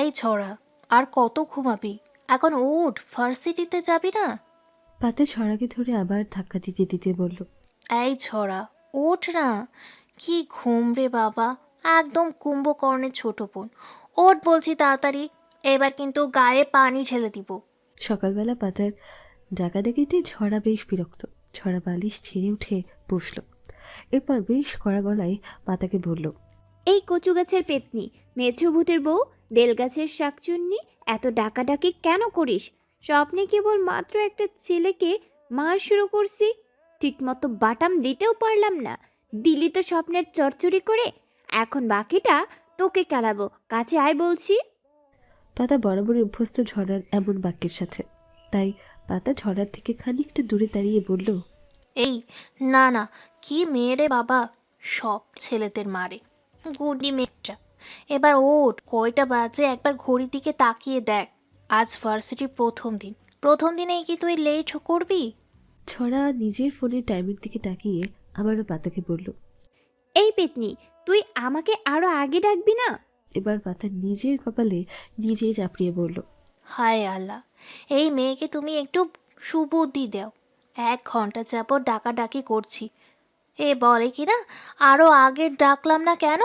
এই ছড়া, আর কত ঘুমাবি? এখন উঠ, ভার্সিটিতে যাবি না? পাতা ছড়াকে ধরে আবার ধাক্কা দিতে দিতে বলল, এই ছড়া, ওঠ না। কি ঘুম রে বাবা, একদম কুম্ভকর্ণের ছোট বোন। ওঠ বলছি তাড়াতাড়ি, এবার কিন্তু গায়ে পানি ঢেলে দিব। সকালবেলা পাতার ডাকাডাকিতে ঝড়া বেশ বিরক্ত। ঝড়া বালিশ ছেড়ে উঠে বসল। এরপর বেশ কড়া গলায় পাতাকে বলল, এই কচু গাছের পেতনি, মেছো ভূতের বউ, বেলগাছের শাকচুন্নি, এত ডাকাডাকি কেন করিস? স্বপ্নে কেবল মাত্র একটা ছেলেকে মার শুরু করছি, ঠিকমতো বাটাম দিতেও পারলাম না। দিলি তো স্বপ্নের চরচড়ি করে। এখন বাকিটা তোকে কেলাবো, কাছে আয় বলছি। পাতা বরাবরই অভ্যস্ত ঝড়ার এমন বাক্যের সাথে। তাই পাতা ঝড়ার থেকে খানিকটা দূরে দাঁড়িয়ে বলল, এই, না না, কি মেয়ে রে বাবা, সব ছেলেদের মারে, গুডি মেয়েটা। এবার ওঠ, কয়টা বাজে একবার ঘড়ির দিকে তাকিয়ে দেখ। আজ ভার্সিটির প্রথম দিন, প্রথম দিনেই কি তুই লেট করবি? ছড়া নিজের ফোনের টাইমের দিকে তাকিয়ে আবারও পাতাকে বলল। এই পেতনি, তুই আমাকে আরো আগে ডাকবি না? এবার পাতা নিজের কপালে নিজেই চাপড়িয়ে বলল, হায় আল্লাহ, এই মেয়েকে তুমি একটু সুবুদ্ধি দাও। 1 ঘন্টা যাবৎ ডাকাডাকি করছি, এ বলে কি না আরও আগে ডাকলাম না কেন?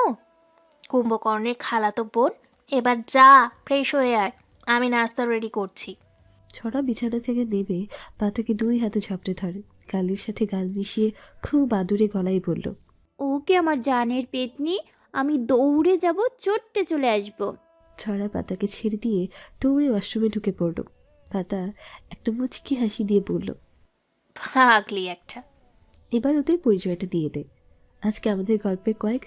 কুম্ভকর্ণের খালাতো বোন, এবার যা ফ্রেশ হয়ে আয়, আমি নাস্তা রেডি করছি। ছড়া বিছানা থেকে নেমে পাতাকে 2 হাতে ঝাপটে ধরে, গালের সাথে গাল মিশিয়ে খুব আদুরে গলায় বলল, ওকে আমার জানের পেতনি, আমি দৌড়ে যাব, চট্টে চলে আসবো। ছড়া পাতাকে ছেড়ে দিয়ে দৌড়ে ওয়াশরুমে ঢুকে পড়ল। পাতা একটা মুচকি হাসি দিয়ে বলল, ভাগলি একটা। এবার ওদের পরিচয়টা দিয়ে দে। আজকে আমাদের গল্পের কয়েক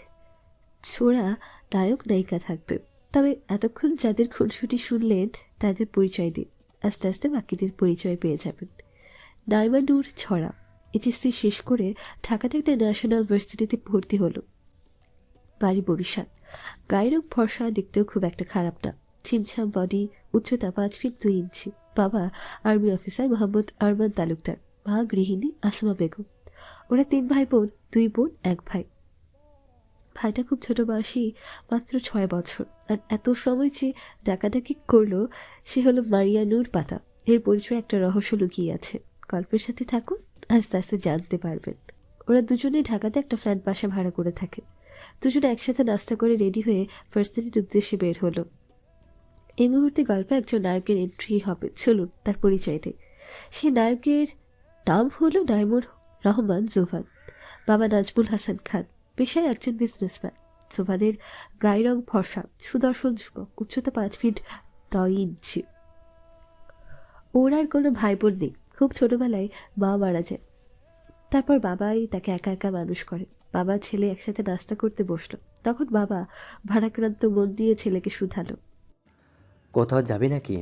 ছোড়া নায়ক নায়িকা থাকবে, তবে এতক্ষণ যাদের খুনসুটি শুনলেন তাদের পরিচয় দিন। আস্তে আস্তে বাকিদের পরিচয় পেয়ে যাবেন। নাইমা নূর ছড়া এইচএসসি শেষ করে ঢাকাতে একটা ন্যাশনাল ভার্সিটিতে ভর্তি হলো। বাড়ি বরিশাল। গায়ের রং ফর্সা, দেখতেও খুব একটা খারাপ না। ছিমছাম বডি, উচ্চতা 5 ফিট 2 ইঞ্চি। বাবা আর্মি অফিসার মোহাম্মদ আরমান তালুকদার, মা গৃহিণী আসমা বেগম। ওরা 3 ভাই বোন, 2 বোন 1 ভাই। ভাইটা খুব ছোট বয়সী, মাত্র 6 বছর। আর এত সময় যে ডাকাডাকি করলো সে হলো মারিয়া নূর পাতা। এর পরিচয় একটা রহস্য লুকিয়ে আছে। গল্পের সাথে থাকুন, আস্তে আস্তে জানতে পারবেন। ওরা দুজনেই ঢাকাতে একটা ফ্ল্যাট বাসা ভাড়া করে থাকে। দুজনে একসাথে নাস্তা করে রেডি হয়ে ভার্সিটির উদ্দেশ্যে বের হলো। এই মুহূর্তে গল্পে একজন নায়কের এন্ট্রি হবে, চলুন তার পরিচয় দিই। সেই নায়কের নাম হলো নাইমুর রহমান জোভান। বাবা নাজমুল হাসান খান, পেশায় একজন বিজনেসম্যান। জোভানের গায়ের রং ফর্সা, সুদর্শন যুবক, উচ্চতা 5 ফিট 9 ইঞ্চি। ওর আর কোনো ভাই বোন নেই। খুব ছোটবেলায় মা মারা যায়, তারপর বাবাই তাকে একা একা মানুষ করে। বাবা ছেলে একসাথে নাস্তা করতে বসলো, তখন বাবা ভারাক্রান্ত মন দিয়ে ছেলেকে শুধালো। কোথাও যাবি নাকি?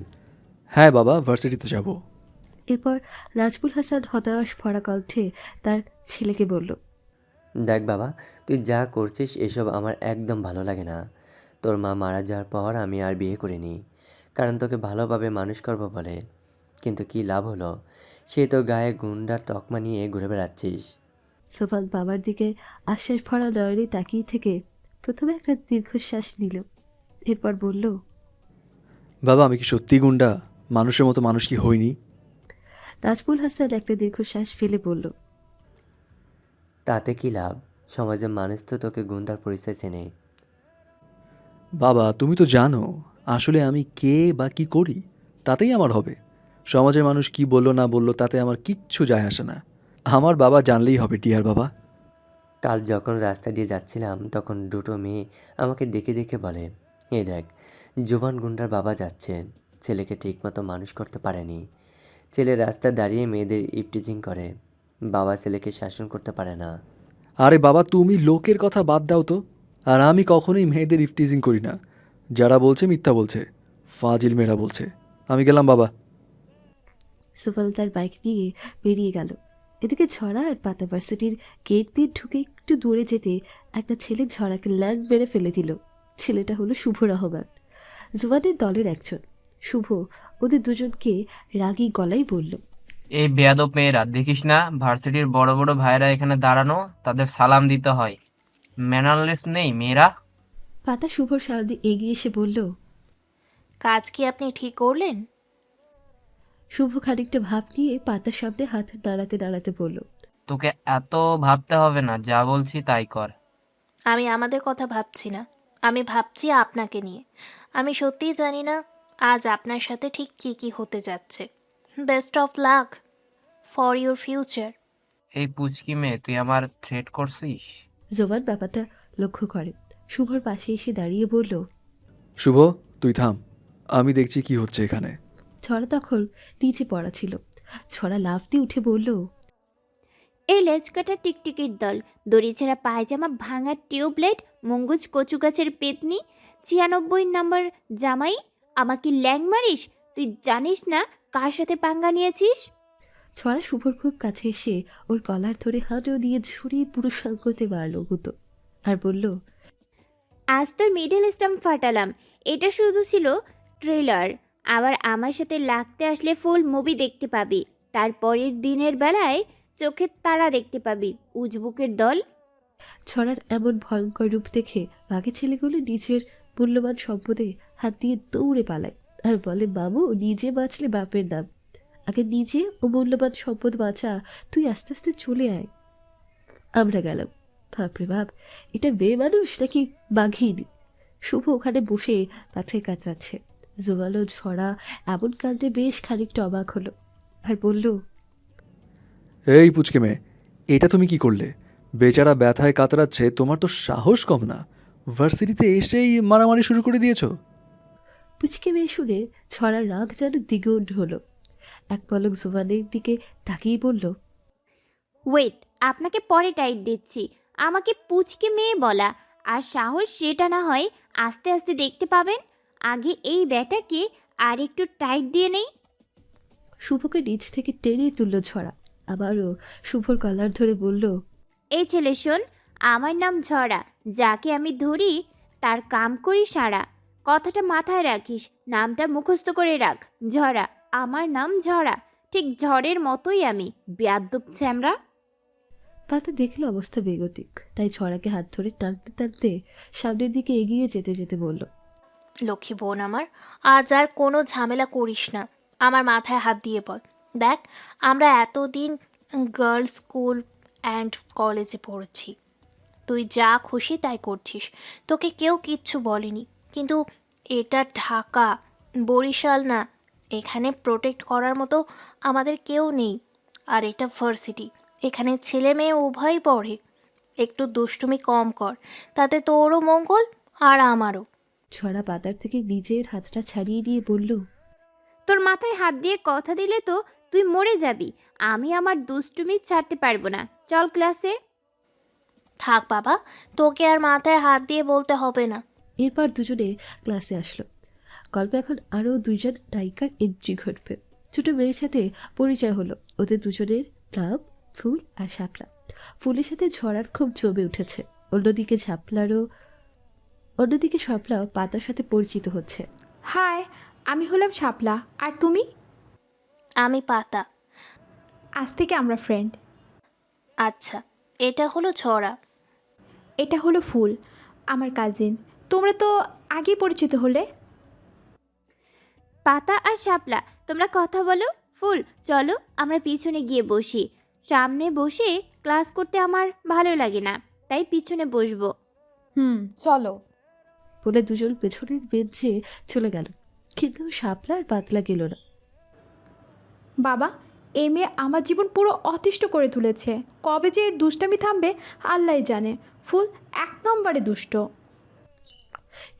হ্যাঁ বাবা, ভার্সিটিতে যাব। এরপর নাজমুল হাসান হতাশ ভরা কণ্ঠে তার ছেলেকে বলল, দেখ বাবা, তুই যা করছিস এসব আমার একদম ভালো লাগে না। তোর মা মারা যাওয়ার পর আমি আর বিয়ে করিনি, কারণ তোকে ভালোভাবে মানুষ করবো বলে। কিন্তু কি লাভ হলো? সেই তো গায়ে গুন্ডার তকমা নিয়ে ঘুরে বেড়াচ্ছিস। সোফান বাবার দিকে আশ্বাস ভরা নয়নে তাকিয়ে থেকে প্রথমে একটা দীর্ঘশ্বাস নিল। এরপর বলল, বাবা, আমি কি সত্যি গুন্ডা? মানুষের মতো মানুষ কি হইনি? নাজমুল হাসান একটা দীর্ঘশ্বাস ফেলে বলল, তাতে কি লাভ? সমাজের মানুষ তো তোকে গুন্ডার পরিচয় চেনে। বাবা, তুমি তো জানো আসলে আমি কে বা কি করি, তাতেই আমার হবে। সমাজের মানুষ কি বললো না বললো তাতে আমার কিচ্ছু যায় আসে না। আমার বাবা জানলেই হবে ডিয়ার বাবা। কাল যখন রাস্তা দিয়ে যাচ্ছিলাম তখন দুটো মেয়ে আমাকে দেখে দেখে বলে, এই দেখ, জোবান গুন্ডার বাবা যাচ্ছেন। ছেলেকে ঠিকমতো মানুষ করতে পারেনি। ছেলে রাস্তায় দাঁড়িয়ে মেয়েদের ইপটিজিং করে। বাবা ছেলেকে শাসন করতে পারে না। আরে বাবা, তুমি লোকের কথা বাদ দাও তো। আর আমি কখনোই মেয়েদের ইফটিজিং করি না। যারা বলছে মিথ্যা বলছে, ফাজিল মেয়েরা বলছে। আমি গেলাম বাবা। সোফান তার বাইক নিয়ে বেরিয়ে গেল। এদিকে ঝড়া আর পাতা ভার্সিটির গেট দিয়ে ঢুকে একটু দূরে যেতে একটা ছেলে ঝড়াকে ল্যান্ড মেরে ফেলে দিল। ছেলেটা হলো শুভ রহমান, জুবানের দলের একজন। শুভ ওদের দুজনকে রাগী গলায় বলল, এই বেয়াদব মেয়েরা, দেখিস না ভার্সিটির বড় বড় ভাইরা এখানে দাঁড়ানো, তাদের সালাম দিতে হয়। ম্যানারলেস নেই মেয়েরা। পাতা শুভর সামনে এগিয়ে এসে বলল, কাজ কি আপনি ঠিক করলেন? শুভ খানিকটা ভাব নিয়ে পাতার সামনে হাত নাড়াতে নাড়াতে বলল, তোকে এত ভাবতে হবে না, যা বলছি তাই কর। আমি আমাদের কথা ভাবছি না, আমি ভাবছি আপনাকে নিয়ে। আমি সত্যিই জানি না আজ আপনার সাথে ঠিক কী কী হতে যাচ্ছে। Best of luck for your future. এই পুচকি মেয়ে, তুই আমার থ্রেট করছিস? জোবান ব্যাপারটা লক্ষ্য করে শুভর পাশে এসে দাঁড়িয়ে বলল। শুভ, তুই থাম, আমি দেখছি কি হচ্ছে এখানে। ছড়া তখন নিচে পড়া ছিল। ছড়া লাফ দিয়ে উঠে বলল, এই লেজকাটা টিকটিকির দল, দড়ি ছেঁড়া পায়জামা, ভাঙা টিউবলাইট, মঙ্গুজ কচু গাছের পেতনি, 96 নম্বর জামাই, আমাকে ল্যাং মারিস? তুই জানিস না কার সাথে পাঙ্গা নিয়েছিস? ছড়া শুভর খুব কাছে এসে ওর কলার ধরে হাঁটুও দিয়ে ঝুড়িয়ে পুরো সাঙ্গতে মারল গুতো আর বলল, আজ তোর মিডল স্টাম্প ফাটালাম। এটা শুধু ছিল ট্রেলার। আবার আমার সাথে লাগতে আসলে ফুল মুভি দেখতে পাবি। তারপরের দিনের বেলায় চোখের তারা দেখতে পাবি, উজবুকের দল। ছড়ার এমন ভয়ঙ্কর রূপ দেখে বাকি ছেলেগুলো নিজের মূল্যবান সম্পদে হাত দিয়ে দৌড়ে পালায় আর বলে, বাবু নিজে বাঁচলে বাপের নাম, আগে নিজে ও মূল্যবান সম্পদ বাঁচা, তুই আস্তে আস্তে চলে আয়। আমরা গেলাম। বাপরে বাপ, এটা মেয়ে মানুষ নাকি বাঘিনী? শুভ ওখানে বসে পাথে কাতরাচ্ছে। জোয়ালো ছড়া এমন কাণ্ডে বেশ খানিকটা অবাক হলো আর বলল, এই পুচকে মেয়ে, এটা তুমি কি করলে? বেচারা ব্যথায় কাতরাচ্ছে, তোমার তো সাহস কম না, ভার্সিটিতে এসেই মারামারি শুরু করে দিয়েছো। পুচকে মেয়ে শুনে ছড়ার রাগ যেন দ্বিগুণ হলো। এক পলক জোয়ানের দিকে তাকিয়ে বলল, ওয়েট, আপনাকে পরে টাইট দিচ্ছি। আমাকে পুচকে মেয়ে বলা আর সাহস, সেটা না হয় আস্তে আস্তে দেখতে পাবেন। আগে এই ব্যাটাকে আর একটু টাইট দিয়ে নেই। শুভকে নিচ থেকে টেনে তুলল ছড়া। আবারও শুভর কলার ধরে বলল, এই ছেলে শোন, আমার নাম ঝরা। যাকে আমি ধরি তার কাম করি সারা। কথাটা মাথায় রাখিস, নামটা মুখস্থ করে রাখ। ঝরা, আমার নাম ঝরা। ঠিক ঝড়ের মতোই আমি, বেয়াদ্দপ ছ্যামরা। পাতা দেখলো অবস্থা বেগতিক, তাই ছড়াকে হাত ধরে টানতে টানতে সামনের দিকে এগিয়ে যেতে যেতে বলল, লক্ষ্মী বোন আমার, আজ আর কোনো ঝামেলা করিস না। আমার মাথায় হাত দিয়ে বল, দেখ আমরা এতদিন গার্লস স্কুল অ্যান্ড কলেজে পড়েছি, তুই যা খুশি তাই করছিস, তোকে কেউ কিচ্ছু বলেনি। কিন্তু এটা ঢাকা, বরিশাল না, এখানে প্রোটেক্ট করার মতো আমাদের কেউ নেই। আর এটা ভার্সিটি, এখানে ছেলে মেয়ে উভয়ই পড়ে। একটু দুষ্টুমি কম কর, তাতে তোরও মঙ্গল আর আমারও। ছড়া পাতার থেকে নিজের হাতটা ছাড়িয়ে নিয়ে বলল, তোর মাথায় হাত দিয়ে কথা দিলে তো তুই মরে যাবি। আমি আমার দুষ্টুমি ছাড়তে পারবো না। চল ক্লাসে। থাক বাবা, তোকে আর মাথায় হাত দিয়ে বলতে হবে না। এরপর দুজনে ক্লাসে আসলো। গল্পে এখন আরও দুইজন নায়িকার এন্ট্রি ঘটবে। ছোট মেয়ের সাথে পরিচয় হলো ওদের দুজনের, নাম ফুল আর শাপলা। ফুলের সাথে ঝড়ার খুব জমে উঠেছে। অন্যদিকে শাপলাও পাতার সাথে পরিচিত হচ্ছে। হাই, আমি হলাম শাপলা। আর তুমি? আমি পাতা। আজ থেকে আমরা ফ্রেন্ড। আচ্ছা, এটা হলো ছড়া। এটা হলো ফুল, আমার কাজিন। তোমরা তো আগেই পরিচিত হলে। পাতা আর শাপলা, তোমরা কথা বলো। ফুল, চলো আমরা পিছনে গিয়ে বসি। সামনে বসে ক্লাস করতে আমার ভালো লাগে না, তাই পিছনে বসবো। চলো। বলে দুজন পেছনের বেঞ্চে চলে গেল, কিন্তু শাপলা আর পাতলা গেল না। বাবা, এই মেয়ে আমার জীবন পুরো অতিষ্ঠ করে তুলেছে। কবে যে এর দুষ্টামি থামবে আল্লাহই জানে। ফুল 1 নম্বরে দুষ্ট।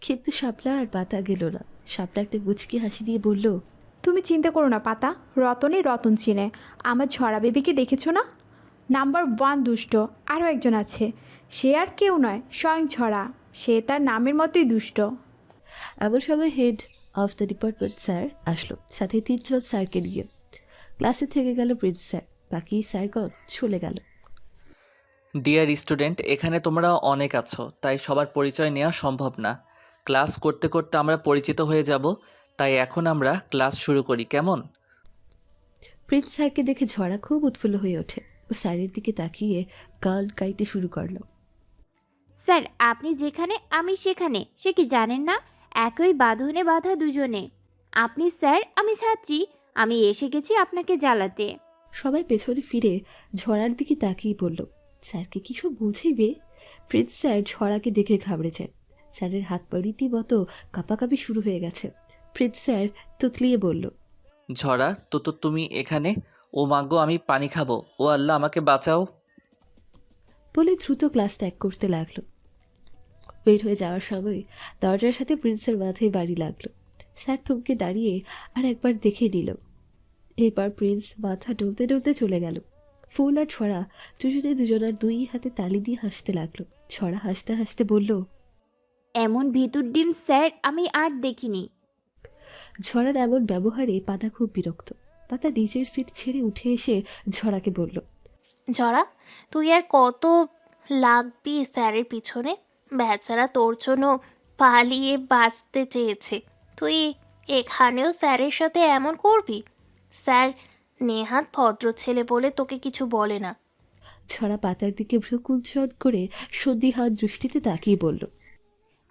কিন্তু শাপলা আর পাতা গেল না। শাপলা একটা মুচকি হাসি দিয়ে বলল, তুমি চিন্তা করো না পাতা, রতনে রতন চিনে। আমার ঝরা বেবিকে দেখেছো না? নাম্বার 1 দুষ্ট। আরও একজন আছে, সে আর কেউ নয়, স্বয়ং ঝরা। সে তার নামের মতোই দুষ্ট। এমন সময় head of the department sir আসলো, সাথে 3 জন স্যারকে নিয়ে। ক্লাসে থেকে গেল প্রিন্স স্যার, বাকি স্যারগণ চলে গেল। ডিয়ার স্টুডেন্ট, এখানে তোমরা অনেক আছো, তাই সবার পরিচয় নেওয়া সম্ভব না। ক্লাস করতে করতে আমরা পরিচিত হয়ে যাব, তাই এখন আমরা ক্লাস শুরু করি, কেমন? প্রিন্স স্যারকে দেখে ঝড়া খুব উৎফুল্ল হয়ে ওঠে ও স্যারের দিকে তাকিয়ে গান গাইতে শুরু করলো। স্যার, আপনি যেখানে আমি সেখানে, সে কি জানেন না? একই বাঁধনে বাঁধা দুজনে। আপনি স্যার, আমি ছাত্রী, আমি এসে গেছি আপনাকে জ্বালাতে। সবাই পেছনে ফিরে ঝড়ার দিকে তাকিয়ে বলল, স্যারকে কি সব বলছিবে? প্রিন্স স্যার ঝড়াকে দেখে ঘাবড়ে যায়। স্যারের হাত পা রীতিমতো কাঁপাকাঁপি শুরু হয়ে গেছে। প্রিন্স স্যার তুতলিয়ে বলল, ঝরা তো তুমি এখানে? ও মাগো, আমি পানি খাবো, ও আল্লাহ আমাকে বাঁচাও। বলে দ্রুত ক্লাস ত্যাগ করতে লাগলো। বের হয়ে যাওয়ার সময় দরজার সাথে প্রিন্সের মাথায় বাড়ি লাগলো। স্যার থমকে দাঁড়িয়ে আর একবার দেখে নিল। এরপর প্রিন্স মাথা ডলতে ডলতে চলে গেল। ফুল আর ছড়া দুজনার দুই হাতে তালি দিয়ে হাসতে লাগলো। ছড়া হাসতে হাসতে বলল, এমন ভিতুর ডিম স্যার আমি আর দেখিনি। ঝড়ার এমন ব্যবহারে পাতা খুব বিরক্ত। পাতা নিজের সিট ছেড়ে উঠে এসে ঝড়াকে বলল, ঝরা, তুই আর কত লাগবি স্যারের পিছনে? বেচারা তোর জন্য পালিয়ে বাঁচতে চেয়েছে, তুই এখানেও স্যারের সাথে এমন করবি? স্যার নেহাত ভদ্র ছেলে বলে তোকে কিছু বলে না। ছড়া পাতার দিকে ভ্রুকুঞ্চন করে সন্দিহান দৃষ্টিতে তাকিয়ে বলল,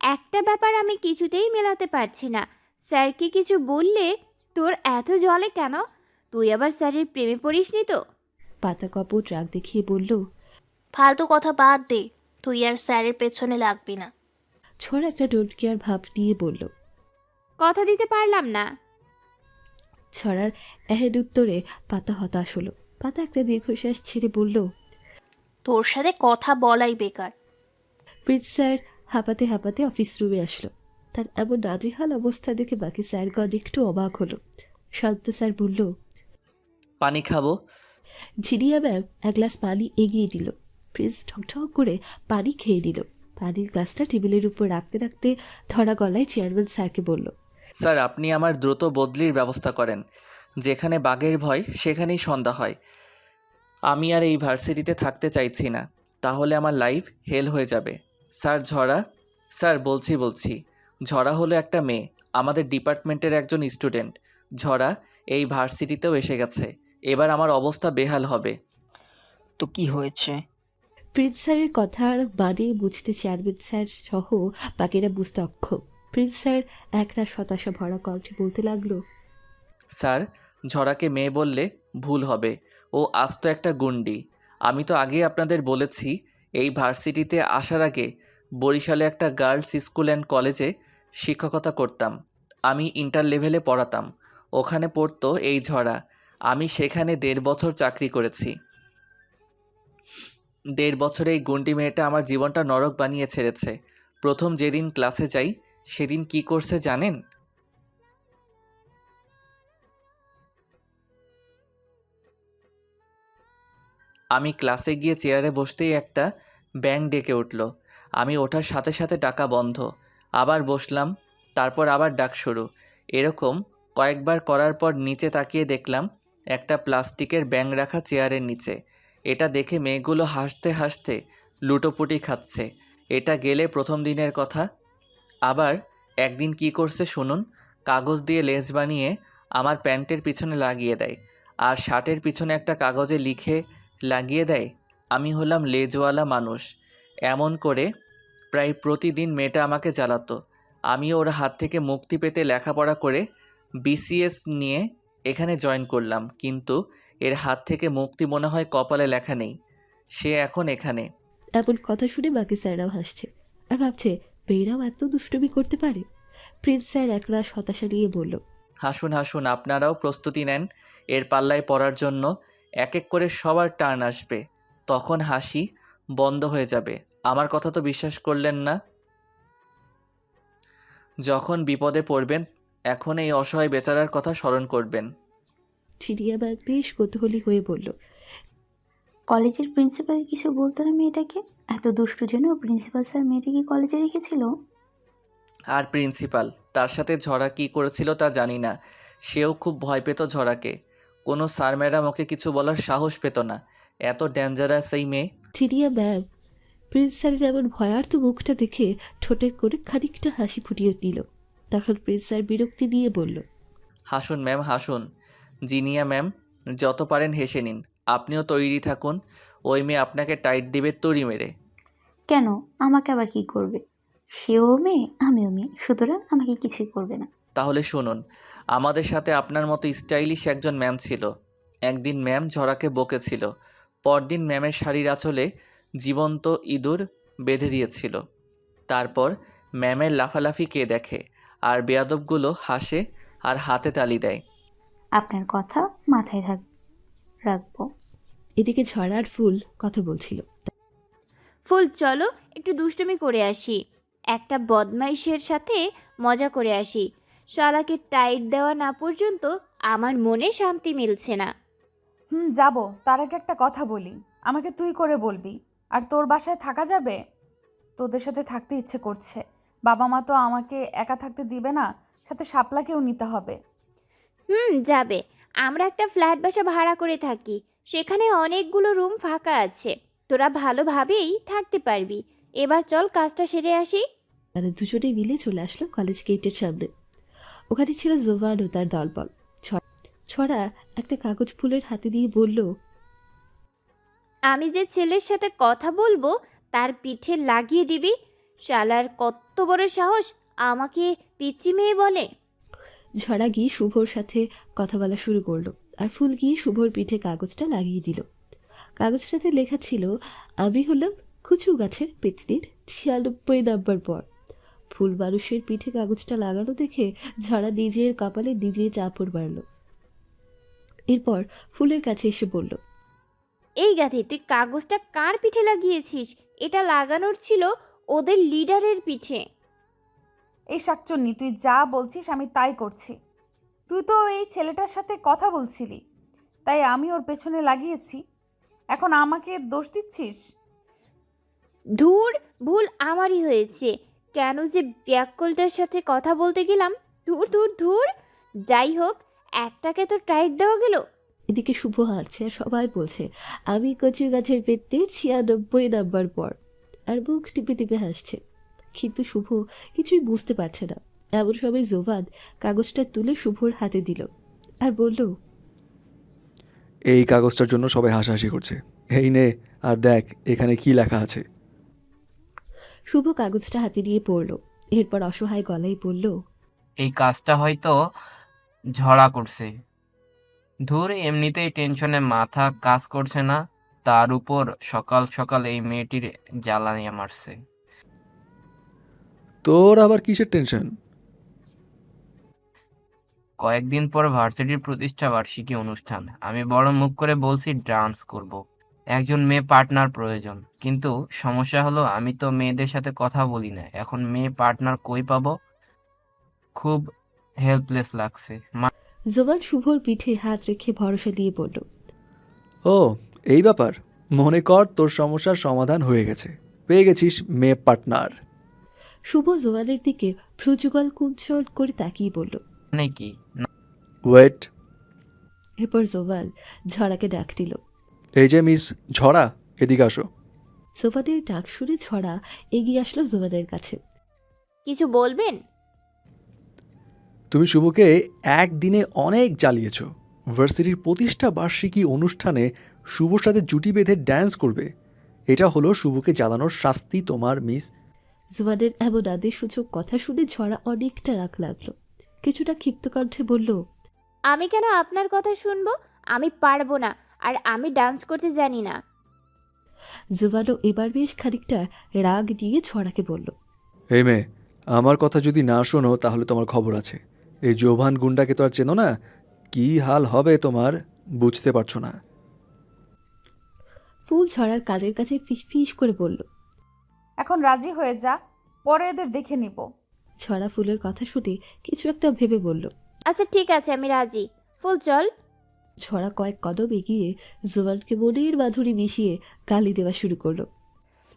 একটা ব্যাপার আমি কিছুতেই মেলাতে পারছি না। স্যারকে কিছু বললে তোর এত জলে কেন? তুই আবার স্যারের প্রেমে পড়িসনি তো? পাতা কপট রাগ দেখিয়ে বলল। ফালতু কথা বাদ দে, তুই আর স্যারের পেছনে লাগবি না। ছড়া একটা ডোন্ট কেয়ার ভাব নিয়ে বলল। কথা দিতে পারলাম না। ছড়ার এহেন উত্তরে পাতা হতাশ হলো। পাতা একটা দীর্ঘশ্বাস ছেড়ে বলল, তোর সাথে কথা বলাই বেকার। প্রিন্স স্যার হাঁপাতে হাঁপাতে অফিস রুমে আসলো। তার এমন নাজেহাল অবস্থা দেখে বাকি স্যারগণ একটু অবাক হলো। শান্ত স্যার বলল, পানি খাবো। ঝিনিয়া ম্যাম এক গ্লাস পানি এগিয়ে দিল। প্রিন্স ঠকঠক করে পানি খেয়ে নিল। পানির গ্লাসটা টেবিলের উপর রাখতে রাখতে ধরা গলায় চেয়ারম্যান স্যারকে বলল, স্যার, আপনি আমার দ্রুত বদলির ব্যবস্থা করেন। যেখানে বাঘের ভয় সেখানেই সন্ধ্যা হয়। আমি আর এই ভার্সিটিতে থাকতে চাইছি না, তাহলে আমার লাইফ হেল হয়ে যাবে। স্যার ঝরা, স্যার বলছি ঝরা হলো একটা মেয়ে, আমাদের ডিপার্টমেন্টের একজন স্টুডেন্ট। ঝরা এই ভার্সিটিতেও এসে গেছে, এবার আমার অবস্থা বেহাল হবে। তো কি হয়েছে? প্রিন্স স্যারের কথার মানে বুঝতে চেয়ারম্যান স্যার সহ বাকিরা বুঝতে অক্ষম। প্রিন্স স্যার একরা হতাশা ভরা কণ্ঠে বলতে লাগলো, স্যার, ঝরাকে মেয়ে বললে ভুল হবে, ও আস্ত একটা গুন্ডি। আমি তো আগেই আপনাদের বলেছি, এই ভার্সিটিতে আসার আগে বরিশালে একটা গার্লস স্কুল অ্যান্ড কলেজে শিক্ষকতা করতাম। আমি ইন্টার লেভেলে পড়াতাম, ওখানে পড়তো এই ঝরা। আমি সেখানে 1.5 বছর চাকরি করেছি। 1.5 বছরে এই গুন্ডি মেয়েটা আমার জীবনটা নরক বানিয়ে ছেড়েছে। প্রথম যেদিন ক্লাসে যাই সেদিন কি করছে জানেন? আমি ক্লাসে গিয়ে চেয়ারে বসতেই একটা ব্যাঙ ডেকে উঠল। আমি ওঠার সাথে সাথে ডাকা বন্ধ, আবার বসলাম, তারপর আবার ডাক শুরু। এরকম কয়েকবার করার পর নিচে তাকিয়ে দেখলাম একটা প্লাস্টিকের ব্যাঙ রাখা চেয়ারের নিচে। এটা দেখে মেয়েগুলো হাসতে হাসতে লুটোপুটি খাচ্ছে। এটা গেলে প্রথম দিনের কথা। আবার একদিন কি করছে শুনুন। কাগজ দিয়ে লেজ বানিয়ে আমার প্যান্টের পিছনে লাগিয়ে দেয়, আর শার্টের পিছনে একটা কাগজে লিখে লাগিয়ে দেয়, আমি হলাম লেজওয়ালা মানুষ। এমন করে প্রায় প্রতিদিন মেয়েটা আমাকে জ্বালাতো। আমিও ওর হাত থেকে মুক্তি পেতে লেখাপড়া করে বিসিএস নিয়ে এখানে জয়েন করলাম, কিন্তু এর হাত থেকে মুক্তি মনে হয় কপালে লেখা নেই। সে এখন এখানে। এমন কথা শুনে বাকি স্যাররাও হাসছে আর ভাবছে মেয়েরাও এত দুষ্টুমি করতে পারে। প্রিন্স স্যার একরাশ হতাশা নিয়ে বলল, হাসুন হাসুন, আপনারাও প্রস্তুতি নেন এর পাল্লায় পড়ার জন্য। এক এক করে সবার টার্ন আসবে, তখন হাসি বন্ধ হয়ে যাবে। আমার কথা তো বিশ্বাস করলেন না? যখন বিপদে পড়বেন এখন এই অসহায় বেচারার কথা স্মরণ করবেন। চিনিয়া ম্যাম বেশ কৌতূহলী হয়ে বলল, কলেজের প্রিন্সিপাল কিছু বলতো না মেয়েটাকে? এত দুষ্টুর জন্য প্রিন্সিপাল স্যার মেয়েটাকে কলেজে রেখেছিল? আর প্রিন্সিপাল তার সাথে ঝরা কী করেছিল তা জানি না, সেও খুব ভয় পেত ঝরাকে। কোনো স্যার ম্যাডাম ওকে কিছু বলার সাহস পেত না, এত ডেঞ্জারাস এই মেয়ে। চিনিয়া ম্যাম প্রিন্স স্যারের এমন ভয়ার্থ মুখটা দেখে ঠোঁটের করে খানিকটা হাসি ফুটিয়ে নিল। তখন প্রিন্স স্যার বিরক্তি নিয়ে বলল, হাসুন ম্যাম হাসুন। জিনিয়া ম্যাম, যত পারেন হেসে নিন। আপনিও তৈরি থাকুন, ওই মেয়ে আপনাকে টাইট দেবে তড়ি মেরে। কেন, আমাকে আবার কি করবে? সেও মেয়ে, আমিও মেয়ে, সুতরাং আমাকে কিছুই করবে না। তাহলে শুনুন, আমাদের সাথে আপনার মতো স্টাইলিশ একজন ম্যাম ছিল। একদিন ম্যাম ঝরাকে বকেছিল, পরদিন ম্যামের শাড়ির আঁচলে জীবন্ত ইঁদুর বেঁধে দিয়েছিল। তারপর ম্যামের লাফালাফি কে দেখে, আর বেয়াদবগুলো হাসে আর হাতে তালি দেয়। আপনার কথা মাথায় রাখবো। এদিকে ঝড় আর ফুল কথা বলছিল। ফুল চলো একটু দুষ্টুমি করে আসি, একটা বদমাইশের সাথে মজা করে আসি। শালাকে টাইট দেওয়া না পর্যন্ত আমার মনে শান্তি মিলছে না। যাব। তার আগে একটা কথা বলি, আমাকে তুই করে বলবি। আর তোর বাসায় থাকা যাবে? তোদের সাথে থাকতে ইচ্ছে করছে। বাবা মা তো আমাকে একা থাকতে দিবে না, সাথে শাপলাকেও নিতে হবে। যাবে। আমরা একটা ফ্ল্যাট বাসা ভাড়া করে থাকি, সেখানে অনেকগুলো রুম ফাঁকা আছে, তোরা ভালোভাবেই থাকতে পারবি। এবার চল কাজটা সেরে আসি। তারা দুজনেই মিলে চলে আসলো কলেজ গেটের সামনে। ওখানে ছিল জোভান ও তার দলবল। ছড়া একটা কাগজ ফুলের হাতে দিয়ে বলল, আমি যে ছেলের সাথে কথা বলবো তার পিঠে লাগিয়ে দিবি। শালার কত বড় সাহস, আমাকে পিচ্চি মেয়ে বলে। ঝড়া গিয়ে শুভর সাথে কথা বলা শুরু করলো, আর ফুল গিয়ে শুভর পিঠে কাগজটা লাগিয়ে দিল। কাগজটাতে লেখা ছিল, আমি হলাম কুচু গাছের পেতনির 96 নম্বর পর। ফুল মানুষের পিঠে কাগজটা লাগানো দেখে ঝড়া নিজের কপালে নিজে চাপড় মারল। এরপর ফুলের কাছে এসে বলল, এই গাধি, তুই কাগজটা কার পিঠে লাগিয়েছিস? এটা লাগানোর ছিল ওদের লিডারের পিঠে। এই শাকচুন্নি, তুই যা বলছিস আমি তাই করছি। তুই তো এই ছেলেটার সাথে কথা বলছিলি, তাই আমি ওর পেছনে লাগিয়েছি। এখন আমাকে দোষ দিচ্ছিস? ধুর, ভুল আমারই হয়েছে। কেন যে ব্যাককলটার সাথে কথা বলতে গেলাম। ধুর ধুর ধুর। যাই হোক, একটাকে তো টাইট দেওয়া গেল। এদিকে শুভ হারছে আর সবাই বলছে, আমি কচু গাছের পেতনির 96 নম্বর পর, আর মুখ টিপে টিপে হাসছে। কিন্তু শুভ কিছুই বুঝতে পারছে না। এমন সময় জোভান কাগজটা তুলে শুভর হাতে দিল আর বলল, এই কাগজটার জন্য সবাই হাসাহাসি করছে। এই নে, আর দেখ এখানে কি লেখা আছে। শুভ কাগজটা হাতে নিয়ে পড়ল। এরপর অসহায় গলায় বলল, এই কাজটা হয়তো ঝড়া করছে। ধুর, এমনিতেই টেনশনে মাথা কাজ করছে না, তার উপর সকাল সকাল এই মেয়েটির জ্বালানিয়া মারছে। তোর আবার কিসের টেনশন? কয়েকদিন পর ভার্সিটির প্রতিষ্ঠা বার্ষিকী অনুষ্ঠান। আমি বড় মুখ করে বলছি ডান্স করব। একজন মেয়ে পার্টনার প্রয়োজন, কিন্তু সমস্যা হলো আমি তো মেয়েদের সাথে কথা বলি না, এখন মেয়ে পার্টনার কই পাবো? খুব হেল্পলেস লাগছে। জোভান শুভর পিঠে হাত রেখে ভরসা দিয়ে বলল, ও, এই ব্যাপার। মনে কর তোর সমস্যার সমাধান হয়ে গেছে, পেয়ে গেছিস মেয়ে পার্টনার। শুভ জোভানের দিকে ভ্রুযুগল কুঞ্চল করে তাকিয়ে বলল, মানে কি? ওয়েট। এরপর জোভান ঝড়াকে ডাক দিল। এই যে মিস ঝড়া, এদিকে আসো। জোভানের ডাক শুনে ঝড়া এগিয়ে আসলো জোভানের কাছে। কিছু বলবেন? তুমি শুভকে একদিনে অনেক জ্বালিয়েছ। ভার্সিটির প্রতিষ্ঠা বার্ষিকী অনুষ্ঠানে শুভর সাথে জুটি বেঁধে ড্যান্স করবে, এটা হলো শুভকে জ্বালানোর শাস্তি তোমার মিস। জোভানের এমন আদেশসূচক কথা শুনে ঝড়া অনেকটা রাগ লাগলো। কিছুটা ক্ষিপ্ত কণ্ঠে বলল, আমি কেন আপনার কথা শুনবো? আমি পারবো না, আর আমি ডান্স করতে জানি না। জোভানও এবার বেশ খানিকটা রাগ নিয়ে ঝড়াকে বলল, এই মেয়ে, আমার কথা যদি না শোনো তাহলে তোমার খবর আছে। এই জোভান গুন্ডাকে তো আর চেনো না, কি হাল হবে তোমার বুঝতে পারছো না। ফুল ঝড়ার কাজের কাছে ফিস করে বলল। এখন রাজি হয়ে যা, পরে এদের দেখে নিব। ঝড়া ফুলের কথা শুনে কিছু একটা ভেবে বলল। আচ্ছা ঠিক আছে, আমি রাজি। ফুল চল। ঝড়া কয়েক কদম এগিয়ে জোভানকে মনের মাধুরী মিশিয়ে গালি দেওয়া শুরু করলো।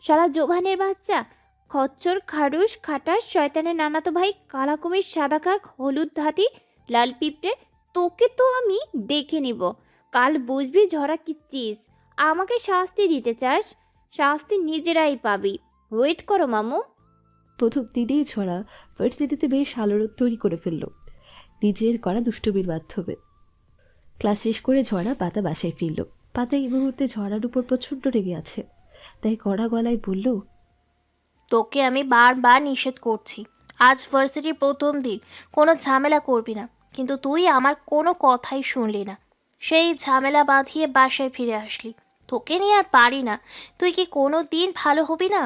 শালা জোভানের বাচ্চা, খচ্চর, খারুস, খাটাস, শয়তানের নানাতো ভাই, কালা কুমির, সাদা কাক, হলুদ হাতি, লাল পিঁপড়ে, তোকে তো আমি দেখে নিব। কাল বুঝবি ঝরা কি চিজ। আমাকে শাস্তি দিতে চাস? শাস্তি নিজেরাই পাবি। ওয়েট করো মামু। প্রথম দিনেই ঝড়া ভার্সিটিতে বেশ আলোড়ন তৈরি করে ফেলল নিজের করা দুষ্টুমির মাধ্যমে। ক্লাস শেষ করে ঝড়া পাতা বাসায় ফিরল। পাতা এই মুহূর্তে ঝড়ার উপর প্রচণ্ড রেগে আছে, তাই কড়া গলায় বলল, তোকে আমি বারবার নিষেধ করছি, আজ ভার্সিটির প্রথম দিন, কোনো ঝামেলা করবি না, কিন্তু তুই আমার কোনো কথাই শুনলি না। সেই ঝামেলা বাঁধিয়ে বাসায় ফিরে আসলি। তোকে নিয়ে আর পারি না। তুই কি কোনো দিন ভালো হবি না?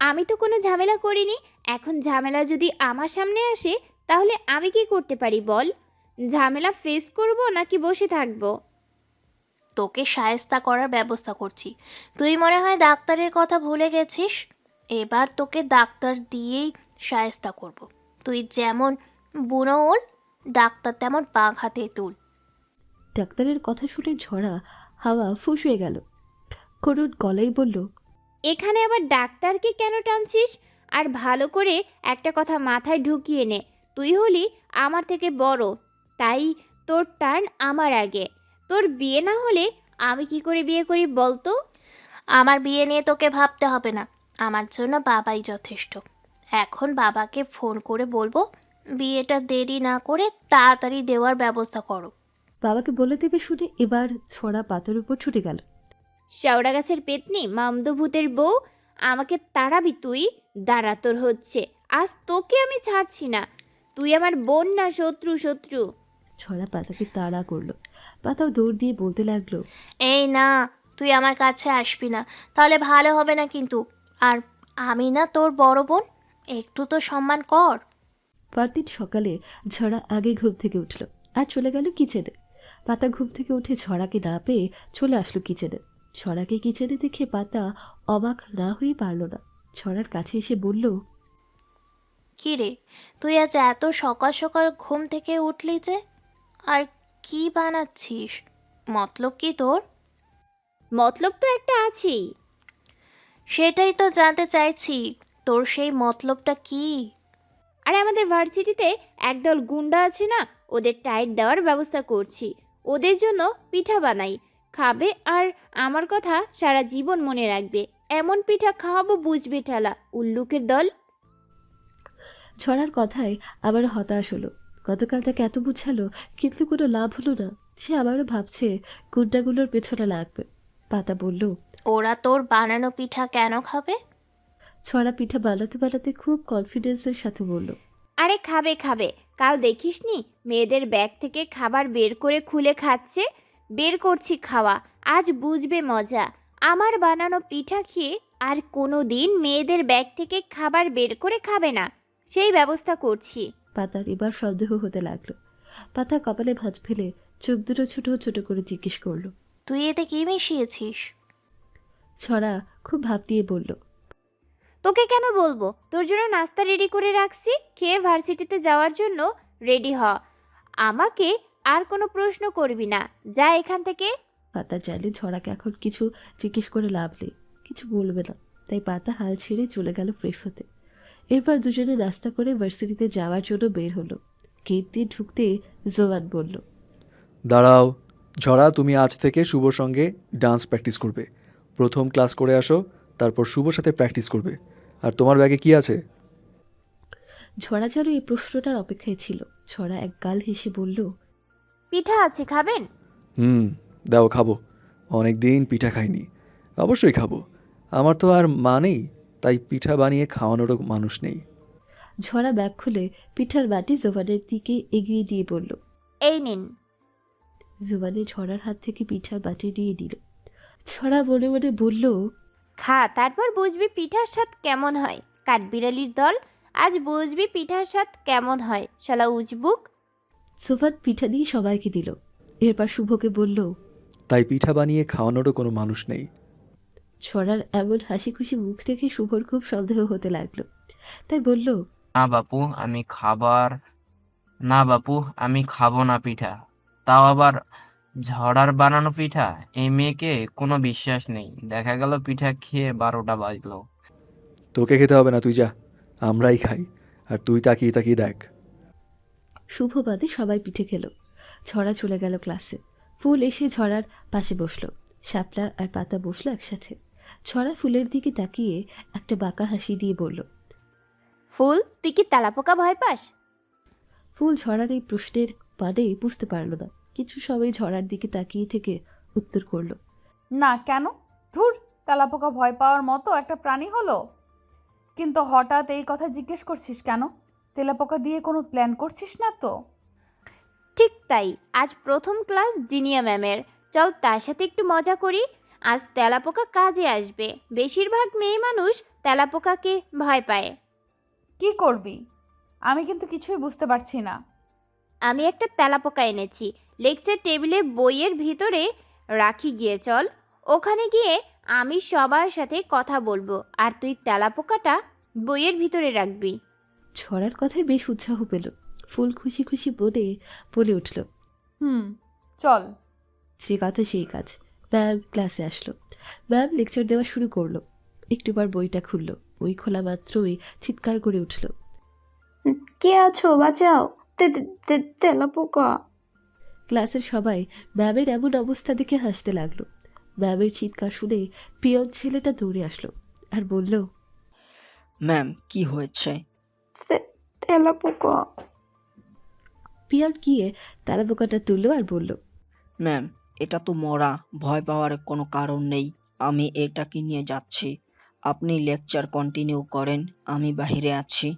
আমি তো কোনো ঝামেলা করিনি। এখন ঝামেলা যদি আমার সামনে আসে তাহলে আমি কি করতে পারি বল? ঝামেলা ফেস করব নাকি বসে থাকবো? তোকে শায়েস্তা করার ব্যবস্থা করছি। তুই মনে হয় ডাক্তারের কথা ভুলে গেছিস। এবার তোকে ডাক্তার দিয়েই শায়েস্তা করব। তুই যেমন বুনো ওল, ডাক্তার তেমন বাঘা তেঁতুল। ডাক্তারের কথা শুনে ঝরা হাওয়া ফুঁস হয়ে গেল। করুণ গলায় বলল, এখানে আবার ডাক্তারকে কেন টানছিস? আর ভালো করে একটা কথা মাথায় ঢুকিয়ে নে, তুই হলি আমার থেকে বড়, তাই তোর টার্ন আমার আগে। তোর বিয়ে না হলে আমি কি করে বিয়ে করি বলতো? আমার বিয়ে নিয়ে তোকে ভাবতে হবে না, আমার জন্য বাবাই যথেষ্ট। এখন বাবাকে ফোন করে বলবো বিয়েটা দেরি না করে তাড়াতাড়ি দেওয়ার ব্যবস্থা করো। বাবাকে বলে দেবে শুনে এবার ঝরা পাতার উপর ছুটে গেল। শেওড়া গাছের পেতনি মামদভূতের বউ, আমাকে তাড়াবি তুই? দাঁড়া, তোর হচ্ছে। আজ তোকে আমি ছাড়ছি না। তুই আমার বোন না শত্রু, শত্রু। ঝরা পাতাকে তাড়া করলো। পাতাও দৌড় দিয়ে বলতে লাগলো, এই না, তুই আমার কাছে আসবি না, তাহলে ভালো হবে না কিন্তু। আর আমি না তোর বড় বোন, একটু তো সম্মান কর। পরদিন সকালে ঝরা আগে ঘুম থেকে উঠল আর চলে গেল কিচেনে। পাতা ঘুম থেকে উঠে ঝরাকে না পেয়ে চলে আসলো কিচেনে। ঝরাকে কিচেনে দেখে পাতা অবাক না হয়ে পারল না। ঝরার কাছে এসে বলল, কি রে, তুই আজ এত সকাল সকাল ঘুম থেকে উঠলি যে? আর কি বানাচ্ছিস? মতলব কি তোর? মতলব তো একটা আছেই। সেটাই তো জানতে চাইছি, তোর সেই মতলবটা কি? আরে আমাদের ভার্সিটিতে একদল গুন্ডা আছে না, ওদের টাইট দেওয়ার ব্যবস্থা করছি। ওদের জন্য পিঠা বানাই, খাবে আর আমার কথা সারা জীবন মনে রাখবে। এমন পিঠা খাওয়াবো বুঝবে ঠেলা, উল্লুকের দল। ঝরার কথায় আবার হতাশ হলো। গতকাল তাকে এত বুঝালো কিন্তু কোনো লাভ হলো না। সে আবারও ভাবছে গুন্ডাগুলোর পেছনে লাগবে। পাতা বলল, ওরা তোর বানানো পিঠা কেন খাবে? ছড়া পিঠা বানাতে বানাতে খুব কনফিডেন্সের সাথে বলল, আরে খাবে খাবে, কাল দেখিসনি মেয়েদের ব্যাগ থেকে খাবার বের করে খুলে খাচ্ছে। বের করছি খাওয়া, আজ বুঝবে মজা। আমার বানানো পিঠা খেয়ে আর কোনো দিন মেয়েদের ব্যাগ থেকে খাবার বের করে খাবে না, সেই ব্যবস্থা করছি। পাতার এবার সন্দেহ হতে লাগলো। পাতা কপালে ভাঁজ ফেলে চোখ দুটো ছোট ছোট করে জিজ্ঞেস করলো। তুই এতে কি মিশিয়েছিস? ছড়া খুব ভাব দিয়ে বলল, তোকে কেন বলবো, তোর জন্য নাস্তা রেডি করে রাখছি, খেয়ে ভার্সিটিতে যাওয়ার জন্য রেডি হ। আমাকে আর কোনো প্রশ্ন করবি না, যা এখান থেকে। পাতা চাইলে ঝড়াকে এখন কিছু জিজ্ঞেস করে লাভ নেই, কিছু বলবে না। তাই পাতা হাল ছেড়ে চলে গেল ফ্রেশ হতে। এরপর দুজনে নাস্তা করে ভার্সিটিতে যাওয়ার জন্য বের হলো। গেট দিয়ে ঢুকতে জোয়ান বলল, দাঁড়াও, ঝরা তুমি আজ থেকে শুভর সঙ্গে ডান্স প্র্যাকটিস করবে। প্রথম ক্লাস করে আসো, তারপর শুভর সাথে প্র্যাকটিস করবে। আর তোমার ব্যাগে কি আছে? ঝড়া যেন এই প্রশ্নটার অপেক্ষায় ছিল। ঝড়া এক গাল হেসে বলল, পিঠা আছে, খাবেন? দাও, খাবো। অনেক দিন পিঠা খাইনি, অবশ্যই খাবো। আমার তো আর মা নেই, তাই পিঠা বানিয়ে খাওয়ানোরও মানুষ নেই। ঝড়া ব্যাগ খুলে পিঠার বাটি জোবানের দিকে এগিয়ে দিয়ে বলল, এই নিন। জোবানে ঝড়ার হাত থেকে পিঠার বাটি নিয়ে নিল। ছড়া মনে মনে বলল, খা, তারপর বুঝবি পিঠার স্বাদ কেমন হয়। কাঠবিড়ালির দল, আজ বুঝবি পিঠার স্বাদ কেমন হয়, শালা উজবুক। সোফান পিঠা দিয়ে সবাইকে দিল। এরপর শুভকে বলল, তাই পিঠা বানিয়ে খাওয়ানোরও কোনো মানুষ নেই। ছড়ার এমন হাসি খুশি মুখ দেখে শুভর খুব সন্দেহ হতে লাগলো। তাই বলল, না বাপু, আমি খাবো না পিঠা। তাও আবার ঝড়ার বানানো পিঠা। এই মেয়েকে কোনো বিশ্বাস নেই। দেখা গেল পিঠা খেয়ে 12টা বাজলো। তোকে খেতে হবে না, তুই যা, আমরাই খাই। আর তুই তাকিয়ে তাকিয়ে দেখ। শুভ বাদে সবাই পিঠে খেলো। ঝড়া চলে গেল ক্লাসে। ফুল এসে ঝড়ার পাশে বসলো। শাপলা আর পাতা বসলো একসাথে। ছড়া ফুলের দিকে তাকিয়ে একটা বাঁকা হাসি দিয়ে বলল, ফুল, তুই কি তেলাপোকা ভয় পাস? ফুল ঝড়ার এই প্রশ্নের মানে বুঝতে পারল না। কিছু সবাই ঝড়ার দিকে তাকিয়ে থেকে উত্তর করলো, না, কেন? ধুর, তেলাপোকা ভয় পাওয়ার মতো একটা প্রাণী হলো। কিন্তু হঠাৎ এই কথা জিজ্ঞেস করছিস কেন? তেলাপোকা দিয়ে কোনো প্ল্যান করছিস না তো? ঠিক তাই, আজ প্রথম ক্লাস জিনিয়া ম্যামের, চল তার সাথে একটু মজা করি। আজ তেলাপোকা কাজে আসবে। বেশিরভাগ মেয়ে মানুষ তেলাপোকাকে ভয় পায়। কি করবি? আমি কিন্তু কিছুই বুঝতে পারছি না। আমি একটা তেলাপোকা এনেছি, লেকচার টেবিলের বইয়ের ভিতরে রাখি, গিয়ে চল। ওখানে গিয়ে আমি সবার সাথে কথা বলবো, আর তুই তেলাপোকাটা বইয়ের ভিতরে রাখবি। ছড়ার কথায় বেশ উৎসাহ পেল। ফুল খুশি খুশি বলে উঠল, চল। যে কথা সেই কাজ। ম্যাম ক্লাসে আসলো। ম্যাম লেকচার দেওয়া শুরু করলো। একটু পর বইটা খুললো। বই খোলা মাত্রই চিৎকার করে উঠল, কে আছো, বাঁচাও, তেলাপোকা। ক্লাসের সবাই ম্যামের এমন অবস্থা দেখে হাসতে লাগলো। ম্যামের চিৎকার শুনে পিয়ন ছেলেটা দৌড়ে আসলো আর বলল, ম্যাম কি হয়েছে? তেলাপোকা। পিয়ন গিয়ে তেলাপোকাটা তুললো আর বলল, ম্যাম এটা তো মরা, ভয় পাওয়ার কোনো কারণ নেই। আমি এটাকে নিয়ে যাচ্ছি, আপনি লেকচার কন্টিনিউ করেন, আমি বাইরে আছি।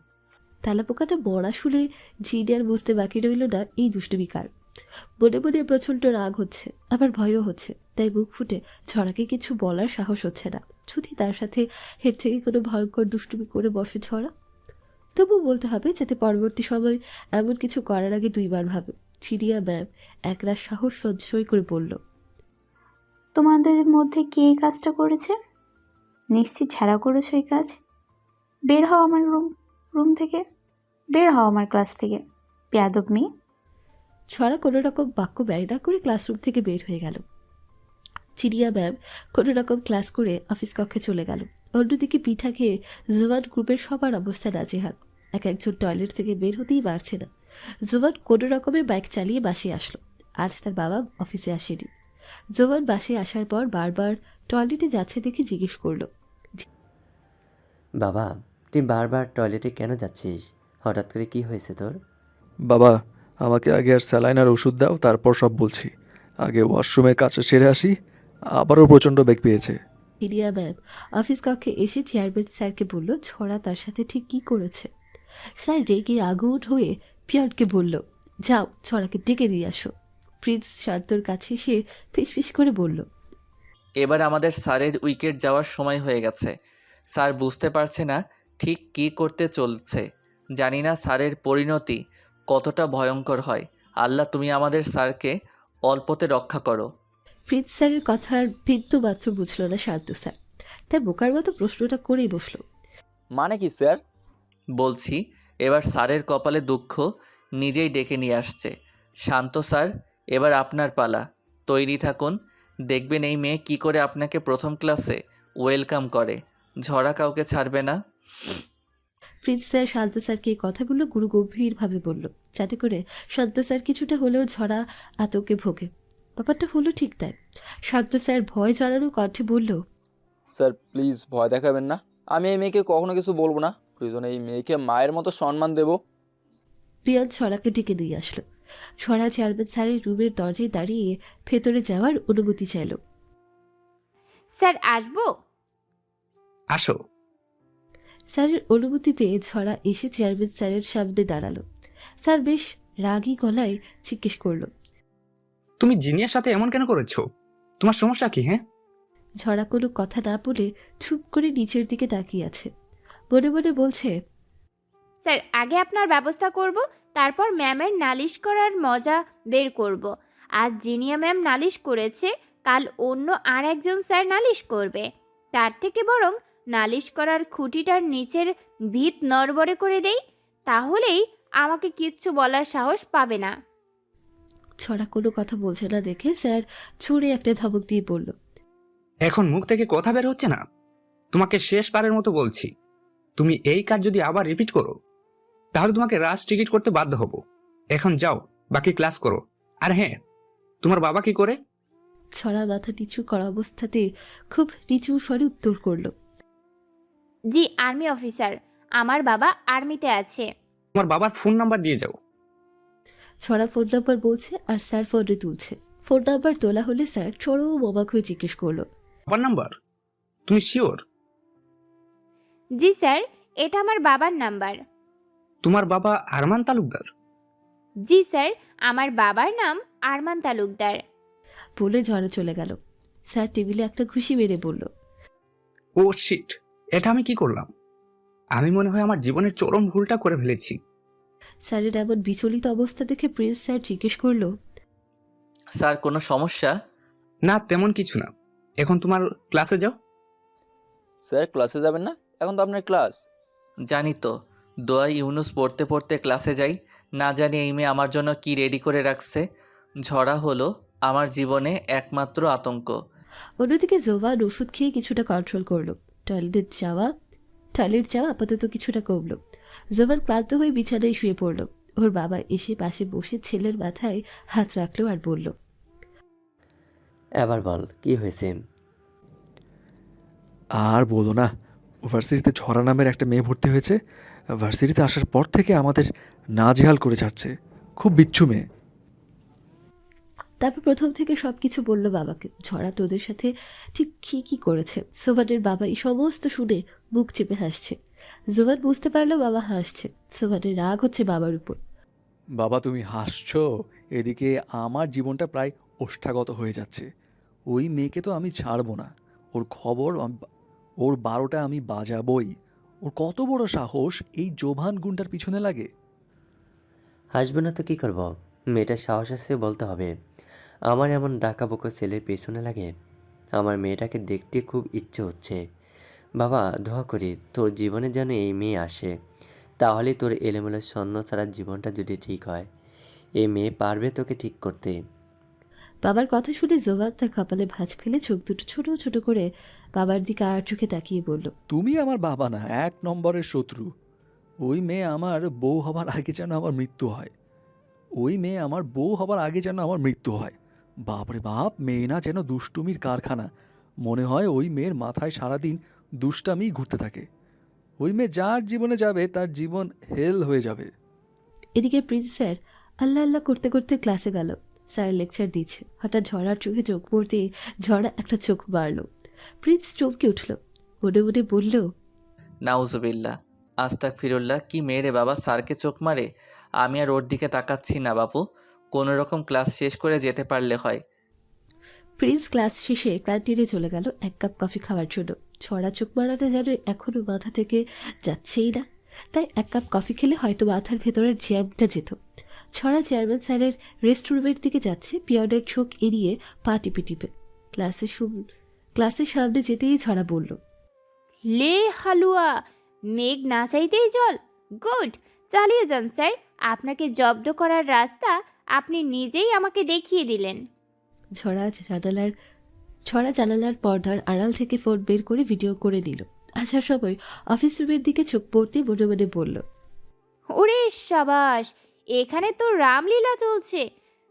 তেলাপোকাটা মরা শুনে জিনিয়ার বুঝতে বাকি রইল না এই দুষ্টুমি কার। মনে মনে প্রচণ্ড রাগ হচ্ছে, আবার ভয়ও হচ্ছে। তাই মুখ ফুটে ছড়াকে কিছু বলার সাহস হচ্ছে না, যদি তার সাথে এর থেকে কোনো ভয়ঙ্কর দুষ্টুমি করে বসে ছড়া। তবুও বলতে হবে, যাতে পরবর্তী সময় এমন কিছু করার আগে দুইবার ভাবে। চিড়িয়া ম্যাম একরাশ সাহস সঞ্চয় করে বলল, তোমাদের মধ্যে কে এই কাজটা করেছে? নিশ্চিত ছাড়া করেছো এই কাজ। বের হও আমার রুম থেকে, বের হও আমার ক্লাস থেকে, বেয়াদব মেয়ে। ছড়া কোনো রকম বাক্য ব্যয় না করে ক্লাসরুম থেকে বের হয়ে গেল। চিড়িয়া ম্যাম কোনো রকম ক্লাস করে অফিস কক্ষে চলে গেল। অন্যদিকে পিঠা খেয়ে জোয়ান গ্রুপের সবার অবস্থা নাজেহাল। একজন টয়লেট থেকে বের হতেই পারছে না। জোয়ান কোনো রকমের বাইক চালিয়ে বাসে আসলো। আজ তার বাবা অফিসে আসেনি। জোয়ান বাসে আসার পর বারবার টয়লেটে যাচ্ছে দেখে জিজ্ঞেস করলো, বাবা, তুই বারবার টয়লেটে কেন যাচ্ছিস? হঠাৎ করে কি হয়েছে তোর? বাবা, আমাকে আগে আর স্যালাইন আর ওষুধ দাও, তারপর সব বলছি। আগে ওয়াশরুমের কাছে সেরে আসি, আবারও প্রচণ্ড বেগ পেয়েছে। চিড়িয়া ম্যাম অফিস কক্ষে এসে চেয়ারম্যান স্যারকে বলল ছড়া তার সাথে ঠিক কী করেছে। স্যার রেগে আগুন হয়ে পিয়নকে বলল, যাও ছড়াকে ডেকে দিয়ে আসো। প্রিন্স শান্তর কাছে এসে ফিসফিস করে বলল, এবার আমাদের স্যারের উইকেট যাওয়ার সময় হয়ে গেছে। স্যার বুঝতে পারছে না ঠিক কী করতে চলছে। জানি না স্যারের পরিণতি কতটা ভয়ঙ্কর হয়। আল্লাহ, তুমি আমাদের স্যারকে অল্পতে রক্ষা করো। প্রিন্স স্যারের কথার বিন্দু মাত্র বুঝল না শান্ত স্যার। তাই বোকার মতো প্রশ্নটা করেই বসলো, মানে কি স্যার? বলছি, এবার স্যারের কপালে দুঃখ নিজেই ডেকে নিয়ে আসছে। শান্ত স্যার, এবার আপনার পালা। তৈরি থাকুন, দেখবেন এই মেয়ে কি করে আপনাকে প্রথম ক্লাসে ওয়েলকাম করে। ঝরা কাউকে ছাড়বে না। প্রিন্স স্যার শান্ত স্যারকে এই কথাগুলো গুরু গম্ভীরভাবে বলল, যাতে করে শান্ত স্যার কিছুটা হলেও ঝরা আতঙ্কে ভোগে। ব্যাপারটা হলো ঠিক তাই। শান্ত স্যার ভয় জানানো কণ্ঠে বলল, স্যার প্লিজ ভয় দেখাবেন না, আমি এই মেয়েকে কখনো কিছু বলবো না, প্রয়োজনে এই মেয়েকে মায়ের মতো সম্মান দেব। প্রিয়ান ছড়াকে ডেকে দিয়ে আসলো। ছড়া চেয়ারম্যান স্যারের রুমের দরজায় দাঁড়িয়ে ভেতরে যাওয়ার অনুমতি চাইল। স্যার আসবো? আসো। স্যারের অনুমতি পেয়ে ছড়া এসে চেয়ারম্যান স্যারের সামনে দাঁড়ালো। স্যার বেশ রাগী গলায় জিজ্ঞেস করলো, তুমি জিনিয়ার সাথে এমন কেন করেছো? তোমার সমস্যা কি? হ্যাঁ? ছড়া কোনো কথা না বলে চুপ করে নিচের দিকে তাকিয়ে আছে। মনে মনে বলছে, স্যার আগে আপনার ব্যবস্থা করব, তারপর ম্যামের নালিশ করার মজা বের করব। আজ জিনিয়া ম্যাম নালিশ করেছে, কাল অন্য আর একজন স্যার নালিশ করবে। তার থেকে বরং নালিশ করার খুঁটিটার নিচের ভিত নড়বড়ে করে দেই, তাহলেই আমাকে কিচ্ছু বলার সাহস পাবে না। ছড়া কোনো কথা বলছে না দেখে স্যার ছুঁড়ে একটা ধমক দিয়ে বলল, এখন মুখ থেকে কথা বের হচ্ছে না। তোমাকে শেষবারের মতো বলছি, তুমি এই কাজ যদি আবার রিপিট করো তাহলে তোমাকে রাশ টিকিট করতে বাধ্য হব। এখন যাও, বাকি ক্লাস করো। আর হ্যাঁ, তোমার বাবা কি করে? ছড়া মাথা নিচু করা অবস্থাতে খুব নিচু স্বরে উত্তর করলো, জি আর্মি অফিসার, আমার বাবা আর্মিতে আছে। তোমার বাবার ফোন নাম্বার দিয়ে যাও। ছড়া ফোন নাম্বার বলছে আর স্যার ফোনে তুলছে। ফোন নাম্বার তোলা হলে স্যার চরম অবাক হয়ে জিজ্ঞেস করলো, বাবার নাম্বার? তুমি শিওর? জি স্যার, এটা আমার বাবার নাম্বার। তোমার বাবা আরমান তালুকদার? জি স্যার, আমার বাবার নাম আরমান তালুকদার। বলে ঝড়া চলে গেল। স্যার টেবিলে একটা ঘুষি মেরে বলল, ও শিট, এটা আমি কি করলাম? আমি মনে হয় আমার জীবনের চরম ভুলটা করে ফেলেছি। স্যারের এমন বিচলিত অবস্থা দেখে প্রিন্স স্যার জিজ্ঞেস করলো, স্যার কোনো সমস্যা? না, তেমন কিছু না। এখন তোমার ক্লাসে যাও। স্যার ক্লাসে যাবেন না? এখন তো আপনার ক্লাস। জানি তো, দোয়া ইউনুস পড়তে পড়তে ক্লাসে যাই। না জানি এই মেয়ে আমার জন্য কি রেডি করে রাখছে। ঝরা হলো আমার জীবনে একমাত্র আতঙ্ক। অন্যদিকে জোবান ওষুধ খেয়ে কিছুটা কন্ট্রোল করলো। টয়লেট যাওয়া আপাতত কিছুটা কমলো। জোবান ক্লান্ত হয়ে বিছানায় শুয়ে পড়ল। ওর বাবা এসে পাশে বসে ছেলের মাথায় হাত রাখলো আর বলল, এবার বল কি হয়েছে? আর বলো না, ভার্সিটিতে ঝরা নামের একটা মেয়ে ভর্তি হয়েছে। ভার্সিটিতে আসার পর থেকে আমাদের নাজেহাল করে ছাড়ছে। খুব বিচ্ছু মেয়ে। তারপর প্রথম থেকে সবকিছু বলল বাবাকে। ঝরা তোদের সাথে ঠিক কি করেছে। সোভানের বাবা এই সমস্ত শুনে বুক চেপে হাসছে। জোবান বুঝতে পারলো বাবা হাসছে। সোভানের রাগ হচ্ছে বাবার উপর। বাবা তুমি হাসছো, এদিকে আমার জীবনটা প্রায় ওষ্ঠাগত হয়ে যাচ্ছে। ওই মেয়েকে তো আমি ছাড়বো না। ওর খবর ওর 12টা আমি বাজাবই। ওর কত বড় সাহস এই জোভান গুন্ডার পিছনে লাগে। হাসবে না তো কী করব? মেয়েটার সাহস আছে বলতে হবে। আমার এমন ডাকাবোকা ছেলের পেছনে লাগে? আমার মেয়েটাকে দেখতে খুব ইচ্ছে হচ্ছে। বাবা দোয়া করি তোর জীবনে যেন এই মেয়ে আসে, তাহলে তোর এলোমেলো স্বর্ণ ছাড়া জীবনটা যদি ঠিক হয়। এই মেয়ে পারবে তোকে ঠিক করতে। বাবার কথা শুনে জোবান তার কপালে ভাঁজ ফেলে চোখ দুটো ছোট ছোট করে বাবার দিকে আর চোখে তাকিয়ে বলল, তুমি আমার বাবা না, 1 নম্বরের শত্রু। ওই মেয়ে আমার বউ হবার আগে যেন আমার মৃত্যু হয়। ওই মেয়ে আমার বউ হবার আগে যেন আমার মৃত্যু হয়। বাপরে বাপ, মেয়ে না যেন দুষ্টুমির কারখানা। মনে হয় ওই মেয়ের মাথায় সারাদিন দুষ্টামি ঘুরতে থাকে। ওই মেয়ে যার জীবনে যাবে তার জীবন হেল হয়ে যাবে। এদিকে প্রিন্স স্যার আল্লাহ আল্লাহ করতে করতে ক্লাসে গেল। স্যার লেকচার দিচ্ছে। হঠাৎ ঝড়ার চোখে চোখ পড়তে ঝড়া একটা চোখ মারল। প্রিন্স চমকে উঠল। মনে মনে বলল, নাউজুবিল্লাহ, আস্তাগফিরুল্লাহ। কি মেয়ে বাবা, স্যারকে চোখ মারে? আমি আর ওর দিকে তাকাচ্ছি না বাপু। কোনো রকম ক্লাস শেষ করে যেতে পারলে হয়। প্রিন্স ক্লাস শেষে ক্যান্টিনে চলে গেল 1 কাপ কফি খাওয়ার জন্য। ছড়া চোখ মারাটা যেন এখনো মাথা থেকে যাচ্ছেই না। তাই 1 কাপ কফি খেলে হয়তো মাথার ভেতরের জ্যামটা যেত। ছড়া চেয়ারম্যান স্যারের রেস্টরুমের দিকে যাচ্ছে, পিয়নের চোখ এড়িয়ে পা টিপে টিপে। ক্লাসের সামনে যেতেই ছড়া বলল, লে হালুয়া, মেঘ না চাইতেই জল। গুড, চালিয়ে যান স্যার। আপনাকে জব্দ করার রাস্তা আপনি নিজেই আমাকে দেখিয়ে দিলেন। ছড়া জানালার পর্দার আড়াল থেকে ফোন বের করে ভিডিও করে নিল। আসার সময় অফিস রুমের দিকে চোখ পড়তে মনে মনে বলল, ওরে সাবাস, এখানে তো রামলীলা চলছে।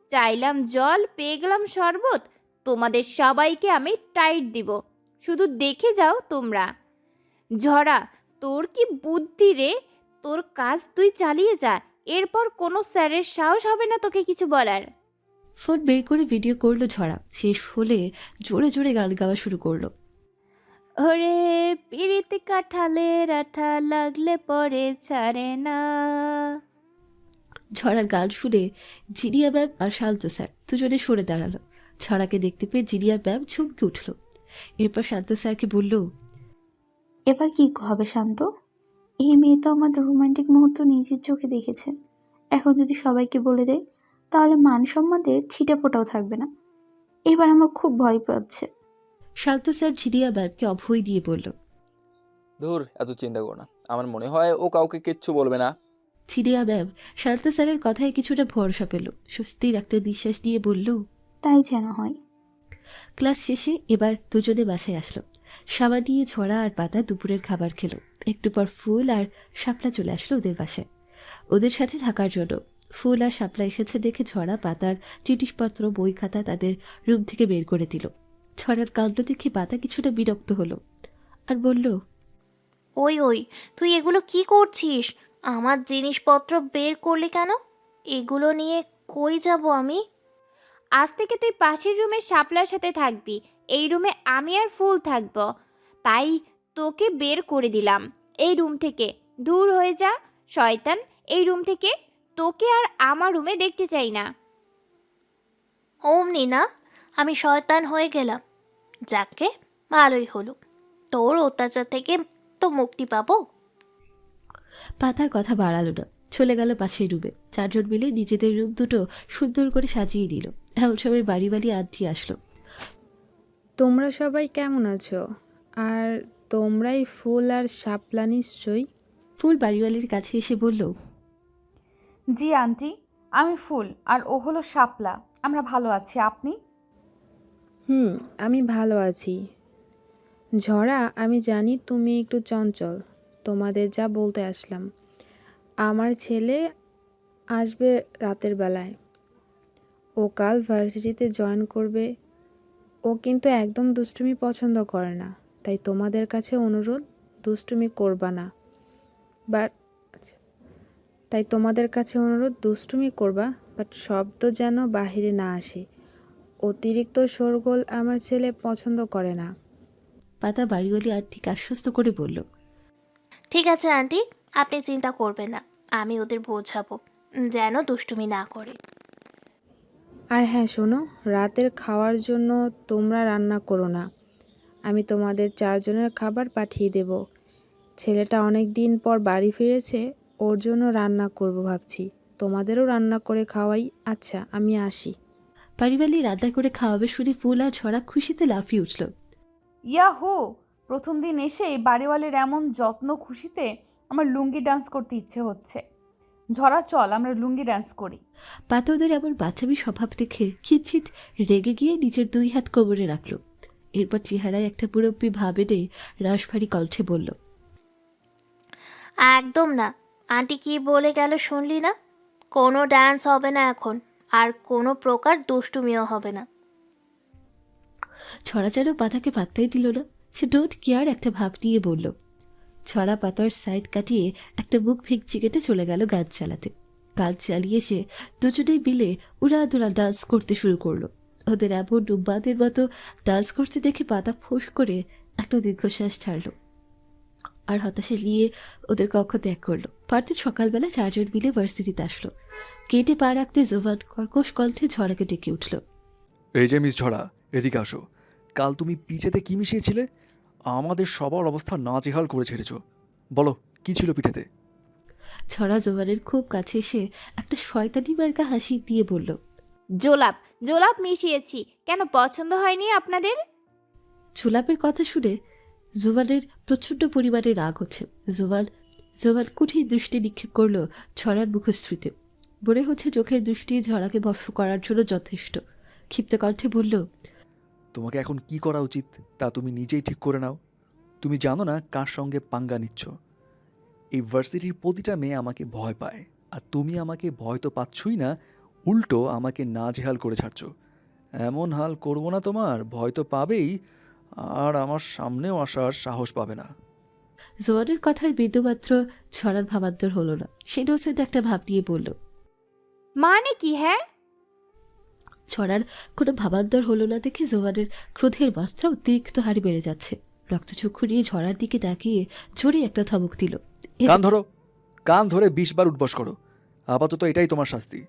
চাইলাম জল, পেয়ে গেলাম শরবত। তোমাদের সবাইকে আমি টাইট দিব, শুধু দেখে যাও তোমরা। ঝরা, তোর কি বুদ্ধি রে? তোর কাজ তুই চালিয়ে যা, এরপর কোনো স্যারের সাহস হবে না তোকে কিছু বলার। ফোন বের করে ভিডিও করলো ঝড়া। শেষ হলে জোরে জোরে গান গাওয়া শুরু করলো। ওরে পিরিতি কাঠালের আঠা লাগলে পরে ছাড়ে না। ঝড়ার গান শুনে জিনিয়া ম্যাম আর শান্ত স্যার দুজনে সরে দাঁড়ালো। ছড়াকে দেখতে পেয়ে জিনিয়া ম্যাম চমকে উঠল। এরপর শান্ত স্যারকে বলল, এবার কি হবে শান্ত? এই মেয়ে তো আমাদের রোমান্টিক মুহূর্ত নিজের চোখে দেখেছে। এখন যদি সবাইকে বলে দেয় তাহলে মান সম্মানের ছিটে ফোটাও থাকবে না। এবার আমার খুব ভয় পাচ্ছে। শান্ত স্যার জিনিয়া ম্যামকে অভয় দিয়ে বলল, ধুর, এত চিন্তা করো না। আমার মনে হয় ও কাউকে কিচ্ছু বলবে না। জিনিয়া ম্যাম শান্ত স্যারের কথায় কিছুটা ভরসা পেল। স্বস্তির একটা নিঃশ্বাস নিয়ে বলল, তাই যেন হয়। ক্লাস শেষে এবার দুজনে বাসায় আসলো। সাবান নিয়ে ঝরা আর পাতা দুপুরের খাবার খেলো। একটু পর ফুল আর শাপলা চলে আসলো ওদের বাসায় ওদের সাথে থাকার জন্য। ফুল আর শাপলা এসেছে দেখে ঝরা পাতার চিঠিপত্র, বই খাতা তাদের রুম থেকে বের করে দিল। ঝড়ার কাণ্ড দেখে পাতা কিছুটা বিরক্ত হলো আর বলল, ওই তুই এগুলো কি করছিস? আমার জিনিসপত্র বের করলি কেন? এগুলো নিয়ে কই যাব আমি? আজ থেকে তুই পাশের রুমে শাপলার সাথে থাকবি, এই রুমে আমি আর ফুল থাকব। তাই তোকে বের করে দিলাম। এই রুম থেকে দূর হয়ে যা শয়তান, এই রুম থেকে। তোকে আর আমার রুমে দেখতে চাই না। অমনি না, আমি শয়তান হয়ে গেলাম। যাকে ভালোই হলো, তোর অত্যাচার থেকে তো মুক্তি পাবো। পাতার কথা বাড়ালো না, চলে গেল পাশের রুমে। চারজন মিলে নিজেদের রুম দুটো সুন্দর করে সাজিয়ে দিল। এমন সময় বাড়িওয়ালি আন্টি আসলো। তোমরা সবাই কেমন আছো? আর তোমরাই ফুল আর শাপলা নিশ্চয়ই। ফুল বাড়িওয়ালির কাছে এসে বলল, জি আন্টি, আমি ফুল আর ও হলো শাপলা। আমরা ভালো আছি, আপনি? আমি ভালো আছি। ঝরা, আমি জানি তুমি একটু চঞ্চল, তোমাদের যা বলতে আসলাম। আমার ছেলে আসবে রাতের বেলায়। ও কাল ভার্সিটিতে জয়েন করবে। ও কিন্তু একদম দুষ্টুমি পছন্দ করে না, তাই তোমাদের কাছে অনুরোধ, দুষ্টুমি করবা না। বাট দুষ্টুমি করবা, বাট শব্দ যেন বাহিরে না আসে। অতিরিক্ত শোরগোল আমার ছেলে পছন্দ করে না। পাতা বাড়িওয়ালি আন্টিকে আশ্বস্ত করে বলল, ঠিক আছে আন্টি, আপনি চিন্তা করবেন না, আমি ওদের বোঝাবো যেন দুষ্টুমি না করে। আর হ্যাঁ শোনো, রাতের খাওয়ার জন্য তোমরা রান্না করো না। আমি তোমাদের 4 জনের খাবার পাঠিয়ে দেব। ছেলেটা অনেক দিন পর বাড়ি ফিরেছে, ওর জন্য রান্না করব ভাবছি। তোমাদেরও রান্না করে খাওয়াই। আচ্ছা, আমি আসি। বাড়িওয়ালি রান্না করে খাওয়াবে শুনে ফুল আর ঝরা খুশিতে লাফিয়ে উঠল। ইয়াহু! প্রথম দিন এসেই বাড়িওয়ালির এমন যত্ন খুশিতে আমার লুঙ্গি ডান্স করতে ইচ্ছে হচ্ছে। ঝরা, চল আমরা লুঙ্গি ডান্স করি। পাতা ওদের এমন বাচ্চামি স্বভাব দেখে কিঞ্চিত রেগে গিয়ে নিজের 2 হাত কোমরে রাখল। এরপর চেহারায় একটা মুরব্বী ভাব এনে রাশভারী কণ্ঠে বলল, একদম না, আন্টি কি বলে গেল শুনলি না? কোনো ডান্স হবে না এখন, আর কোনো প্রকার দুষ্টুমিও হবে না। ছড়া যেন পাতাকে পাত্তাই দিল না। সে ডোন্ট কেয়ার একটা ভাব নিয়ে বলল। ছড়া পাতার সাইড কাটিয়ে একটা মুখ ভেঙচি কেটে চলে গেল গান চালাতে। গান চালিয়ে সে দুজনেই মিলে উড়াদুরা ডান্স করতে শুরু করলো। ওদের এমন ডুব্বাদের মতো ডান্স করতে দেখে পাতা ফোঁস করে একটা দীর্ঘশ্বাস ছাড়ল আর হতাশা নিয়ে ওদের কক্ষ ত্যাগ করলো। পরদিন সকালবেলা 4 জন মিলে ভার্সিটিতে আসলো। গেটে পা রাখতে জোভান কর্কশ কণ্ঠে ঝড়াকে ডেকে উঠল। এই যে মিস ঝড়া, এদিকে আসো। কাল তুমি পিঠেতে কি মিশিয়েছিলে? আমাদের সবার অবস্থা নাজেহাল করে ছেড়েছ। বলো, কি ছিল পিঠেতে? ছড়া জোভানের খুব কাছে এসে একটা শয়তানি মার্কা হাসি দিয়ে বলল, জোলাপ, জোলাপ মিশিয়েছি। কেন, পছন্দ হয়নি আপনাদের? ঝোলাপের কথা শুনে জোভানের প্রচণ্ড পরিমাণে রাগ হচ্ছে। জোভান কঠিন দৃষ্টি নিক্ষেপ করলো ছড়ার মুখশ্রীতে। মনে হচ্ছে চোখের দৃষ্টি ঝড়াকে ভস্ম করার জন্য যথেষ্ট। ক্ষিপ্ত কণ্ঠে বলল, তোমাকে এখন কি করা উচিত তা তুমি নিজেই ঠিক করে নাও। তুমি জানো না কার সঙ্গে পাঙ্গা নিচ্ছ। এই ভার্সিটির প্রতিটা মেয়ে আমাকে ভয় পায়, আর তুমি আমাকে ভয় তো পাচ্ছই না, উল্টো আমাকে নাজেহাল করে ছাড়ছ। এমন হাল করবো না তোমার, ভয় তো পাবেই, আর আমার সামনেও আসার সাহস পাবে না। জোয়ানের কথার বিন্দুমাত্র ছড়ার ভাবান্তর হলো না। সে ইনোসেন্ট একটা ভাব নিয়ে বলল, মানে কি? হ্যাঁ, ছড়ার কোনো ভাবান্তর হলো না দেখে জোয়ানের ক্রোধের মাত্রা অতিরিক্ত হারে বেড়ে যাচ্ছে। রক্তচক্ষু নিয়ে ঝড়ার দিকে তাকিয়ে জোরে একটা ধমক দিল। কান ধরে 20 বার উঠবস করো। আপাতত এটাই তোমার শাস্তি।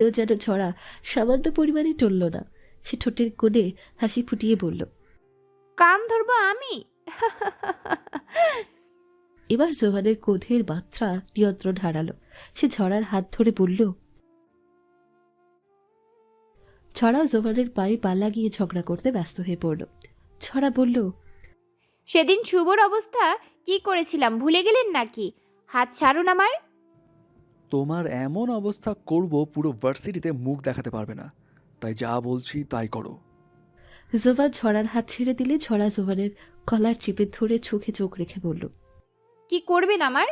যেন ছড়া সামান্য পরিমাণে টলল না। সে ঠোঁটের কোণে হাসি ফুটিয়ে বলল, কান ধরবো আমি? এবার জোয়ানের ক্রোধের মাত্রা নিয়ন্ত্রণ হারালো। সে ঝড়ার হাত ধরে বলল, ছড়া জোয়ানের পায়ে পা লাগিয়ে ঝগড়া করতে ব্যস্ত হয়ে পড়ল। ছড়া বলল, সেদিন শুভর অবস্থা কি করেছিলাম ভুলে গেলেন নাকি? হাত ছাড়ুন আমার। তোমার এমন অবস্থা করব পুরো ভার্সিটিতে মুখ দেখাতে পারবে না, তাই যা বলছি তাই করো। জোয়ান ছড়ার হাত ছেড়ে দিলে ছড়া জোয়ানের কলার চেপে ধরে চোখে চোখ রেখে বলল, কি করবেন আমার?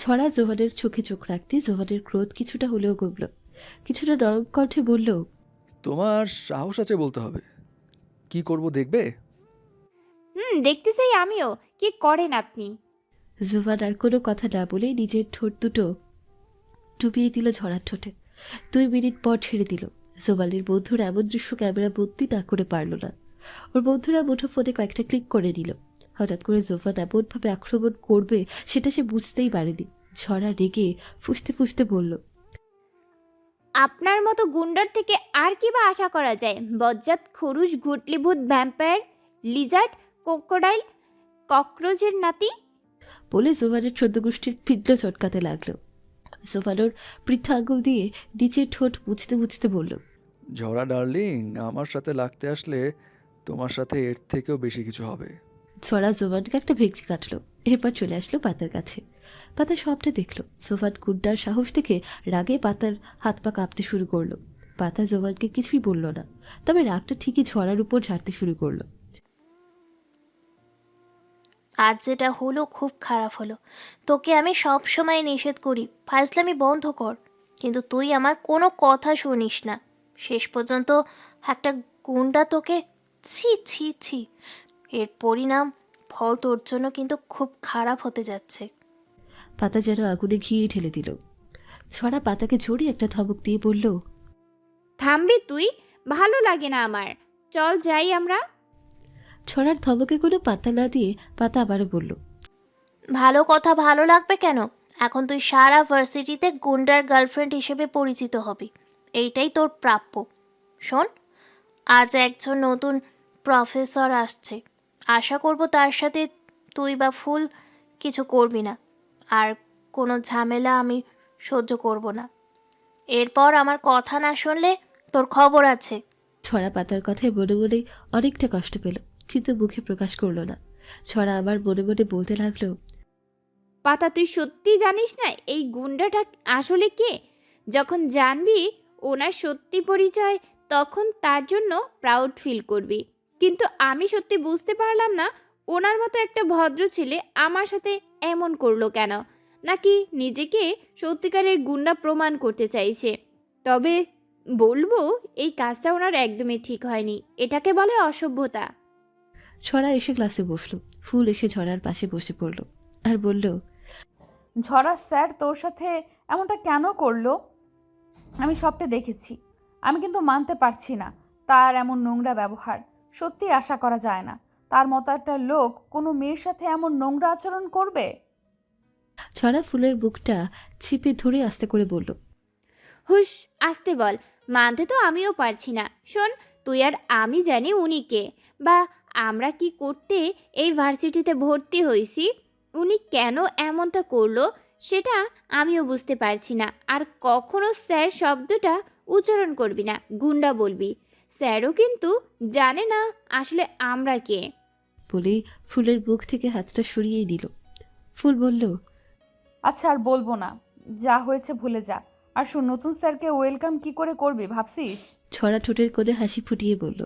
ঝড়া জোয়ানের চোখে চোখ রাখতে জোয়ানের ক্রোধ কিছুটা হলেও কমল। কিছুটা নরম কণ্ঠে বলল, তোমার সাহস আছে বলতে হবে। কি করব দেখবে? দেখতে চাই আমিও, কি করেন আপনি? জোয়ান আর কোনো কথা না বলে নিজের ঠোঁট দুটো ডুবিয়ে দিল ঝড়ার ঠোঁটে। 2 মিনিট পর ছেড়ে দিল। জোয়ানের বন্ধুরা এমন দৃশ্য ক্যামেরা বন্দি না করে পারল না। ওর বন্ধুরা মুঠো ফোনে কয়েকটা ক্লিক করে নিল। হঠাৎ করে জোফান এমনভাবে আক্রমণ করবে সেটা সে বুঝতেই পারেনি। ঝরা রেগে ফুঁসতে ফুঁসতে বলল, আপনার মতো গুন্ডার থেকে আর কি বা আশা করা যায়? বজ্জাত, খরুশ, ঘুটলিভূত, ভ্যাম্পায়ার, লিজার্ড, ক্রোকোডাইল, ককরোচের নাতি। বলে জোফানের 14 গোষ্ঠীর পিণ্ড চটকাতে লাগলো। জোফানোর বৃদ্ধ আঙুল দিয়ে নিচের ঠোঁট মুছতে মুছতে বলল, ঝরা ডার্লিং, আমার সাথে লাগতে আসলে তোমার সাথে এর থেকেও বেশি কিছু হবে। ছড়া জোফানকে একটা ভেঙচি কাটলো। এরপর চলে আসলো পাতার কাছে। পাতা সবটা দেখলো। জোফান গুন্ডার সাহস দেখে রাগে পাতার হাত পা কাঁপতে শুরু করলো। পাতা জোফানকে কিছুই বলল না, তবে রাগটা ঠিকই ঝড়ার উপর ঝাড়তে শুরু করলো। আজ যেটা হলো খুব খারাপ হলো। তোকে আমি সব সময় নিষেধ করি ফাজলামি বন্ধ কর, কিন্তু তুই আমার কোনো কথা শুনিস না। শেষ পর্যন্ত একটা গুন্ডা তোকে, ছি ছি ছি। এর পরিণাম ফল তোর জন্য কিন্তু খুব খারাপ হতে যাচ্ছে। পাতা যেন আগুনে ঘি ঢেলে দিল। ছড়া পাতাকে জোরে একটা ধমক দিয়ে বলল, থামবি তুই? ভালো লাগে না আমার, চল যাই আমরা। ছড়ার ধমকে কোনো পাতা না দিয়ে পাতা আবারও বলল, ভালো কথা ভালো লাগবে কেন? এখন তুই সারা ভার্সিটিতে গুন্ডার গার্লফ্রেন্ড হিসেবে পরিচিত হবি, এইটাই তোর প্রাপ্য। শোন, আজ একজন নতুন প্রফেসর আসছে। আশা করব তার সাথে তুই বা ফুল কিছু করবি না, আর কোনো ঝামেলা আমি সহ্য করব না। এরপর আমার কথা না শুনলে তোর খবর আছে। ছড়া পাতার কথায় মনে মনে অনেকটা কষ্ট পেল, কিন্তু মুখে প্রকাশ করলো না। ছড়া আবার মনে মনে বলতে লাগলো, পাতা, তুই সত্যি জানিস না এই গুন্ডাটা আসলে কে? যখন জানবি ওনার সত্যি পরিচয়, তখন তার জন্য প্রাউড ফিল করবি। কিন্তু আমি সত্যি বুঝতে পারলাম না ওনার মতো একটা ভদ্র ছেলে আমার সাথে এমন করলো কেন। নাকি নিজেকে সত্যিকারের গুন্ডা প্রমাণ করতে চাইছে? তবে বলবো, এই কাজটা ওনার একদমই ঠিক হয়নি। এটাকে বলে অসভ্যতা। ছড়া এসে ক্লাসে বসলো। ফুল এসে ঝড়ার পাশে বসে পড়ল আর বলল, ঝরা স্যার তোর সাথে এমনটা কেন করলো? আমি সবটা দেখেছি। আমি কিন্তু মানতে পারছি না তার এমন নোংরা ব্যবহার। সত্যি আশা করা যায় না তার মতো একটা লোক কোনো মেয়ের সাথে এমন নোংরা আচরণ করবে। ছড়া ফুলের বুকটা ছিপে ধরে আস্তে করে বলল, হুশ, আসতে বল। মানতে তো আমিও পারছি না। শোন, তুই আর আমি জানি উনি কে, বা আমরা কি করতে এই ভার্সিটিতে ভর্তি হয়েছি। উনি কেন এমনটা করলো সেটা আমিও বুঝতে পারছি না। আর কখনো স্যার শব্দটা উচ্চারণ করবি না, গুন্ডা বলবি। স্যারও কিন্তু জানে না আসলে আমরা কে। বলেই ফুলের বুক থেকে হাতটা সরিয়ে নিল। ফুল বলল, আচ্ছা, আর বলবো না, যা হয়েছে ভুলে যা। আর শোন, নতুন স্যারকে ওয়েলকাম কি করে করবি ভাবছিস? ছড়া ঠোঁটের করে হাসি ফুটিয়ে বলল,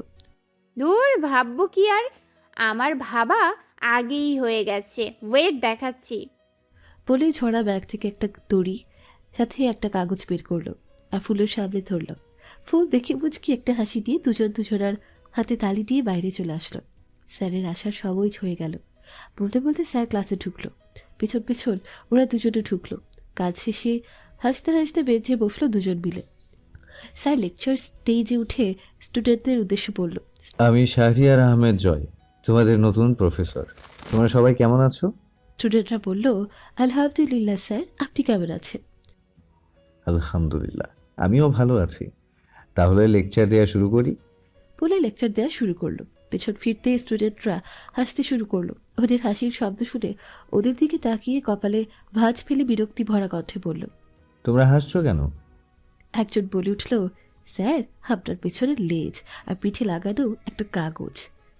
দূর, ভাববো কি আর, আমার ভাবা আগেই হয়ে গেছে। ওয়েট দেখাচ্ছি। বলেই ছড়া ব্যাগ থেকে একটা দড়ি সাথে একটা কাগজ বের করলো আর ফুলের সামনে ধরলো। ফুল দেখে বুঝকি একটা হাসি দিয়ে দুজন দুজনার হাতে তালি দিয়ে বাইরে চলে আসলো। স্যারের আসার সময় হয়ে গেল। বলতে বলতে স্যার ক্লাসে ঢুকলো। পেছন পেছন ওরা দুজনে ঢুকলো। কাজ শেষে হাসতে হাসতে বেঞ্চে বসলো দুজন মিলে। স্যার লেকচার স্টেজে উঠে স্টুডেন্টদের উদ্দেশ্যে বলল, আমি শাহরিয়ার আহমেদ জয়, তোমাদের নতুন প্রফেসর। তোমরা সবাই কেমন আছো? স্টুডেন্টরা বলল, আলহামদুলিল্লাহ স্যার, আপনি কেমন আছেন? আলহামদুলিল্লাহ, আমিও ভালো আছি। তাহলে লেকচার দেওয়া শুরু করি। বলে লেকচার দেওয়া শুরু করলো। পেছন ফিরতে স্টুডেন্টরা হাসতে শুরু করলো। ওদের হাসির শব্দ শুনে ওদের দিকে তাকিয়ে কপালে ভাঁজ ফেলে বিরক্তি ভরা কণ্ঠে বলল, তোমরা হাসছো কেন? একজন বলে উঠল, স্যার, আপনার পেছনে লেজ আর পিঠে লাগানো একটা কাগজ।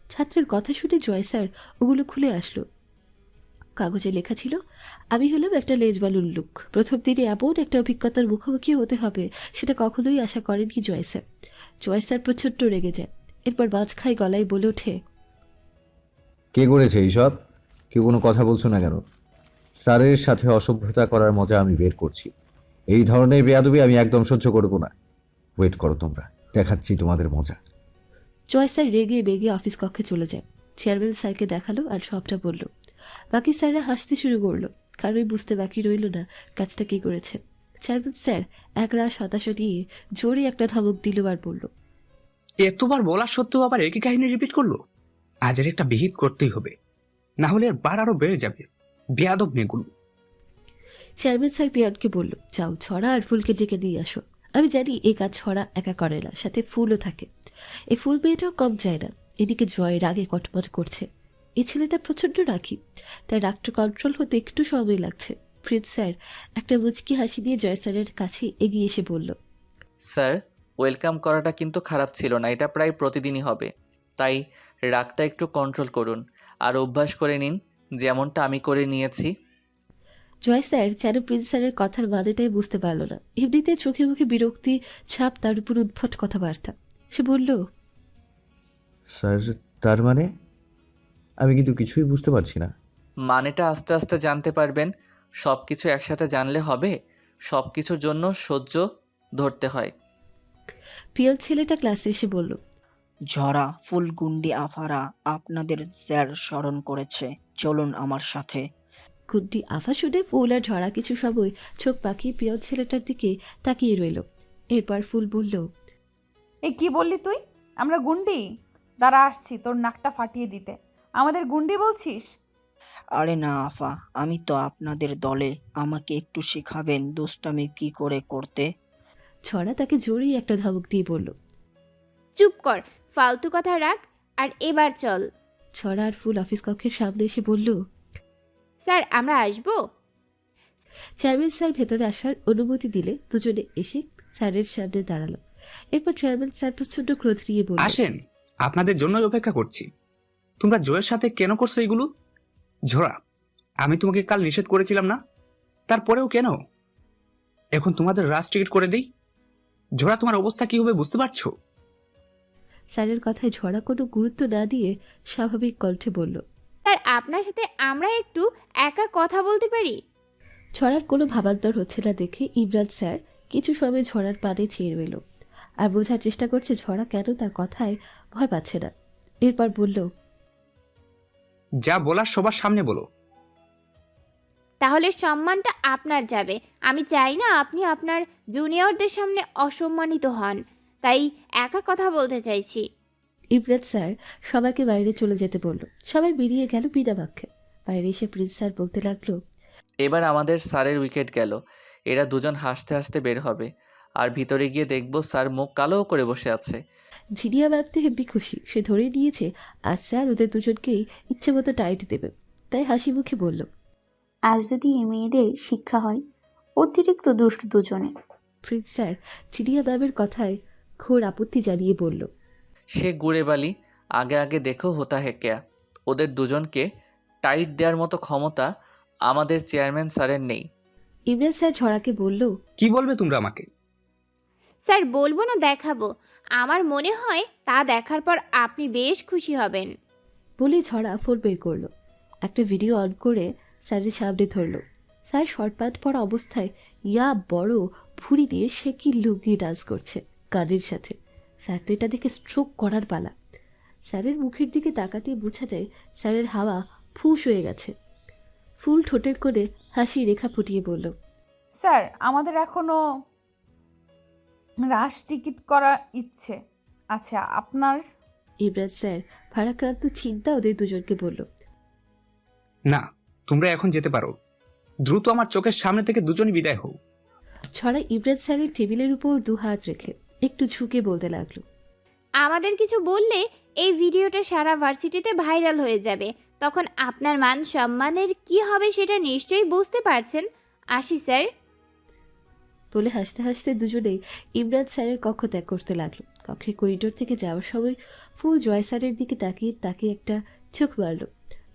ছাত্রের কথা শুনে জয় স্যার ওগুলো খুলে আসলো। কাগজে লেখা ছিল, আমি হলাম একটা লেজবালুর লোক। প্রথম দিনে এমন একটা অভিজ্ঞতার মুখোমুখি হতে হবে সেটা কখনোই আশা করেননি জয় স্যার। জয় স্যার প্রচণ্ড রেগে যায়। এরপর বাজখাই গলায় বলে ওঠে, কে করেছে এইসব? কেউ কোনো কথা বলছো না কেন? স্যারের সাথে অসভ্যতা করার মজা আমি বের করছি। এই ধরনের বেয়াদবি আমি একদম সহ্য করব না। ওয়েট করো তোমরা, দেখাচ্ছি তোমাদের মজা। জয় স্যার রেগে বেগে অফিস কক্ষে চলে যায়। চেয়ারম্যান স্যারকে দেখালো আর সবটা বলল। বাকি স্যাররা হাসতে শুরু করলো। কারোই বুঝতে বাকি রইল না কাজটা কে করেছে। চেয়ারম্যান স্যার একরাশ হতাশা নিয়ে জোরে একটা ধমক দিল আর বলল, এতবার বলা সত্ত্বেও আবার একই কাহিনী রিপিট করলো। আজের একটা বিহিত করতেই হবে। না হলে এর বার আরো বেড়ে যাবে। বেয়াদব মেয়েগুলো। চেয়ারম্যান স্যার পিয়নকে বলল, যাও ছড়া আর ফুলকে ডেকে নিয়ে আসো। আমি জানি এই কাজ ছড়া একা করে না, সাথে ফুলও থাকে। এই ফুল মেয়েটাও কম যায় না। এদিকে জয় রাগে কটমট করছে। এই ছেলেটা প্রচণ্ড রাগী, তাই রাগটা কন্ট্রোল হতে একটু সময় লাগছে। প্রিন্স স্যার একটা মুচকি হাসি দিয়ে জয় স্যারের কাছে এগিয়ে এসে বলল, স্যার, ওয়েলকাম করাটা কিন্তু খারাপ ছিল না, এটা প্রায় প্রতিদিনই হবে। তাই রাগটা একটু কন্ট্রোল করুন আর অভ্যাস করে নিন যেমনটা আমি করে নিয়েছি। জয় স্যার যেন প্রিন্স স্যারের কথার মানেটাই বুঝতে পারল না। এমনিতে চোখে মুখে বিরক্তি ছাপ, তার উপর উদ্ভট কথাবার্তা। সে বলল, স্যার, তার মানে আমি কিন্তু কিছুই বুঝতে পারছি না। মানেটা আস্তে আস্তে জানতে পারবেন। সব কিছু একসাথে জানলে হবে? সব কিছুর জন্য সহ্য ধরতে হয়। পিয়ন ছেলেটা ক্লাসে এসে বলল, ঝরা, ফুলগুন্ডি আফারা আপনাদের স্যার স্মরণ করেছে, চলুন আমার সাথে। কুন্টি আফা শুনে ফুল আর ঝরা কিছু সময় চোখ পাকিয়ে পিয়ন ছেলেটার দিকে তাকিয়ে রইল। এরপর ফুল বলল, এই কি বললি তুই? আমরা গুন্ডি? দাঁড়া, আসছি তোর নাকটা ফাটিয়ে দিতে। আমাদের গুন্ডি বলছিস? আরে না আফা, আমি তো আপনাদের দলে, আমাকে একটু শিখাবেন দুষ্টামি কি করে করতে। ছড়া তাকে জোরেই একটা ধমক দিয়ে বলল। চুপ কর, ফালতু কথা রাখ, আর এবার চল। ছড়া আর ফুল অফিস কক্ষের সামনে এসে বলল, স্যার আমরা আসবো? চেয়ারম্যান স্যার ভেতরে আসার অনুমতি দিলে দুজনে এসে স্যারের সামনে দাঁড়ালো। এরপর চেয়ারম্যান স্যার প্রচন্ড ক্রোধ নিয়ে বলল, আসেন, আপনাদের জন্যই অপেক্ষা করছি। তোমরা জয়ের সাথে কেন করছো এগুলো? ঝোরা, আমি তোমাকে কাল নিষেধ করেছিলাম না? তারপরেও কেন? এখন তোমাদের রাশ টিকিট করে দিই। ঝোরা, তোমার অবস্থা কি হবে বুঝতে পারছো? স্যারের কথায় ঝড়া কোনো গুরুত্ব না দিয়ে স্বাভাবিক কণ্ঠে বলল, স্যার আপনার সাথে আমরা একটু একা কথা বলতে পারি? ঝড়ার কোনো ভাবান্তর হচ্ছে না দেখে ইমরান স্যার কিছু সময় ঝড়ার পানে চেয়ে রইল আর বোঝার চেষ্টা করছে ঝড়া কেন তার কথায় ভয় পাচ্ছে না। এরপর বলল, যা বলার সবার সামনে বলো। তাহলে সম্মানটা আপনার যাবে। আমি চাই না আপনি আপনার জুনিয়রদের সামনে অসম্মানিত হন, তাই একা কথা বলতে চাইছি। ইমরান স্যার সবাইকে বাইরে চলে যেতে বলল। সবাই বেরিয়ে গেল বিনা বাক্যে। বাইরে এসে প্রিন্স স্যার বলতে লাগলো, এবার আমাদের স্যারের উইকেট গেল। এরা দুজন হাসতে হাসতে বের হবে, আর ভিতরে গিয়ে দেখব স্যার মুখ কালো করে বসে আছে। ঝিনিয়া ভাবতে হেব্বি খুশি। সে ধরে নিয়েছে আজ স্যার ওদের দুজনকেই ইচ্ছে মতো টাইট দেবে, তাই হাসি মুখে বলল, আজ যদি এই মেয়েদের শিক্ষা হয়, অতিরিক্ত দুষ্ট দুজনে। প্রিন্স স্যার চিনিয়া ম্যামের কথায় ঘোর আপত্তি জানিয়ে বলল, সে গুড়ে বালি, আগে আগে দেখো হোতা হে ক্যা। ওদের দুজনকে টাইট দেওয়ার মতো ক্ষমতা আমাদের চেয়ারম্যান স্যারের নেই। ইমরান স্যার ঝড়াকে বলল, কি বলবে তোমরা আমাকে? স্যার বলবো না, দেখাবো। আমার মনে হয় তা দেখার পর আপনি বেশ খুশি হবেন। বলে ঝড়া ফোন বের করলো। একটা ভিডিও অন করে স্যারের সামনে ধরলো। স্যার শর্ট প্যান্ট পরা অবস্থায় ইয়া বড় ভুঁড়ি দিয়ে সে কি লুঙ্গি ডান্স করছে গানের সাথে। স্যারটা এটা দেখে স্ট্রোক করার পালা। স্যারের মুখের দিকে তাকাতে বোঝা যায় স্যারের হাওয়া ফুস হয়ে গেছে। ফুল ঠোঁটের কোণে হাসি রেখা ফুটিয়ে বলল, স্যার আমাদের এখনো রাশ টিকিট করা ইচ্ছে। আচ্ছা আপনার? ইমরান স্যার ভারাক্রান্ত চিন্তা ওদের দুজনকে বলল, না, তোমরা এখন যেতে পারো। দ্রুত আমার চোখের সামনে থেকে দুজনই বিদায় হও। ছড়া ইমরান স্যারের টেবিলের উপর দু হাত রেখে একটু ঝুঁকে বলতে লাগলো, আমাদের কিছু বললে এই ভিডিওটা সারা ভার্সিটিতে ভাইরাল হয়ে যাবে। তখন আপনার মান সম্মানের কি হবে সেটা নিশ্চয়ই বুঝতে পারছেন। আসি স্যার। বলে হাসতে হাসতে দুজনেই ইমরান স্যারের কক্ষ ত্যাগ করতে লাগলো। কক্ষের করিডোর থেকে যাওয়ার সময় ফুল জয় স্যারের দিকে তাকিয়ে তাকে একটা চোখ মারল।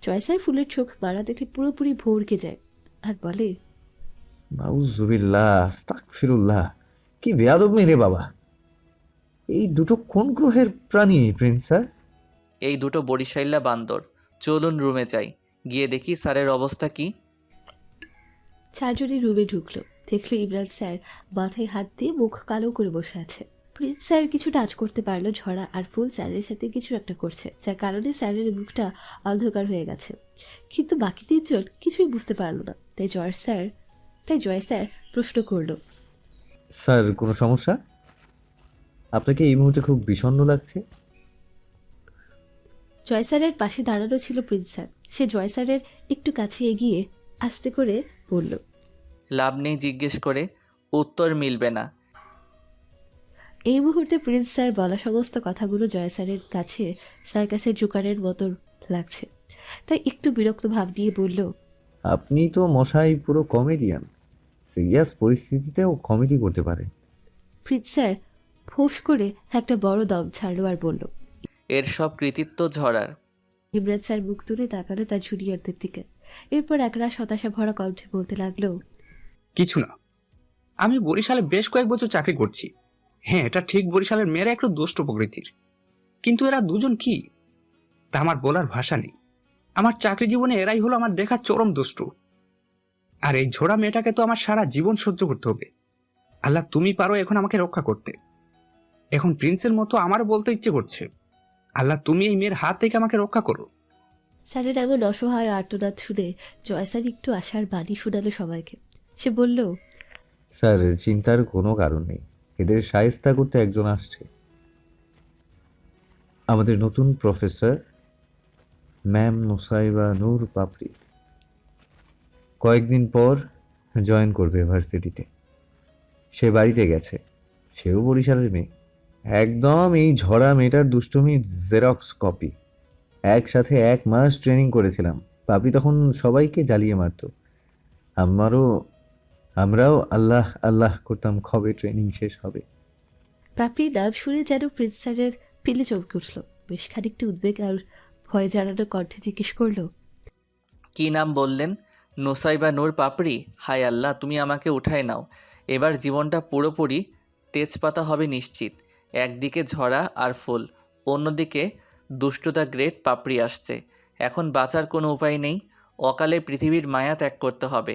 জয় স্যার ফুলের চোখ মারা দেখে পুরোপুরি ভরকে যায় আর বলে, নাউজুবিল্লাহ, আস্তাগফিরুল্লাহ, কি বেয়াদব মেয়ে রে বাবা। এই দুটো কোন গ্রহের প্রাণী প্রিন্স স্যার? এই দুটো বরিশাইল্লা বান্দর। চলুন রুমে যাই, গিয়ে দেখি স্যারের অবস্থা কি। চারজনই রুমে ঢুকলো। দেখলো ইমরান স্যার মাথায় হাত দিয়ে মুখ কালো করে বসে আছে। প্রিন্স স্যার কিছু টাচ করতে পারলো ঝড়া আর ফুল স্যারের সাথে কিছু একটা করছে, যার কারণে স্যারের মুখটা অন্ধকার হয়ে গেছে। কিন্তু বাকি তিনজন কিছুই বুঝতে পারলো না। তাই জয় স্যার প্রশ্ন করলো, স্যার, কোনো সমস্যা? আপনাকে এই মুহূর্তে খুব বিষণ্ণ লাগছে। জয় স্যারের পাশে দাঁড়ানো ছিল প্রিন্স স্যার। সে জয় স্যারের একটু কাছে এগিয়ে আস্তে করে বলল, লাভ নেই জিজ্ঞেস করে, উত্তর মিলবে না। এই মুহূর্তে প্রিন্স স্যার বলা সমস্ত কথাগুলো জয় স্যারের কাছে সার্কাসের জোকারের মতো লাগছে, তাই একটু বিরক্ত ভাব নিয়ে বলল, আপনি তো মশাই পুরো কমেডিয়ান, সিরিয়াস পরিস্থিতিতেও কমেডি করতে পারে। প্রিন্স স্যার ফোঁস করে একটা বড় দম ছাড়ল আর বলল, এর সব কৃতিত্ব ঝরার। ইমরান স্যার মুখ তুলে তাকালো তার জুনিয়রদের দিকে। এরপর একরাশ হতাশা ভরা কণ্ঠে বলতে লাগলো, কিছু না, আমি বরিশালে বেশ কয়েক বছর চাকরি করছি। হ্যাঁ, এটা ঠিক, বরিশালের মেয়েরা একটু দুষ্ট প্রকৃতির, কিন্তু এরা দুজন কি তা আমার বলার ভাষা নেই। আমার চাকরি জীবনে এরাই হলো আমার দেখা চরম দুষ্টু। আর এই ঝোড়া মেয়েটাকে তো আমার সারা জীবন সহ্য করতে হবে। আল্লাহ, তুমি পারো এখন আমাকে রক্ষা করতে। এখন প্রিন্সের মতো আমারও বলতে ইচ্ছে করছে, আল্লাহ তুমি এই মেয়ের হাত থেকে আমাকে রক্ষা করো। স্যারের এমন অসহায় আর্তনাদ শুনে জয় স্যার একটু আশার বাণী শোনালো সবাইকে। সে বলল, স্যার, চিন্তার কোনো কারণ নেই, এদের শায়েস্তা করতে একজন আসছে, আমাদের নতুন প্রফেসর ম্যাম নুসাইবা নূর পাপড়ি। কয়েকদিন পর জয়েন করবে ভার্সিটিতে। সে বাড়িতে গেছে, সেও বরিশালের মেয়ে, একদম এই ঝরা মেয়েটার দুষ্টুমি জেরক্স কপি। একসাথে 1 মাস ট্রেনিং করেছিলাম, পাপড়ি তখন সবাইকে জ্বালিয়ে মারত। আমরাও আল্লাহ আল্লাহ করতাম কবে ট্রেনিং শেষ হবে। পাপড়ির নাম শুনে যেন প্রিন্স স্যারের পিলে চমকে উঠল। বেশ খানিকটা উদ্বেগ আর ভয় জানানো কণ্ঠে জিজ্ঞেস করলো, কি নাম বললেন? নুসাইবা নূর পাপড়ি? হায় আল্লাহ, তুমি আমাকে উঠায় নাও। এবার জীবনটা পুরোপুরি তেজপাতা হবে নিশ্চিত। একদিকে ঝরা আর ফুল, অন্যদিকে দুষ্টতা গ্রেট পাপড়ি আসছে। এখন বাঁচার কোনো উপায় নেই, অকালে পৃথিবীর মায়া ত্যাগ করতে হবে।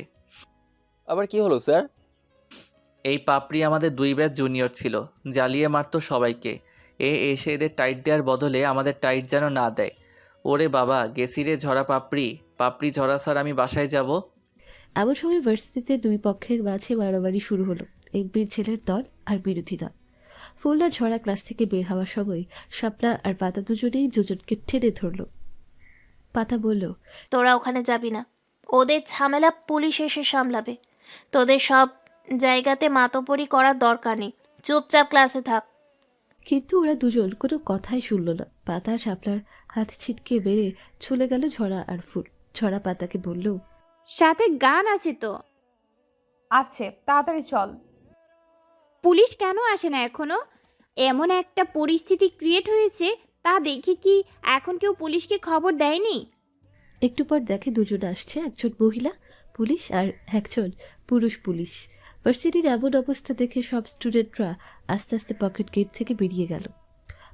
আবার কি হলো স্যার? এই পাপড়ি আমাদের 2 ব্যাচ জুনিয়র ছিল, জ্বালিয়ে মারতো সবাইকে। এসে এদের টাইট দেওয়ার বদলে আমাদের টাইট যেন না দেয়। ওরে বাবা, গেছি রে ঝরা পাপড়ি। পাপড়ি ঝরা স্যার, আমি বাসায় যাব। এমন সময় ভার্সিটিতে 2 পক্ষের মাঝে মারামারি শুরু হলো। এমপির ছেলের দল আর বিরোধী দল। ফুল আর ঝরা ক্লাস থেকে বের হওয়ার সময় শাপলা আর পাতা দুজনেই দুজনকে টেনে ধরল। পাতা বলল, তোরা ওখানে যাবি না, ওদের ঝামেলা পুলিশ এসে সামলাবে। তোদের সব জায়গাতে মাতব্বরি করার দরকার নেই, চুপচাপ ক্লাসে থাক। কিন্তু ওরা দুজন কোনো কথাই শুনল না। পাতা আর শাপলার হাত ছিটকে বেড়ে চলে গেল ঝরা আর ফুল। ঝরা পাতাকে বলল, সাথে গান আছে তো। আছে, তাড়াতাড়ি চল। পুলিশ কেন আসে না এখনো? এমন একটা পরিস্থিতি ক্রিয়েট হয়েছে, তা দেখে কি এখন কেউ পুলিশকে খবর দেয়নি? একটু পর দেখে দুজন আসছে, একজন মহিলা পুলিশ আর একজন পুরুষ পুলিশ। ভার্সিটির এমন অবস্থা দেখে সব স্টুডেন্টরা আস্তে আস্তে পকেট গেট থেকে বেরিয়ে গেল।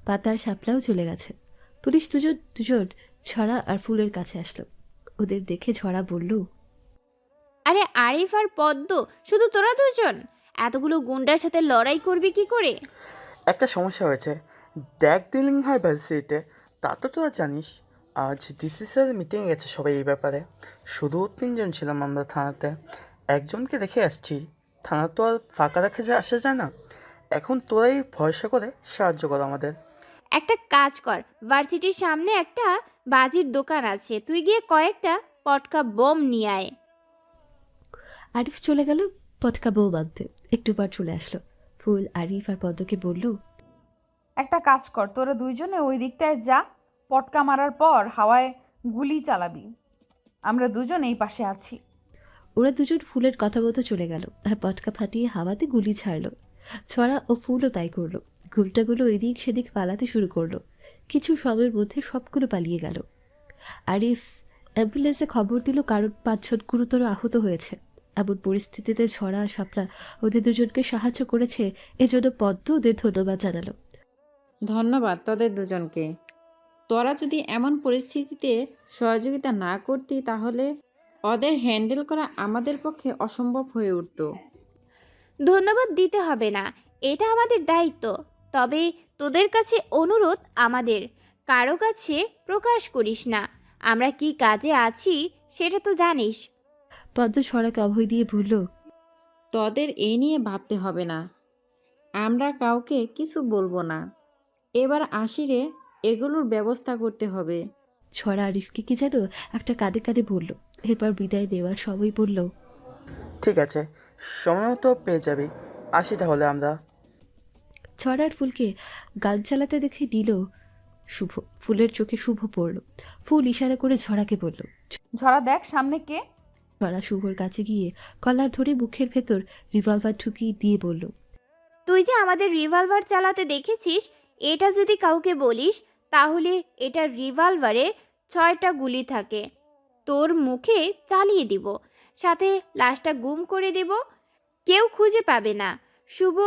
পাতার শাপলাও চলে গেছে। পুলিশ দুজন ঝরা আর ফুলের কাছে আসলো। ওদের দেখে ঝরা বলল, আরে আরিফ আর পদ্ম, শুধু তোরা দুজন? এতগুলো গুন্ডার সাথে লড়াই করবি কি করে? একটা সমস্যা হয়েছে, ড্যাগ ডিলিং হয় ভার্সিটিতে, তা তো তোরা জানিস। আজ ডিসি স্যার মিটিংয়ে গেছে সবাই এই ব্যাপারে। শুধু 3 জন ছিলাম আমরা থানাতে, একজনকে রেখে আসছি। থানা তো আর ফাঁকা রেখে আসা যায় না। এখন তোরাই ভরসা করে সাহায্য কর আমাদের। একটা কাজ কর, ভার্সিটির সামনে একটা বাজির দোকান আছে, তুই গিয়ে কয়েকটা পটকা বোম নিয়ে আয়। আরিফ চলে গেল পটকা বউ বাঁধতে। একটু পর চলে আসলো। ফুল আরিফ আর পদ্মকে বলল, একটা কাজ কর, তোরা দুইজনে ওই দিকটায় যা, পটকা মারার পর হাওয়ায় গুলি চালাবি। আমরা দুজন এই পাশে আছি। ওরা দুজন ফুলের কথা মতো চলে গেল আর পটকা ফাটিয়ে হাওয়াতে গুলি ছাড়লো। ছড়া ও ফুলও তাই করলো। ঘুমটাগুলো এদিক সেদিক পালাতে শুরু করলো। কিছু সময়ের মধ্যে সবগুলো পালিয়ে গেল। আরিফ অ্যাম্বুলেন্সে খবর দিল কারণ 5 জন গুরুতর আহত হয়েছে। এমন পরিস্থিতিতে ঝরা আর শাপলা ওদের দুজনকে সাহায্য করেছে, এজন্য পদ্ম ওদের ধন্যবাদ জানালো। ধন্যবাদ তোদের দুজনকে। তোরা যদি এমন পরিস্থিতিতে সহযোগিতা না করতি তাহলে ওদের হ্যান্ডেল করা আমাদের পক্ষে অসম্ভব হয়ে উঠত। ধন্যবাদ দিতে হবে না, এটা আমাদের দায়িত্ব। তবে তোদের কাছে অনুরোধ, আমাদের কারো কাছে প্রকাশ করিস না। আমরা কি কাজে আছি সেটা তো জানিস। পদ্ম ছড়াকে অভয় দিয়ে বলল, তোদের এই নিয়ে ভাবতে হবে না, আমরা কাউকে কিছু বলবো না। এবার আসি রে, এগুলোর ব্যবস্থা করতে হবে। ছড়া আরিফকে কি যেন একটা কাঁধে কাঁধে বলল। এরপর বিদায় নেওয়ার সবাই বলল, ঠিক আছে, সময় মতো পেয়ে যাবি। আসি তাহলে আমরা। ছড়ার ফুলকে গান চালাতে দেখে নিল শুভ। ফুলের চোখে শুভ পড়ল। ফুল ইশারা করে ঝড়াকে বলল। ঝরা দেখ সামনে কে। ঝড়া শুভর কাছে গিয়ে কলার ধরে মুখের ভেতর রিভলভার ঢুকিয়ে দিয়ে বলল, তুই যে আমাদের রিভলভার চালাতে দেখেছিস, এটা যদি কাউকে বলিস তাহলে এটা রিভলভারে 6টা গুলি থাকে। তোর মুখে চালিয়ে দিব, সাথে লাশটা গুম করে দেব, কেউ খুঁজে পাবে না। শুভ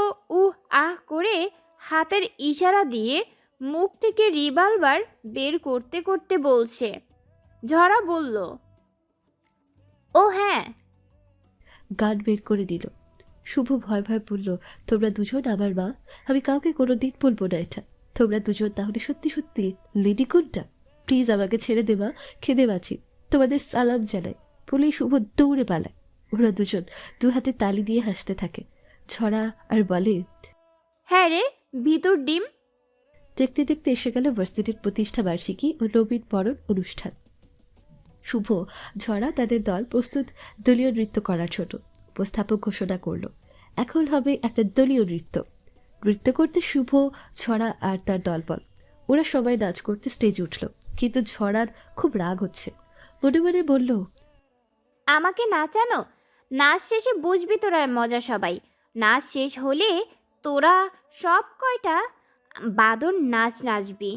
আহ করে হাতের ইশারা দিয়ে মুখ থেকে রিভলভার বের করতে করতে বলছে। ঝরা বলল, ও হ্যাঁ। গান বের করে দিল। শুভ ভয় ভয় বলল, তোমরা দুজন আমার মা, আমি কাউকে কোনোদিন বলবো না এটা। তোমরা দুজন তাহলে সত্যি সত্যি লেডি কোনটা? প্লিজ আমাকে ছেড়ে দেবা, খেদে বাঁচি, তোমাদের সালাম জানাই বলেই শুভ দৌড়ে পালায়। ওরা দুজন দু হাতে তালি দিয়ে হাসতে থাকে। ছড়া আর বলে, হ্যাঁ রে, ভিতর ডিম। দেখতে দেখতে এসে গেল ভার্সিটির প্রতিষ্ঠা বার্ষিকী ও নবীন বরণ অনুষ্ঠান। শুভ, ঝড়া তাদের দল প্রস্তুত দলীয় নৃত্য করার জন্য। উপস্থাপক ঘোষণা করলো, এখন হবে একটা দলীয় নৃত্য। নৃত্য করতে শুভ, ছড়া আর তার দলবল ওরা সবাই নাচ করতে স্টেজে উঠল। কিন্তু ঝড়ার খুব রাগ হচ্ছে। মনে মনে বলল, আমাকে নাচানো? নাচ শেষে বুঝবি তোরা মজা সবাই। নাচ শেষ হলে তোরা সব কয়টা বাদর নাচ নাচবি।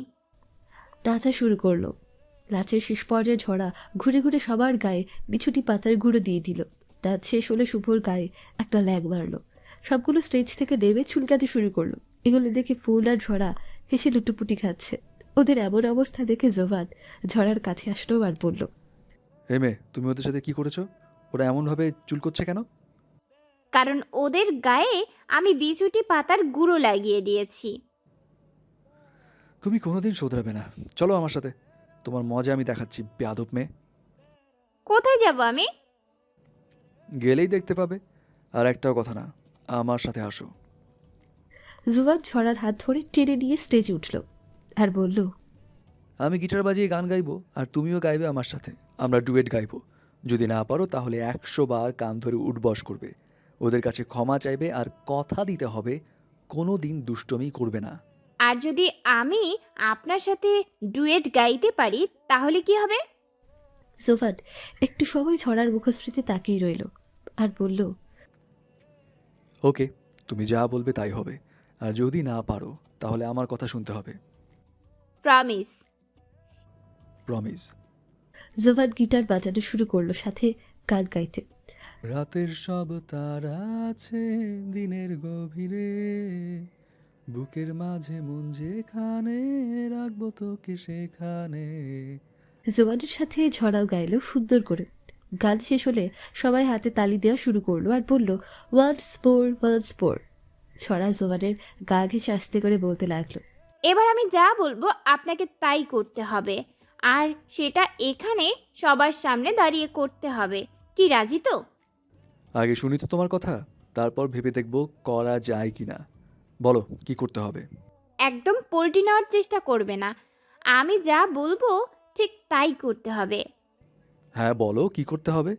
নাচা শুরু করলো। নাচের শেষ পর্যায়ে ঝড়া ঘুরে ঘুরে সবার গায়ে বিছুটি পাতার গুঁড়ো দিয়ে দিল। নাচ শেষ হলে শুভর গায়ে একটা ল্যাগ মারলো। সবগুলো স্টেজ থেকে নেমে চুলকাতে শুরু করলো। এগুলো দেখে ফুল আর ঝড়া হেসে লুটুপুটি খাচ্ছে। ওদের এমন অবস্থা দেখে জোবান ঝড়ার কাছে আসলো আর বলল, এই মেয়ে, তুমি ওদের সাথে কি করেছো? ওরা এমনভাবে চুল করছে কেন? কারণ ওদের গায়ে আমি বিছুটি পাতার গুঁড়ো লাগিয়ে দিয়েছি। তুমি কোনোদিন শোধরাবে না। চলো আমার সাথে, তোমার মজা আমি দেখাচ্ছি বেয়াদব মেয়ে। কোথায় যাব আমি? গেলেই দেখতে পাবে। আর একটাও কথা না, আমার সাথে আসো। জোবান ঝড়ার হাত ধরে টেনে নিয়ে স্টেজে উঠল আর বলল, আমি গিটার বাজিয়ে গান গাইবো আর তুমিও গাইবে আমার সাথে। আমরা ডুয়েট গাইবো। যদি না পারো তাহলে 100 বার কান ধরে উঠবস করবে, ওদের কাছে ক্ষমা চাইবে আর কথা দিতে হবে কোনো দিন দুষ্টমি করবে না। আর যদি আমি আপনার সাথে ডুয়েট গাইতে পারি তাহলে কি হবে? জোবান একটু সময় ঝড়ার মুখশ্রীতে তাকিয়ে রইল আর বলল, ওকে, তুমি যা বলবে তাই হবে। আর যদি না পারো তাহলে আমার কথা শুনতে হবে। প্রমিস। প্রমিস। জোবান গিটার বাজানো শুরু করলো, সাথে গান গাইতে। রাতের সব তারা আছে দিনের গভীরে, বুকের মাঝে মন যেখানে রাখবো তোকে সেখানে। জোবানের সাথে ঝড়াও গাইলো সুন্দর করে। গান শেষ হলে সবাই হাতে তালি দেওয়া শুরু করলো আর বলল, ওয়ান্স মোর ওয়ান্স মোর। ছড়া জোবানের গা ঘেঁষে আস্তে করে বলতে লাগলো, এবার আমি যা বলবো আপনাকে তাই করতে হবে, আর সেটা এখানে সবার সামনে দাঁড়িয়ে করতে হবে। কি রাজি তো? আগে শুনি তো তোমার কথা, তারপর ভেবে দেখব করা যায় কিনা। বলো কি করতে হবে। একদম পল্টি নেওয়ার চেষ্টা করবে না, আমি যা বলবো ঠিক তাই করতে হবে। হ্যাঁ বলো কি করতে হবে।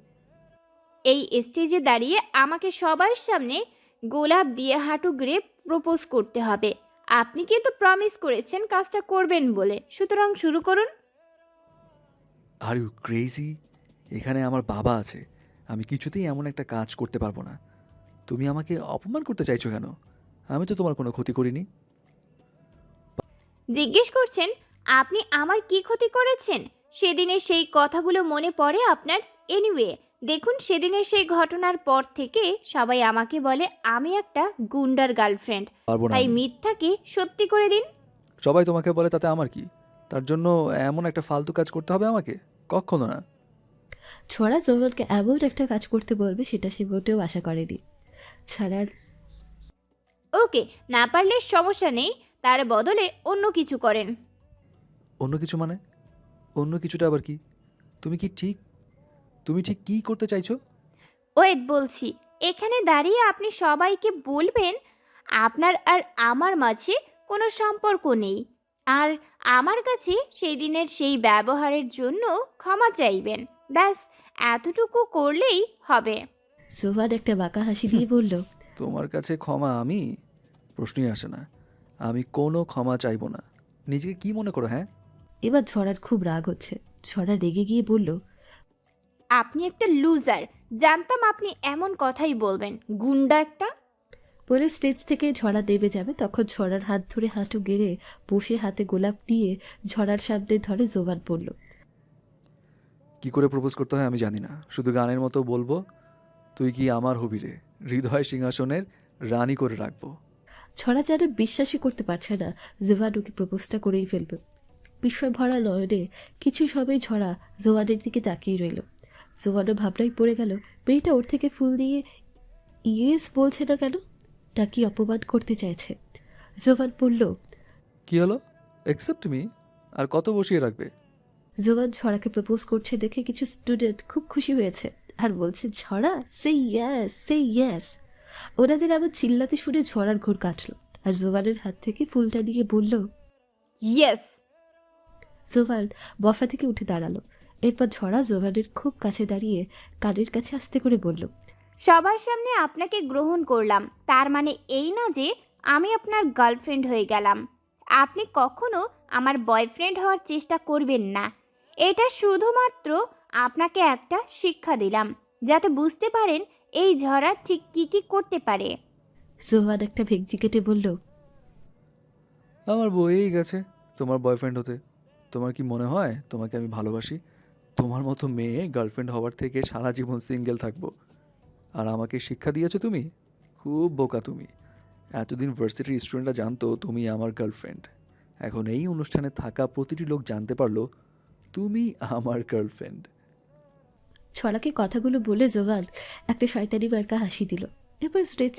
এই স্টেজে দাঁড়িয়ে আমাকে সবার সামনে গোলাপ দিয়ে হাঁটু গেড়ে প্রপোজ করতে হবে। আপনি কিন্তু প্রমিস করেছেন কাজটা করবেন বলে, সুতরাং শুরু করুন। Are you crazy? এখানে আমার বাবা আছে, আমি কিছুতেই এমন একটা কাজ করতে পারবো না। তুমি আমাকে অপমান করতে চাইছো কেন? আমি তো তোমার কোনো ক্ষতি করিনি। জিজ্ঞেস করছেন আপনি আমার কি ক্ষতি করেছেন? সেদিনের সেই কথাগুলো মনে পড়ে আপনার? এনিওয়ে, দেখুন সেদিনের সেই ঘটনার পর থেকে সবাই আমাকে বলে আমি একটা গুন্ডার গার্লফ্রেন্ড। পারবো না তাই আমি। মিথ্যাকে সত্যি করে দিন। সবাই তোমাকে বলে, তাতে আমার কি? তার জন্য এমন একটা ফালতু কাজ করতে হবে আমাকে? কখনো না। ছড়া জোবানকে এমন একটা কাজ করতে বলবে সেটা সে মোটেও আশা করেনি। ছাড়ার ওকে, না পারলে সমস্যা নেই, তার বদলে অন্য কিছু করেন। অন্য কিছু মানে? অন্য কিছুটা আবার কি? তুমি ঠিক কি করতে চাইছো? ওয়েট, বলছি। এখানে দাঁড়িয়ে আপনি সবাইকে বলবেন আপনার আর আমার মাঝে কোনো সম্পর্ক নেই। আর আমার কাছে সেই দিনের সেই ব্যবহারের জন্য ক্ষমা চাইবেন। ব্যাস এতটুকু করলেই হবে। জোবান একটা বাঁকা হাসি দিয়ে বলল, তোমার কাছে ক্ষমা আমি প্রশ্নই আসে না। আমি কোনো ক্ষমা চাইবো না। নিজেকে কি মনে করো হ্যাঁ? এবার ঝড়ার খুব রাগ হচ্ছে। ঝড়া রেগে গিয়ে বলল, আপনি একটা লুজার, জানতাম আপনি এমন কথাই বলবেন, গুন্ডা একটা। বলে স্টেজ থেকে ঝড়া দেবে যাবে, তখন ঝড়ার হাত ধরে হাঁটু গেড়ে বসে হাতে গোলাপ নিয়ে ঝড়ার সামনে ধরে জোবান পড়ল। কি করে প্রপোজ করতে হয় আমি জানি না, শুধু গানের মতো বলবো, তুই কি আমার হবি রে, হৃদয় সিংহাসনের রানী করে রাখবো। ছড়া যেন বিশ্বাসই করতে পারছে না জোবান ওকে প্রপোজটা করেই ফেলবে। বিস্ময় ভরা নয়নে কিছু সবাই ঝরা জোয়ানের দিকে তাকিয়ে রইল। জোয়ানও ভাবনায় পড়ে গেল, মেয়েটা ওর থেকে ফুল দিয়ে ইয়েস বলছে না কেন? তা কি অপমান করতে চাইছে? জোয়ান বলল, কি হলো, অ্যাকসেপ্ট মি? আর কত বসিয়ে রাখবে? জোয়ান ঝড়াকে প্রপোজ করছে দেখে কিছু স্টুডেন্ট খুব খুশি হয়েছে আর বলছে, ঝড়া সে ইয়েস, সে ইয়েস। ওনাদের আবার চিল্লাতে শুনে ঝড়ার ঘোর কাটলো আর জোয়ানের হাত থেকে ফুলটা নিয়ে বলল, ইয়েস। জোভান বফা থেকে উঠে দাঁড়ালো। এরপর ঝড়া জোভানের খুব কাছে দাঁড়িয়ে কানের কাছে আস্তে করে বলল, সবার সামনে আপনাকে গ্রহণ করলাম, তার মানে এই না যে আমি আপনার গার্লফ্রেন্ড হয়ে গেলাম। আপনি কখনো আমার বয়ফ্রেন্ড হওয়ার চেষ্টা করবেন না। এটা শুধুমাত্র আপনাকে একটা শিক্ষা দিলাম, যাতে বুঝতে পারেন এই ঝড়া ঠিক কী কী করতে পারে। জোভান একটা ভেঙচি কেটে বলল, আমার বয়েই গেছে তোমার বয়ফ্রেন্ড হতে। তোমার কি মনে হয় তোমাকে আমি ভালোবাসি? তোমার মতো মেয়ে গার্লফ্রেন্ড হওয়ার থেকে সারা জীবন সিঙ্গেল থাকবো। আর আমাকে শিক্ষা দিয়েছো তুমি? খুব বোকা তুমি। এতদিন ভার্সিটির স্টুডেন্টরা জানতো তুমি আমার গার্লফ্রেন্ড, এখন এই অনুষ্ঠানে থাকা প্রতিটি লোক জানতে পারলো তুমি আমার গার্লফ্রেন্ড। ছড়াকে কথাগুলো বলে জোভান একটা শয়তানি মার্কা হাসি দিল। এরপর স্টেজ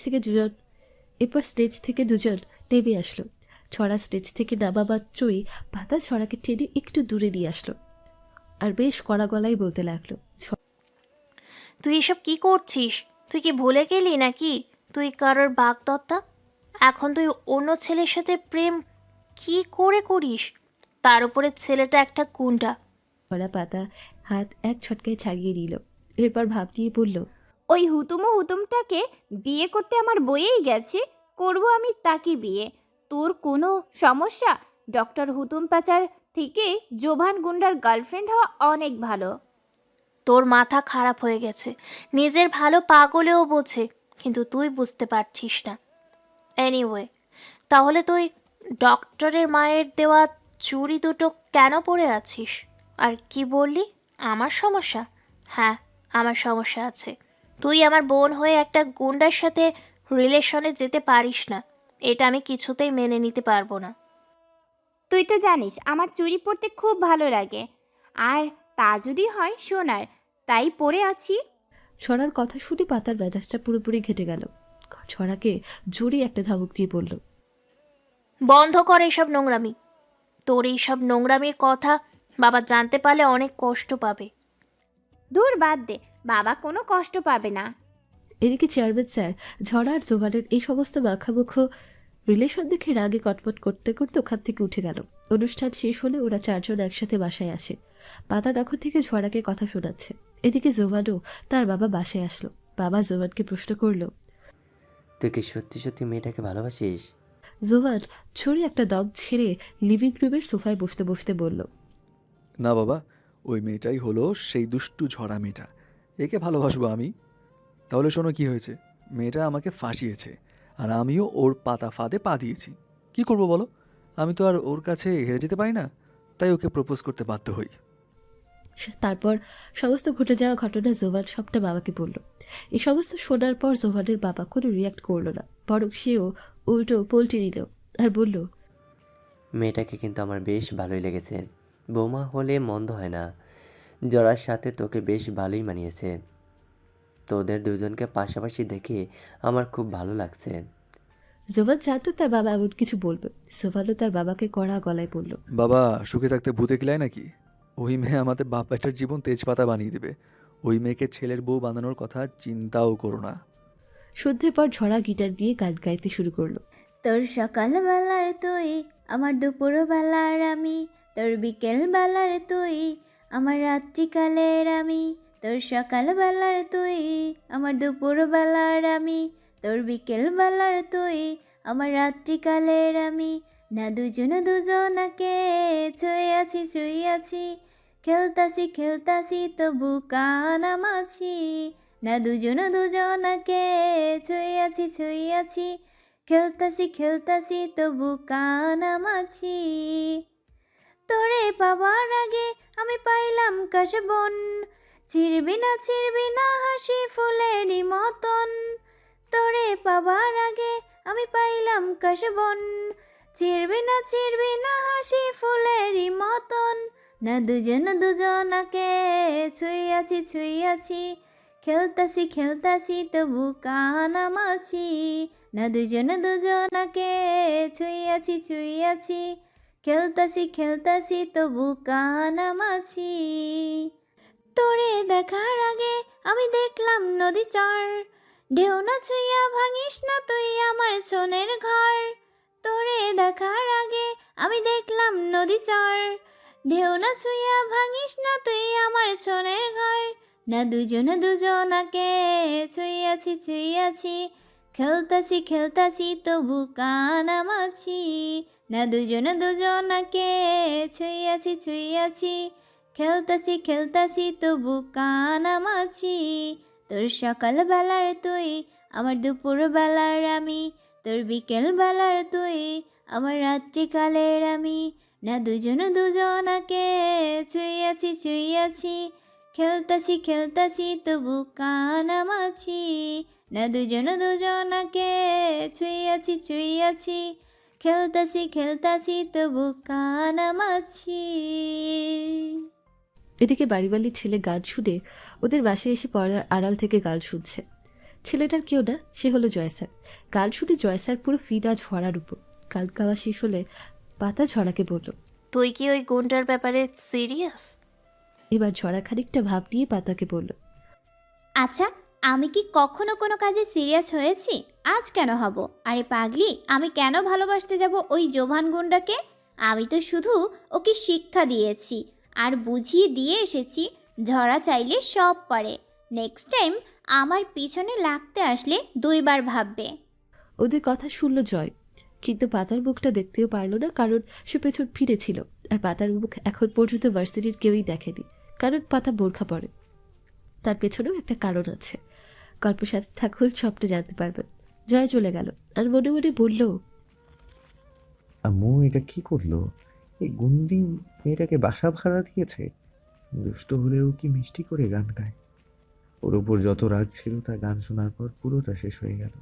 থেকে দুজন নেমে আসলো। ছড়া স্টেজ থেকে নামা মাত্রই পাতা ছড়াকে টেনে একটু দূরে নিয়ে আসলো আর বেশ কড়া গলায় বলতে লাগলো, তুই এসব কি করছিস? তুই কি ভুলে গেলি নাকি তুই কারোর বাগদত্তা? এখন তুই অন্য ছেলের সাথে প্রেম কি করে করিস? তার উপরে ছেলেটা একটা গুন্ডা। ছড়া পাতা হাত এক ছটকায় ছাড়িয়ে নিল। এরপর ভাব নিয়ে বলল, ওই হুতুমটাকে বিয়ে করতে আমার বয়েই গেছে, করব আমি তাকে বিয়ে। তোর কোনো সমস্যা? ডক্টর হুতুম পাচার থেকে জোভান গুন্ডার গার্লফ্রেন্ড হওয়া অনেক ভালো। তোর মাথা খারাপ হয়ে গেছে। নিজের ভালো পাগলেও বোঝে, কিন্তু তুই বুঝতে পারছিস না। এনিওয়ে, তাহলে তুই ডক্টরের মায়ের দেওয়া চুড়ি দুটো কেন পরে আছিস? আর কি বললি, আমার সমস্যা? হ্যাঁ, আমার সমস্যা আছে। তুই আমার বোন হয়ে একটা গুন্ডার সাথে রিলেশনে যেতে পারিস না। এটা আমি কিছুতেই মেনে নিতে পারবো না। তুই তো জানিস আমার চুড়ি পরতে খুব ভালো লাগে, আর তা যদি হয় সোনার, তাই পরে আছি। ছড়ার কথা শুনে পাতার মেজাজটা পুরোপুরি ঘেটে গেল। ছড়াকে জোরে একটা ধমক দিয়ে বলল, বন্ধ কর এইসব নোংরামি। তোর এইসব নোংরামির কথা বাবা জানতে পারলে অনেক কষ্ট পাবে। দূর বাদ দে, বাবা কোনো কষ্ট পাবে না। এদিকে চেয়ারম্যান স্যার ঝড়া আর জোভানের এই সমস্ত মাখামুখ রিলেশন দেখে রাগে কটমট করতে করতে ওখান থেকে উঠে গেল। অনুষ্ঠান শেষ হলে ওরা চারজন একসাথে বাসায় আসে। পাতা তখন থেকে ঝড়াকে কথা শোনাচ্ছে। এদিকে জোভানও তার বাবা বাসায় আসলো। বাবা জোভানকে প্রশ্ন করলো, তুই কি সত্যি সত্যি মেয়েটাকে ভালোবাসিস? জোভান ছুরি একটা দম ছেড়ে লিভিং রুমের সোফায় বসতে বসতে বলল, না বাবা, ওই মেয়েটাই হলো সেই দুষ্টু ঝরা মেয়েটা। একে ভালোবাসবো আমি? তাহলে শোনো কি হয়েছে। মেয়েটা আমাকে ফাঁসিয়েছে আর আমিও ওর পাতা ফাঁদে পা দিয়েছি। কি করব বলো? আমি তো আর ওর কাছে হেরে যেতে পারি না, তাই ওকে প্রপোজ করতে বাধ্য হই। তারপর সমস্ত ঘটে যাওয়া ঘটনা জোভান সবটা বাবাকে বলল। এই সমস্ত শোনার পর জোভানের বাবা কোনো রিয়াক্ট করলো না, বরং সেও উল্টো পল্টি নিল আর বলল, মেয়েটাকে কিন্তু আমার বেশ ভালোই লেগেছে। বৌমা হলে মন্দ হয় না। জরার সাথে তোকে বেশ ভালোই মানিয়েছে। তোদের দুজনকে পাশাপাশি দেখে আমার খুব ভালো লাগছে। জোভান জানতো তার বাবা এমন কিছু বলবে। জোভানও তার বাবাকে কড়া গলায় বলল, বাবা, সুখে থাকতে ভূতে কিলায় নাকি? ওই মেয়ে আমাদের বাপ বেটার জীবন তেজপাতা বানিয়ে দেবে। ওই মেয়েকে ছেলের বউ বানানোর কথা চিন্তাও করো না। সন্ধ্যের পর ঝড়া গিটার নিয়ে গান গাইতে শুরু করলো। তোর সকালবেলার তুই আমার দুপুরবেলার আমি, তোর বিকেলবেলার তুই, আমার রাত্রিকালের আমি, তোর সকালবেলার তুই, আমার দুপুরবেলার আমি, তোর বিকেলবেলার তুই, আমার রাত্রিকালের আমি, না দুজন দুজনাকে ছুঁয়ে আছি ছুঁয়ে আছি, খেলতাছি খেলতাছি তবু কানামাছি, না দুজন দুজনাকে ছুঁয়ে আছি ছুঁয়ে আছি, খেলতাছি খেলতাছি তবু কানামাছি। তোরে পাবার আগে আমি পাইলাম কাশবন, ছিড়বি না হাসি ফুলেরই মতন, তোরে পাবার আগে আমি পাইলাম কাশবন, ছিড়বি না হাসি ফুলেরই মতন, না দুজন দুজনাকে ছুঁয়ে আছি ছুঁয়ে আছি, খেলতাছি খেলতাছি তবু কানামাছি, না দুজন দুজনাকে ছুঁয়ে আছি ছুঁয়ে আছি, খেলতাছি খেলতাছি তবু কানামাছি। তোরে দেখার আগে আমি দেখলাম নদী চর, ঢেউ না ছুঁয়া ভাঙিস না তুই আমার ছোনের ঘর, তোরে দেখার আগে আমি দেখলাম নদী চর, ঢেউ না ছুঁয়া ভাঙিস না তুই আমার ছোনের ঘর, না দুজন দুজনাকে ছুঁয়ে আছি, খেলতাছি খেলতাছি তবু কানামাছি, না দুজন দুজনাকে ছুঁয়ে আছি, খেলতাছি খেলতাছি তবু কানামাছি, তোর সকালবেলার তুই, আমার দুপুরবেলার আমি, তোর বিকেলবেলার তুই, আমার রাত্রিকালের আমি, না দুজন দুজনাকে ছুঁয়ে আছি, খেলতাছি খেলতাছি তবু কানামাছি, না দুজন দুজনাকে ছুঁয়ে আছি, খেলতাছি খেলতাছি তবু কানামাছি। এদিকে বাড়িওয়ালির ছেলে গান শুনে ওদের বাসায় এসে পড়ার আড়াল থেকে গান শুনছে। ছেলেটার কেউ না, সে হলো জয় স্যার। গান শুনে জয় স্যার পুরো ফিদা ঝরার উপর। গান গাওয়া শেষ হলে পাতা ঝরাকে বলল, তুই কি ওই গুণটার ব্যাপারে সিরিয়াস? এবার ঝরা খানিকটা ভাব নিয়ে পাতাকে বলল, আচ্ছা, আমি কি কখনো কোনো কাজে সিরিয়াস হয়েছি? আজ কেন হব? আরে পাগলি, আমি কেন ভালোবাসতে যাব ওই জোভান গুন্ডাকে? আমি তো শুধু ওকে শিক্ষা দিয়েছি আর বুঝিয়ে দিয়ে এসেছি ঝরা চাইলে সব পারে। নেক্সট টাইম আমার পিছনে লাগতে আসলে দুইবার ভাববে। ওদের কথা শুনল জয়, কিন্তু পাতার মুখটা দেখতেও পারল না, কারণ সে পেছন ফিরেছিল। আর পাতার মুখ এখন পর্যন্ত ভার্সিটির কেউই দেখেনি, কারণ পাতা বোরখা পড়ে। তার পেছনেও একটা কারণ আছে। গল্পের সাথে থাকুন, সবটা জানতে পারবেন। জয় চলে গেল আর মনে মনে বলল, আম্মু এটা কি করলো? এই গুন্ডি মেয়েটাকে বাসা ভাড়া দিয়েছে। দুষ্ট হলেও কি মিষ্টি করে গান গায়। ওর উপর যত রাগ ছিল তা গান শোনার পর পুরোটা শেষ হয়ে গেল।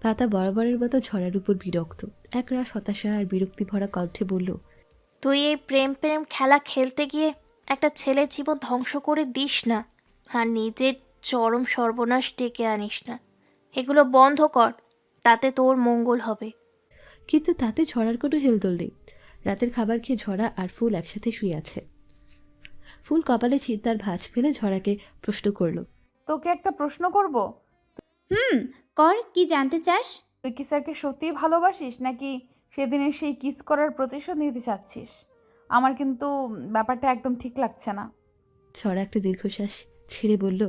পাতা বরাবরের মতো ঝড়ার উপর বিরক্ত, একরাশ হতাশা আর বিরক্তি ভরা কণ্ঠে বলল, তুই এই প্রেম প্রেম খেলা খেলতে গিয়ে একটা ছেলের জীবন ধ্বংস করে দিস না, আর নিজের চরম সর্বনাশ ডেকে আনিস না। এগুলো বন্ধ কর, তাতে তোর মঙ্গল হবে। কিন্তু তাতে ঝড়ার কোনো হেলদোল নেই। রাতের খাবার খেয়ে ঝড়া আর ফুল একসাথে শুয়ে আছে। ফুল কপালে চিন্তার ভাঁজ ফেলে ঝড়াকে প্রশ্ন করল, তোকে একটা প্রশ্ন করব। কর, কি জানতে চাস? তুই কি স্যারকে সত্যিই ভালোবাসিস, নাকি সেদিনের সেই কিস করার প্রতিশোধ নিতে চাচ্ছিস? আমার কিন্তু ব্যাপারটা একদম ঠিক লাগছে না। ঝড়া একটা দীর্ঘশ্বাস ছেড়ে বলল,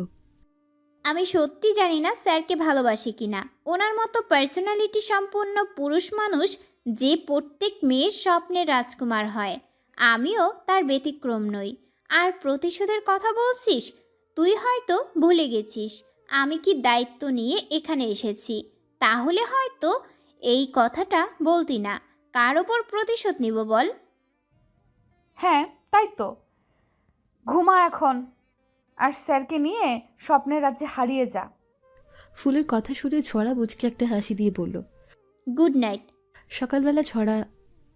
আমি সত্যি জানি না স্যারকে ভালোবাসি কিনা। ওনার মতো পার্সোনালিটি সম্পন্ন পুরুষ মানুষ যে প্রত্যেক মেয়ের স্বপ্নের রাজকুমার হয়, আমিও তার ব্যতিক্রম নই। আর প্রতিশোধের কথা বলছিস, তুই হয়তো ভুলে গেছিস আমি কি দায়িত্ব নিয়ে এখানে এসেছি। তাহলে হয়তো এই কথাটা বলতি না। কার ওপর প্রতিশোধ নিব বল? হ্যাঁ, তাই তো। ঘুমা এখন, আর স্যারকে নিয়ে স্বপ্নের রাজ্যে হারিয়ে যা। ফুলের কথা শুনে ঝড়া মুচকে একটা হাসি দিয়ে বলল, গুড নাইট। সকালবেলা ঝড়া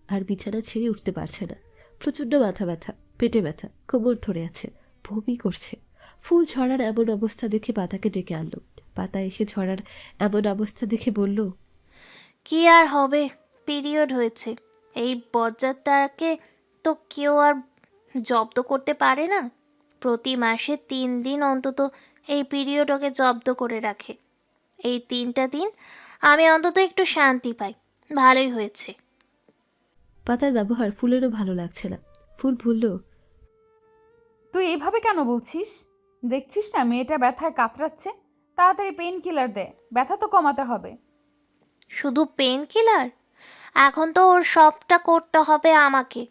আর বিছানা ছেড়ে উঠতে পারছে না। প্রচণ্ড মাথা ব্যথা, পেটে ব্যথা, কোমর ধরে আছে, বমি করছে। ফুল ঝড়ার এমন অবস্থা দেখে পাতাকে ডেকে আনলো। পাতা এসে ঝড়ার এমন অবস্থা দেখে বলল, কি আর হবে, পিরিয়ড হয়েছে। এই বজ্জাতটাকে তো কেউ আর জব্দ করতে পারে না। প্রতি মাসে 3 দিন অন্তত এই পিরিয়ড ওকে জব্দ করে রাখে। এই 3টা দিন আমি অন্তত একটু শান্তি পাই, ভালোই হয়েছে। পাতার ব্যবহার ফুলেরও ভালো লাগছে না। ফুল বলল, তুই এইভাবে কেন বলছিস? দেখছিস না মেয়েটা ব্যথায় কাতরাচ্ছে? তাড়াতাড়ি পেইন কিলার দে, ব্যথা তো কমাতে হবে। শুধু পেন কিলার? এখন তো ওর সবটা করতে হবে আমাকে।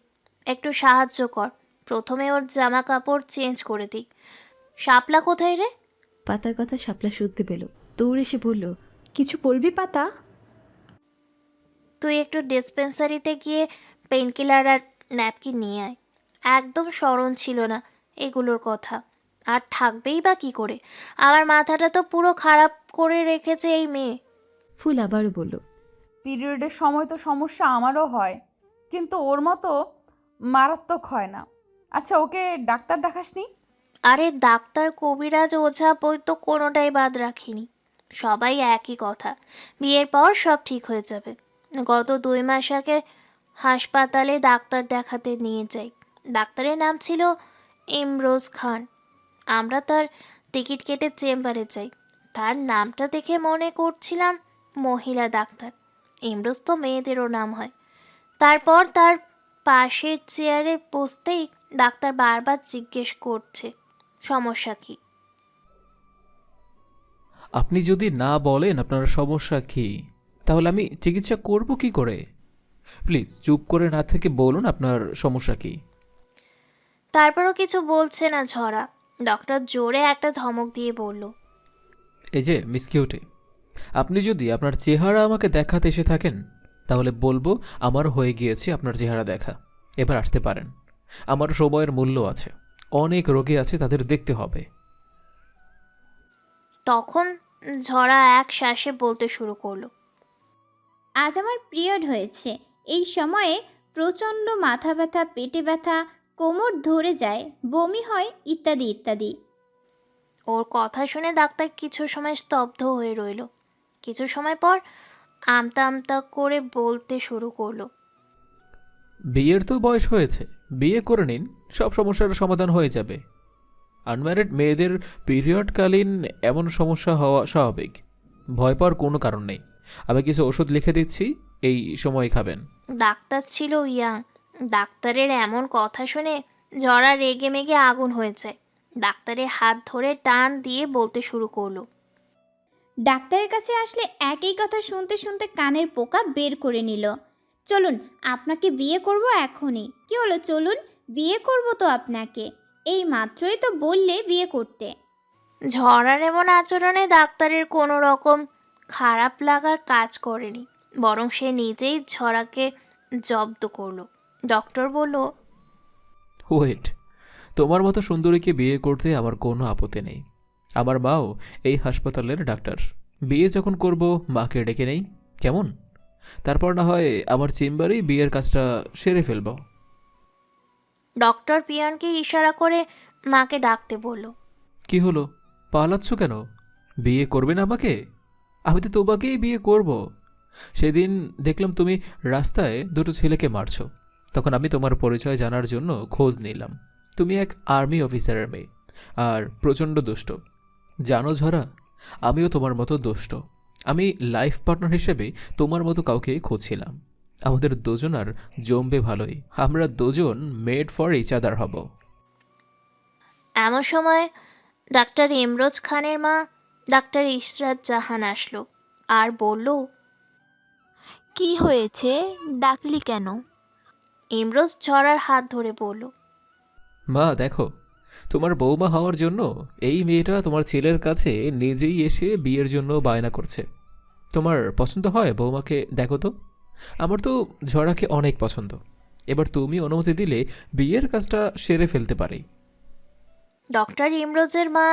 একটু সাহায্য কর, প্রথমে ওর জামা কাপড় চেঞ্জ করে দিই। শাপলা কোথায় রে? পাতার কথা শাপলা শুনতে পেল, দৌড়ে এসে বলল, কিছু বলবি পাতা? তুই একটু ডিসপেন্সারিতে গিয়ে পেন কিলার আর ন্যাপকিন নিয়ে আয়। একদম স্মরণ ছিল না এগুলোর কথা, আর থাকবেই বা কী করে? আমার মাথাটা তো পুরো খারাপ করে রেখেছে এই মেয়ে। ফুল আবারও বলল, পিরিয়ডের সময় তো সমস্যা আমারও হয়, কিন্তু ওর মতো মারাত্মক হয় না। আচ্ছা, ওকে ডাক্তার দেখাসনি? আরে ডাক্তার, কবিরাজ, ওঝা বই তো কোনোটাই বাদ রাখিনি। সবাই একই কথা, বিয়ের পর সব ঠিক হয়ে যাবে। গত 2 মাস আগে হাসপাতালে ডাক্তার দেখাতে নিয়ে যাই। ডাক্তারের নাম ছিল ইমরোজ খান। আমরা তার টিকিট কেটে চেম্বারে যাই। তার নামটা দেখে মনে করছিলাম মহিলা ডাক্তার। ইমরোজ তো মেয়েদেরও নাম হয়। তারপর তার পাশের চেয়ারে বসতেই ডাক্তার বারবার জিজ্ঞেস করছে সমস্যা কি। আপনি যদি না বলেন আপনার সমস্যা কি, তাহলে আমি চিকিৎসা করব কি করে? প্লিজ চুপ করে না থেকে বলুন আপনার সমস্যা কি। তারপরও কিছু বলছে না ঝরা। ডক্টর জোরে একটা ধমক দিয়ে বলল, এই যে মিস কিউটি, আপনি যদি আপনার চেহারা আমাকে দেখাতে এসে থাকেন, তাহলে বলবো আমার হয়ে গিয়েছে আপনার চেহারা দেখা। এবার আসতে পারেন। আমার সময়ের মূল্য আছে, অনেক রোগী আছে, তাদের দেখতে হবে। তখন ঝরা এক শ্বাসে বলতে শুরু করলো, আজ আমার পিরিয়ড হয়েছে। এই সময়ে প্রচণ্ড মাথা ব্যথা, পেটে ব্যথা, কোমর ধরে যায়, বমি হয়, ইত্যাদি ইত্যাদি। ওর কথা শুনে ডাক্তার কিছু সময় স্তব্ধ হয়ে রইল। কিছু সময় পর আমতা আমতা করে বলতে শুরু করলো, বিয়ের তো বয়স হয়েছে, বিয়ে করে নিন, সব সমস্যার সমাধান হয়ে যাবে। আনম্যারিড মেয়েদের পিরিয়ডকালীন এমন সমস্যা হওয়া স্বাভাবিক, ভয় পাওয়ার কোনো কারণ নেই। আমি কিছু ওষুধ লিখে দিচ্ছি, এই সময় খাবেন। ডাক্তার ছিল ইয়াং। ডাক্তারের এমন কথা শুনে ঝরা রেগে মেগে আগুন হয়ে যায়। ডাক্তারের হাত ধরে টান দিয়ে বলতে শুরু করলো, ডাক্তারের কাছে আসলে একই কথা শুনতে শুনতে কানের পোকা বের করে নিল। চলুন, আপনাকে বিয়ে করব এখনই। কি হলো, চলুন, বিয়ে করব তো আপনাকে। এই মাত্রই তো বললে বিয়ে করতে। ঝড়ার এমন আচরণে ডাক্তারের কোনো রকম খারাপ লাগার কাজ করেনি, বরং সে নিজেই ঝড়াকে জব্দ করলো। ডক্টর বলল, ওয়েট, তোমার মতো সুন্দরীকে বিয়ে করতে আমার কোনো আপত্তি নেই। আমার মাও এই হাসপাতালের ডাক্তার। বিয়ে যখন করব মাকে ডেকে নেই, কেমন? তারপর না হয় আমার চেম্বারেই বিয়ের কাজটা সেরে ফেলব। ডক্টর পিয়নকে ইশারা করে মাকে ডাকতে বলল। কি হলো, পালাচ্ছ কেন? বিয়ে করবে না আমাকে? আমি তো তোমাকেই বিয়ে করব। সেদিন দেখলাম তুমি রাস্তায় দুটো ছেলেকে মারছো, তখন আমি তোমার পরিচয় জানার জন্য খোঁজ নিলাম। তুমি এক আর্মি অফিসারের মেয়ে আর প্রচণ্ড দুষ্ট। জানো ঝরা, আমিও তোমার মতো দুষ্ট। আমি লাইফ পার্টনার হিসেবে তোমার মতো কাউকে খুঁজছিলাম। আমাদের দুজনার জমবে ভালোই, আমরা দুজন মেড ফর ইচ আদার হব। এমন সময় ডাক্তার ইমরোজ খানের মা ডাক্তার ইশরাত জাহান আসলো আর বলল, কি হয়েছে, ডাকলি কেন? ইমরোজ ঝড়ার হাত ধরে বলল, মা দেখো, তোমার বৌমা হওয়ার জন্য এই মেয়েটা তোমার ছেলের কাছে নিজেই এসে বিয়ের জন্য বায়না করছে। তোমার পছন্দ হয় বৌমাকে? দেখো তো, আমার তো ঝড়াকে অনেক পছন্দ। এবার তুমি অনুমতি দিলে বিয়ের কাজটা সেরে ফেলতে পারি। ডক্টর ইমরোজের মা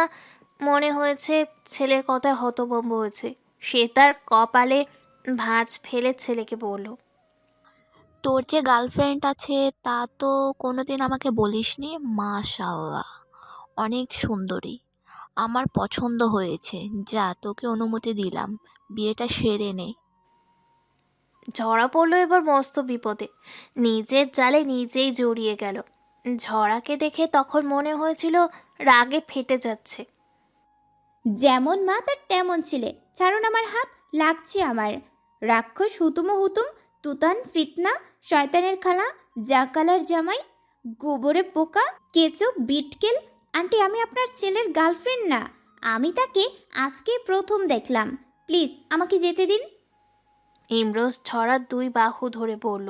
মনে হয়েছে ছেলের কথায় হতভম্ব হয়েছে। সে তার কপালে ভাঁজ ফেলে ছেলেকে বলল, তোর যে গার্লফ্রেন্ড আছে তা তো কোনোদিন আমাকে বলিসনি। মাশাআল্লাহ, অনেক সুন্দরী, আমার পছন্দ হয়েছে। যা, তোকে অনুমতি দিলাম, বিয়েটা সেরে নে। ঝড়া পড়লো এবার মস্ত বিপদে। নিজের জালে নিজেই জড়িয়ে গেল। ঝড়াকে দেখে তখন মনে হয়েছিল রাগে ফেটে যাচ্ছে। যেমন মা তার তেমন ছেলে। ছাড়ুন আমার হাত, লাগছে আমার। রাক্ষস হুতুম হুতুম তুতান ফিতনা শয়তানের খালা, জাকালার জামাই, গোবরে পোকা, কেঁচো, বিটকেল। আন্টি, আমি আপনার ছেলের গার্লফ্রেন্ড না, আমি তাকে আজকে প্রথম দেখলাম। প্লিজ আমাকে যেতে দিন। ইমরোজ ঝড়ার 2 বাহু ধরে বলল,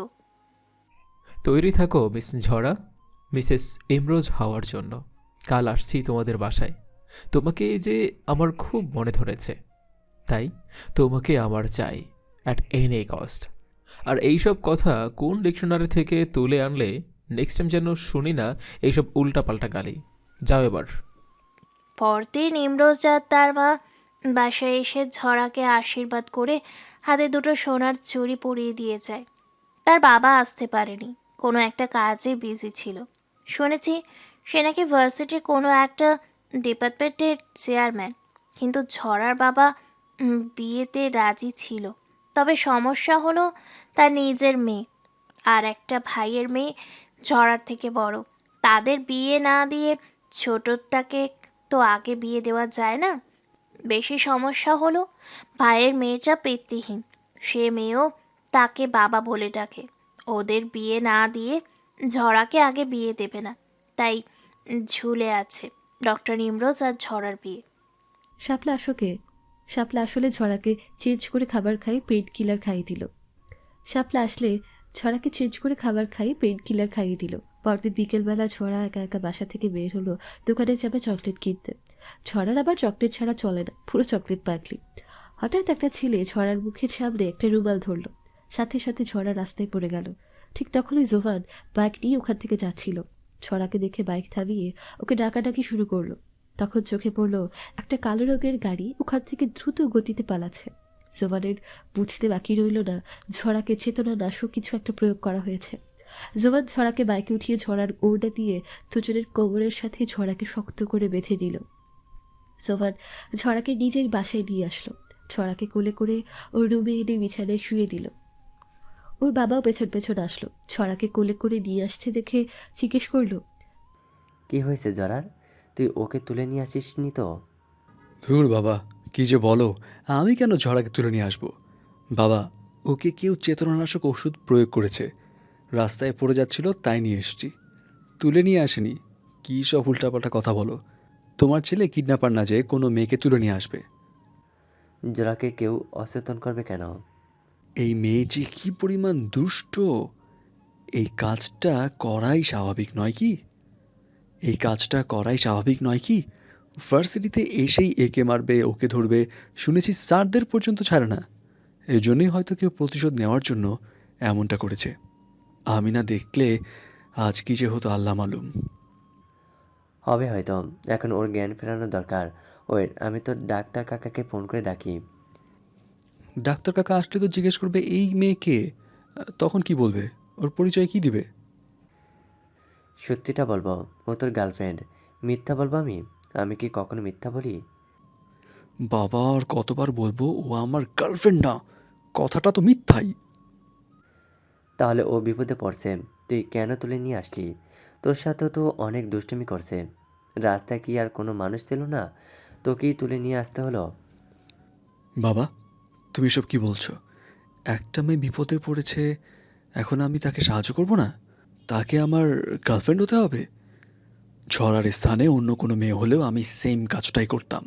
তৈরি থাকো মিস ঝরা, মিসেস ইমরোজ হওয়ার জন্য। কাল আসছি তোমাদের বাসায়। তোমাকে যে আমার খুব মনে ধরেছে, তাই তোমাকে আমার চাই অ্যাট এনি কস্ট। আর এইসব কথা কোন ডিকশনারি থেকে তুলে আনলে নেক্সট টাইম যেন শুনি না এইসব উল্টাপাল্টা গালি। যাও এবার। পরদিন ইমরোজ আর তার মা বাসায় এসে ঝড়াকে আশীর্বাদ করে হাতে 2 সোনার চুড়ি পরিয়ে দিয়ে যায়। তার বাবা আসতে পারেনি, কোনো একটা কাজে বিজি ছিল। শুনেছি সে নাকি ভার্সিটির কোনো একটা ডিপার্টমেন্টের চেয়ারম্যান। কিন্তু ঝড়ার বাবা বিয়েতে রাজি ছিল, তবে সমস্যা হলো তার নিজের মেয়ে আর একটা ভাইয়ের মেয়ে ঝড়ার থেকে বড়। তাদের বিয়ে না দিয়ে ছোটটাকে তো আগে বিয়ে দেওয়া যায় না। বেশি সমস্যা হলো ভাইয়ের মেয়েটা পেত্তিহীন, সে মেয়েও তাকে বাবা বলে ডাকে। ওদের বিয়ে না দিয়ে ঝড়াকে আগে বিয়ে দেবে না, তাই ঝুলে আছে ডক্টর ইমরোজ আর ঝড়ার বিয়ে। শাপলা আসলে ঝড়াকে চেঞ্জ করে খাবার খাই পেইন কিলার খাইয়ে দিল। শাপলা আসলে ঝড়াকে চেঞ্জ করে খাবার খাই পেইন কিলার খাইয়ে দিল। পরদিন বিকেলবেলা ঝড়া একা একা বাসা থেকে বের হলো দোকানে যাবে চকলেট কিনতে। ঝড়ার আবার চকলেট ছাড়া চলে না, পুরো চকলেট পাগলি। হঠাৎ একটা ছেলে ঝড়ার মুখের সামনে একটা রুমাল ধরলো, সাথে সাথে ঝড়া রাস্তায় পড়ে গেল। ঠিক তখনই জোভান বাইক নিয়ে ওখান থেকে যাচ্ছিল। ঝড়াকে দেখে বাইক থামিয়ে ওকে ডাকাডাকি শুরু করলো। তখন চোখে পড়লো একটা কালো রঙের গাড়ি ওখান থেকে দ্রুত গতিতে পালাচ্ছে। জোভানের বুঝতে বাকি রইল না ঝড়াকে চেতনা নাশক কিছু একটা প্রয়োগ করা হয়েছে। জোভান ঝড়াকে বাইকে উঠিয়ে ঝড়ার ওড়না দিয়ে দুজনের কোমরের সাথে ঝড়াকে শক্ত করে বেঁধে নিল। জোভান ঝড়াকে নিজের বাসায় নিয়ে আসলো। ঝড়াকে কোলে করে ওর রুমে এনে বিছানায় শুয়ে দিল। ওর বাবাও পেছন পেছন আসলো। ঝড়াকে কোলে করে নিয়ে আসতে দেখে জিজ্ঞেস করলো, কি হয়েছে জরার? তুই ওকে তুলে নিয়ে আসিসনি তো? ধুর বাবা, কি যে বলো, আমি কেন ঝড়াকে তুলে নিয়ে আসবো? বাবা, ওকে কেউ চেতনানাশক ওষুধ প্রয়োগ করেছে, রাস্তায় পড়ে যাচ্ছিল তাই নিয়ে এসছি, তুলে নিয়ে আসেনি। কী সব উল্টাপাল্টা কথা বলো। তোমার ছেলে কিডন্যাপার না যে কোনো মেয়েকে তুলে নিয়ে আসবে। জরাকে কেউ অচেতন করবে কেন? এই মেয়ে যে কী পরিমাণ দুষ্ট, এই কাজটা করাই স্বাভাবিক নয় কি? এই কাজটা করাই স্বাভাবিক নয় কি? ভার্সিটিতে এসেই একে মারবে, ওকে ধরবে, শুনেছি স্যারদের পর্যন্ত ছাড়ে না। এই জন্যই হয়তো কেউ প্রতিশোধ নেওয়ার জন্য এমনটা করেছে। আমি না দেখলে আজ কি যে হতো আল্লাহ মালুম। হবে হয়তো, এখন ওর জ্ঞান ফেরানো দরকার। ওয়েট, আমি তো ডাক্তার কাকাকে ফোন করে ডাকি। ডাক্তার কাকা আসলে তো জিজ্ঞেস করবে এই মেয়েকে, তখন কি বলবে? ওর পরিচয় কি দিবে? সত্যিটা বলবো, ও তোর গার্লফ্রেন্ড। মিথ্যা বলবো আমি? আমি কি কখনো মিথ্যা বলি? বাবা, আর কতবার বলবো ও আমার গার্লফ্রেন্ড না? কথাটা তো মিথ্যাই। তাহলে ও বিপদে পড়ছে, তুই কেন তুলে নিয়ে আসলি? তোর সাথেও তো অনেক দুষ্টুমি করছে। রাস্তায় কি আর কোনো মানুষ ছিল না? তোকেই তুলে নিয়ে আসতে হলো? বাবা, তুমি এসব কি বলছো? একটা মেয়ে বিপদে পড়েছে, এখন আমি তাকে সাহায্য করব না? তাকে আমার গার্লফ্রেন্ড হতে হবে? ঝড়ার স্থানে অন্য কোনো মেয়ে হলেও আমি সেম কাজটাই করতাম।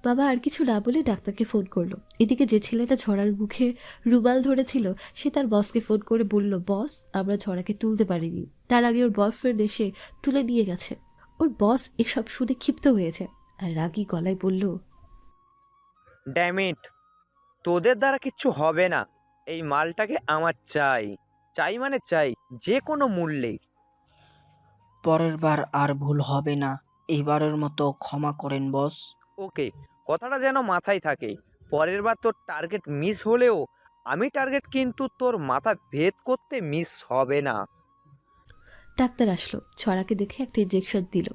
বাবা আর কিছু না বলে ডাক্তারকে ফোন করলো। এদিকে যে ছেলেটা ঝড়ার মুখে রুমাল ধরেছিল সে তার বসকে ফোন করে বলল, বস, আমরা ঝড়াকে তুলতে পারিনি, তার আগে ওর বয়ফ্রেন্ড এসে তুলে নিয়ে গেছে। ওর বস এসব শুনে ক্ষিপ্ত হয়েছে আর রাগী গলায় বলল, ড্যামিট, তোদের দ্বারা কিচ্ছু হবে না। এই মালটাকে আমার চাই, চাই মানে চাই, যে কোনো মূল্যে। পরের বার আর ভুল হবে না, এইবারের মতো ক্ষমা করেন বস। ওকে, কথাটা যেন মাথায় থাকে। পরের বার তোর টার্গেট মিস হলেও আমি টার্গেট কিন্তু তোর মাথা ভেদ করতে মিস হবে না। ডাক্তার আসলো, ছড়াকে দেখে একটা ইঞ্জেকশন দিল।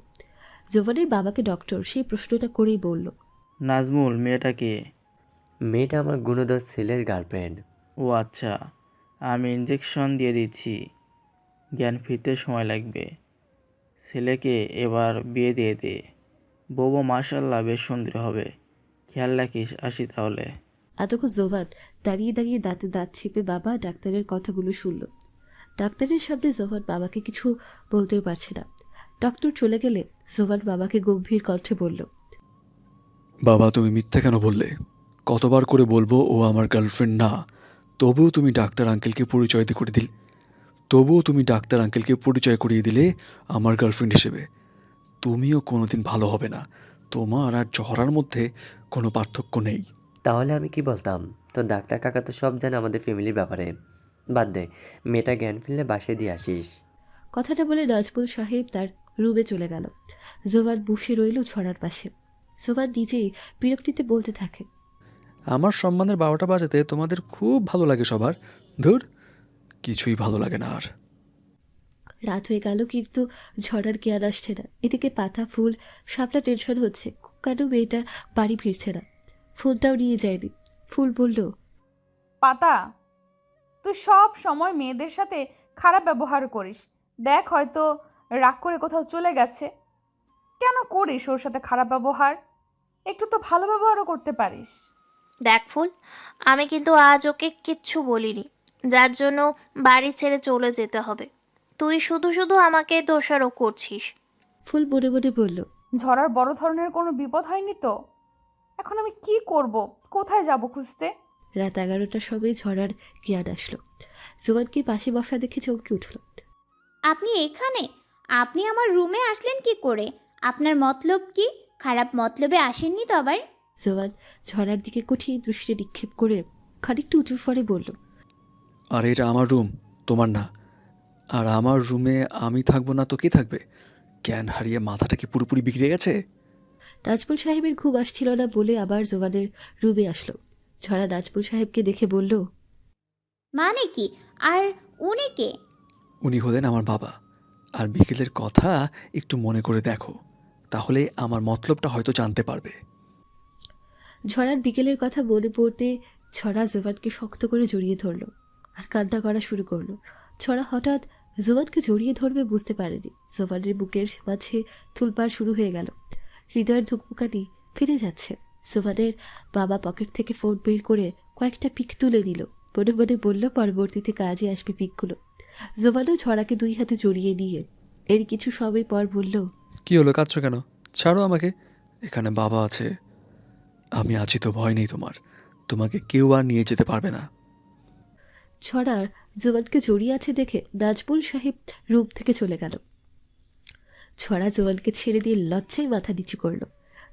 জোভানের বাবাকে ডক্টর সেই প্রশ্নটা করেই বলল, নাজমুল, মেয়েটা কে? মেয়েটা আমার গুণধর ছেলের গার্লফ্রেন্ড। ও আচ্ছা, আমি ইঞ্জেকশন দিয়ে দিচ্ছি, জ্ঞান ফিরতে সময় লাগবে। ছেলেকে এবার বিয়ে দিয়ে দে, বউ মাশাল্লাহ বেশ সুন্দর হবে। খেয়াল রাখিস, আসি তাহলে। এতক্ষণ জোভান দাঁড়িয়ে দাঁড়িয়ে দাঁতে দাঁত চেপে বাবা ডাক্তারের কথাগুলো শুনল। ডাক্তারের সামনে জোবান বাবাকে কিছু বলতেও পারছে না। ডক্টর চলে গেলে জোবান বাবাকে গম্ভীর কণ্ঠে বলল, বাবা তুমি মিথ্যা কেন বললে? কতবার করে বলবো ও আমার গার্লফ্রেন্ড না, তবুও তুমি ডাক্তার আঙ্কেলকে পরিচয় করিয়ে দিলে আমার গার্লফ্রেন্ড হিসেবে। তুমিও কোনোদিন ভালো হবে না। তোমার আর জহরার মধ্যে কোনো পার্থক্য নেই। তাহলে আমি কি বলতাম? তো ডাক্তার কাকা তো সব জানে আমাদের ফ্যামিলির ব্যাপারে। বাদ দে, মেয়েটা জ্ঞান ফিরলে বাসায় দিয়ে আসিস। কথাটা বলে নাজমুল সাহেব তার রুমে চলে গেল। জোবান বসে রইল ছড়ার পাশে। জোবান নিজেই বিরক্তিতে বলতে থাকে, আমার সম্মানের 12টা বাজাতে তোমাদের খুব ভালো লাগে সবার। ধুর, কিছুই ভালো লাগে না আর। রাত হয়ে গেল কিন্তু ঝড়ার জ্ঞান আসছে না। এদিকে পাতা ফুল সাপলা টেনশন হচ্ছে, কেন মেয়েটা বাড়ি ফিরছে না। ফোনটাও নিয়ে যায়নি। ফুল বলল, পাতা, তুই সব সময় মেয়েদের সাথে খারাপ ব্যবহার করিস। দেখ হয়তো রাগ করে কোথাও চলে গেছে। কেন করিস ওর সাথে খারাপ ব্যবহার? একটু তো ভালো ব্যবহারও করতে পারিস। দেখ ফুল, আমি কিন্তু আজ ওকে কিচ্ছু বলিনি, যার জন্য বাড়ি ছেড়ে চলে যেতে হবে। তুই শুধু শুধু আমাকে দোষারোপ করছিস। ফুল মনে মনে বলল, ঝড়ার বড় ধরনের কোনো বিপদ হয়নি তো? এখন আমি কি করব? কোথায় যাব খুঁজতে? রাত 11টার সময় ঝড়ার জ্ঞান আসলো। জোবানকে পাশে বসা দেখে চমকে উঠল। আপনি এখানে? আপনি আমার রুমে আসলেন কি করে? আপনার মতলব কি? খারাপ মতলবে আসেননি তো আবার? জোবান ঝড়ার দিকে কঠিন দৃষ্টি নিক্ষেপ করে খানিকটা উঁচু স্বরে বলল, আর এটা আমার রুম, তোমার না। আর আমার রুমে আমি থাকবো না তো কে থাকবে? জ্ঞান হারিয়ে মাথাটা কি পুরোপুরি বিগড়ে গেছে? নাজমুল সাহেবের ঘুম আসছিল না বলে আবার জোবানের রুমে আসলো। ঝড়া নাজমুল সাহেবকে দেখে বলল, মানে কি? আর উনি কে? উনি হলেন আমার বাবা। আর বিকেলের কথা একটু মনে করে দেখো, তাহলে আমার মতলবটা হয়তো জানতে পারবে। ঝড়ার বিকেলের কথা মনে পড়তে ছড়া জোবানকে শক্ত করে জড়িয়ে ধরলো আর কান্না করা শুরু করলো। ছড়া হঠাৎ জোবানকে জড়িয়ে ধরবে বুঝতে পারেনি। জোবানের বুকের মাঝে তুলপাড় শুরু হয়ে গেল। হৃদয়ের ধুকপুকানি ফিরে যাচ্ছে। জোবানের বাবা পকেট থেকে ফোন বের করে কয়েকটা পিক তুলে নিল। মনে মনে বলল পরবর্তীতে কাজে আসবে পিকগুলো। জোবানও ছড়াকে 2 হাতে জড়িয়ে নিয়ে এর কিছু সময় পর বলল, কি হলো, কাঁদছো কেন? ছাড়ো আমাকে, এখানে বাবা আছে, আমি আছি তো, ভয় নেই তোমার। তোমাকে কেউ আর নিয়ে যেতে পারবে না। ছড়ার জোবানকে জড়িয়ে আছে দেখে নাজমুল সাহেব রুম থেকে চলে গেল। ছড়া জোবানকে ছেড়ে দিয়ে লজ্জায় মাথা নিচু করল।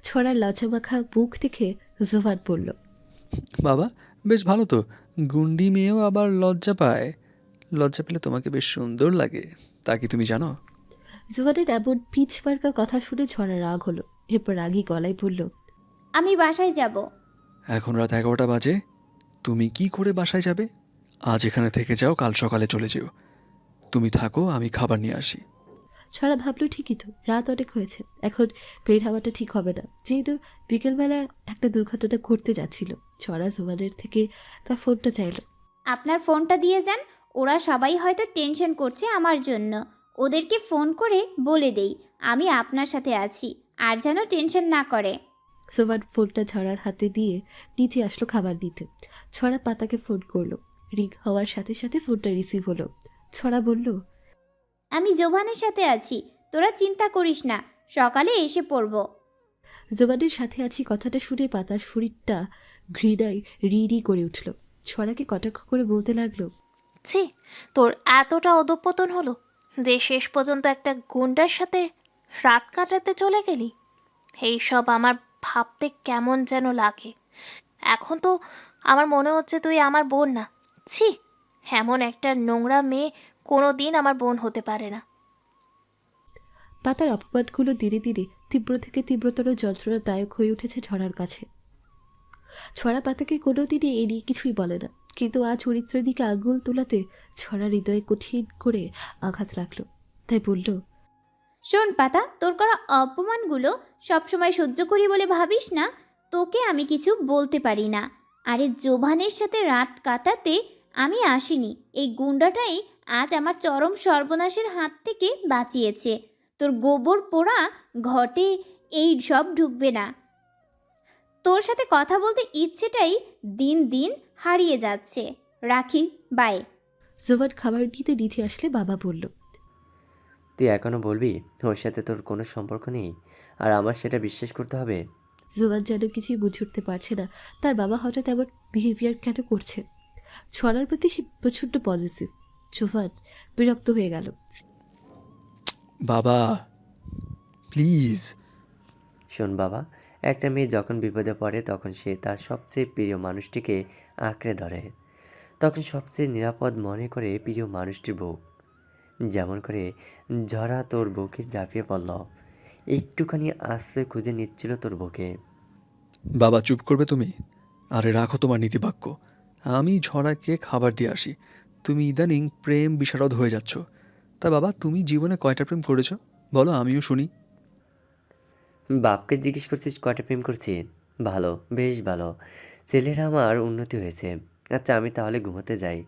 ছড়ার লজ্জা মাখা মুখ দেখে জোবান বলল, বাবা বেশ ভালো তো, গুন্ডি মেয়েও আবার লজ্জা পায়। লজ্জা পেলে তোমাকে বেশ সুন্দর লাগে, তা কি তুমি জানো? জোবানের এমন পিচ মার্কা কথা শুনে ছড়া রাগ হলো। এরপর রাগী গলায় বলল, আমি বাসায় যাব। এখন রাত 11টা বাজে, তুমি কি করে বাসায় যাবে? আজ এখানে থেকে যাও, কাল সকালে চলে যেও। তুমি থাকো, আমি খাবার নিয়ে আসি। ছড়া ভাবলো ঠিকই তো, রাত অনেক হয়েছে, এখন বের হওয়াটা ঠিক হবে না, যেহেতু বিকেলবেলা একটা দুর্ঘটনা ঘটতে যাচ্ছিল। ছড়া জোবানের থেকে তার ফোনটা চাইল। আপনার ফোনটা দিয়ে যান। ওরা সবাই হয়তো টেনশন করছে আমার জন্য। ওদেরকে ফোন করে বলে দেই আমি আপনার সাথে আছি, আর যেন টেনশন না করে। জোবান ফোনটা ছড়ার হাতে দিয়ে নিচে আসলো খাবার নিতে। ছড়া পাতাকে ফোন করলো। রিং হওয়ার সাথে সাথে ফোনটা রিসিভ হলো। ছড়া বলল, আমি জোবানের সাথে আছি, তোরা চিন্তা করিস না, সকালে এসে পড়ব। জোবানের সাথে আছি কথাটা শুনে পাতার শরীরটা ঘৃণায় রিড়ি করে উঠল। ছড়াকে কটাক্ষ করে বলতে লাগলো, ছি, তোর এতটা অধঃপতন হলো যে শেষ পর্যন্ত একটা গুন্ডার সাথে রাত কাটাতে চলে গেলি? এইসব আমার ভাবতে কেমন যেন লাগে। এখন তো আমার মনে হচ্ছে তুই আমার বোন না। ছি, এমন একটা নোংরা মেয়ে কোনো দিন আমার বোন হতে পারে না। পাতার অপবাদগুলো ধীরে ধীরে তীব্র থেকে তীব্রতর যন্ত্রণাদায়ক হয়ে উঠেছে ছড়ার কাছে। ছড়া পাতাকে কোনোদিনই এ নিয়ে কিছুই বলে না, কিন্তু আজ চরিত্রের দিকে আঙুল তোলাতে ছড়া হৃদয়ে কঠিন করে আঘাত লাগলো। তাই বলল, শোন পাতা, তোর করা অপমানগুলো সবসময় সহ্য করি বলে ভাবিস না। তোকে আমি কিছু বলতে পারি না। আরে জোবানের সাথে রাত কাটাতে আমি আসিনি। এই গুন্ডাটাই আজ আমার চরম সর্বনাশের হাত থেকে বাঁচিয়েছে। তোর গোবর পোড়া ঘটে এই সব ঢুকবে না। তোর সাথে কথা বলতে ইচ্ছেটাই দিন দিন হারিয়ে যাচ্ছে। রাখি, বাই। জোবান খাবার নিতে নিচে আসলে বাবা বলল, তুই এখনও বলবি ওর সাথে তোর কোনো সম্পর্ক নেই আর আমার সেটা বিশ্বাস করতে হবে? জোবান যেন কিছুই বুঝে উঠতে পারছে না তার বাবা হঠাৎ এমন বিহেভিয়ার কেন করছে। ছড়ার প্রতি সে প্রচণ্ড পজিটিভ। জোবান বিরক্ত হয়ে গেল। বাবা প্লিজ। শোন বাবা, একটা মেয়ে যখন বিপদে পড়ে তখন সে তার সবচেয়ে প্রিয় মানুষটিকে আঁকড়ে ধরে, তখন সবচেয়ে নিরাপদ মনে করে প্রিয় মানুষটির বুক। যেমন করে ঝরা তোর বুকে ঝাঁপিয়ে পড়ল, একটুখানি আশ্রয় খুঁজে নিচ্ছিল তোর বুকে। বাবা চুপ করবে তুমি? আরে রাখো তোমার নীতিবাক্য। আমি ঝড়াকে খাবার দিয়ে আসি, তুমি ইদানিং প্রেম বিশারদ হয়ে যাচ্ছ। তা বাবা তুমি জীবনে কয়টা প্রেম করেছো বলো, আমিও শুনি। বাপকে জিজ্ঞেস করছিস কয়টা প্রেম করছি? ভালো, বেশ ভালো, ছেলেরা আমার উন্নতি হয়েছে। আচ্ছা আমি তাহলে ঘুমোতে যাই,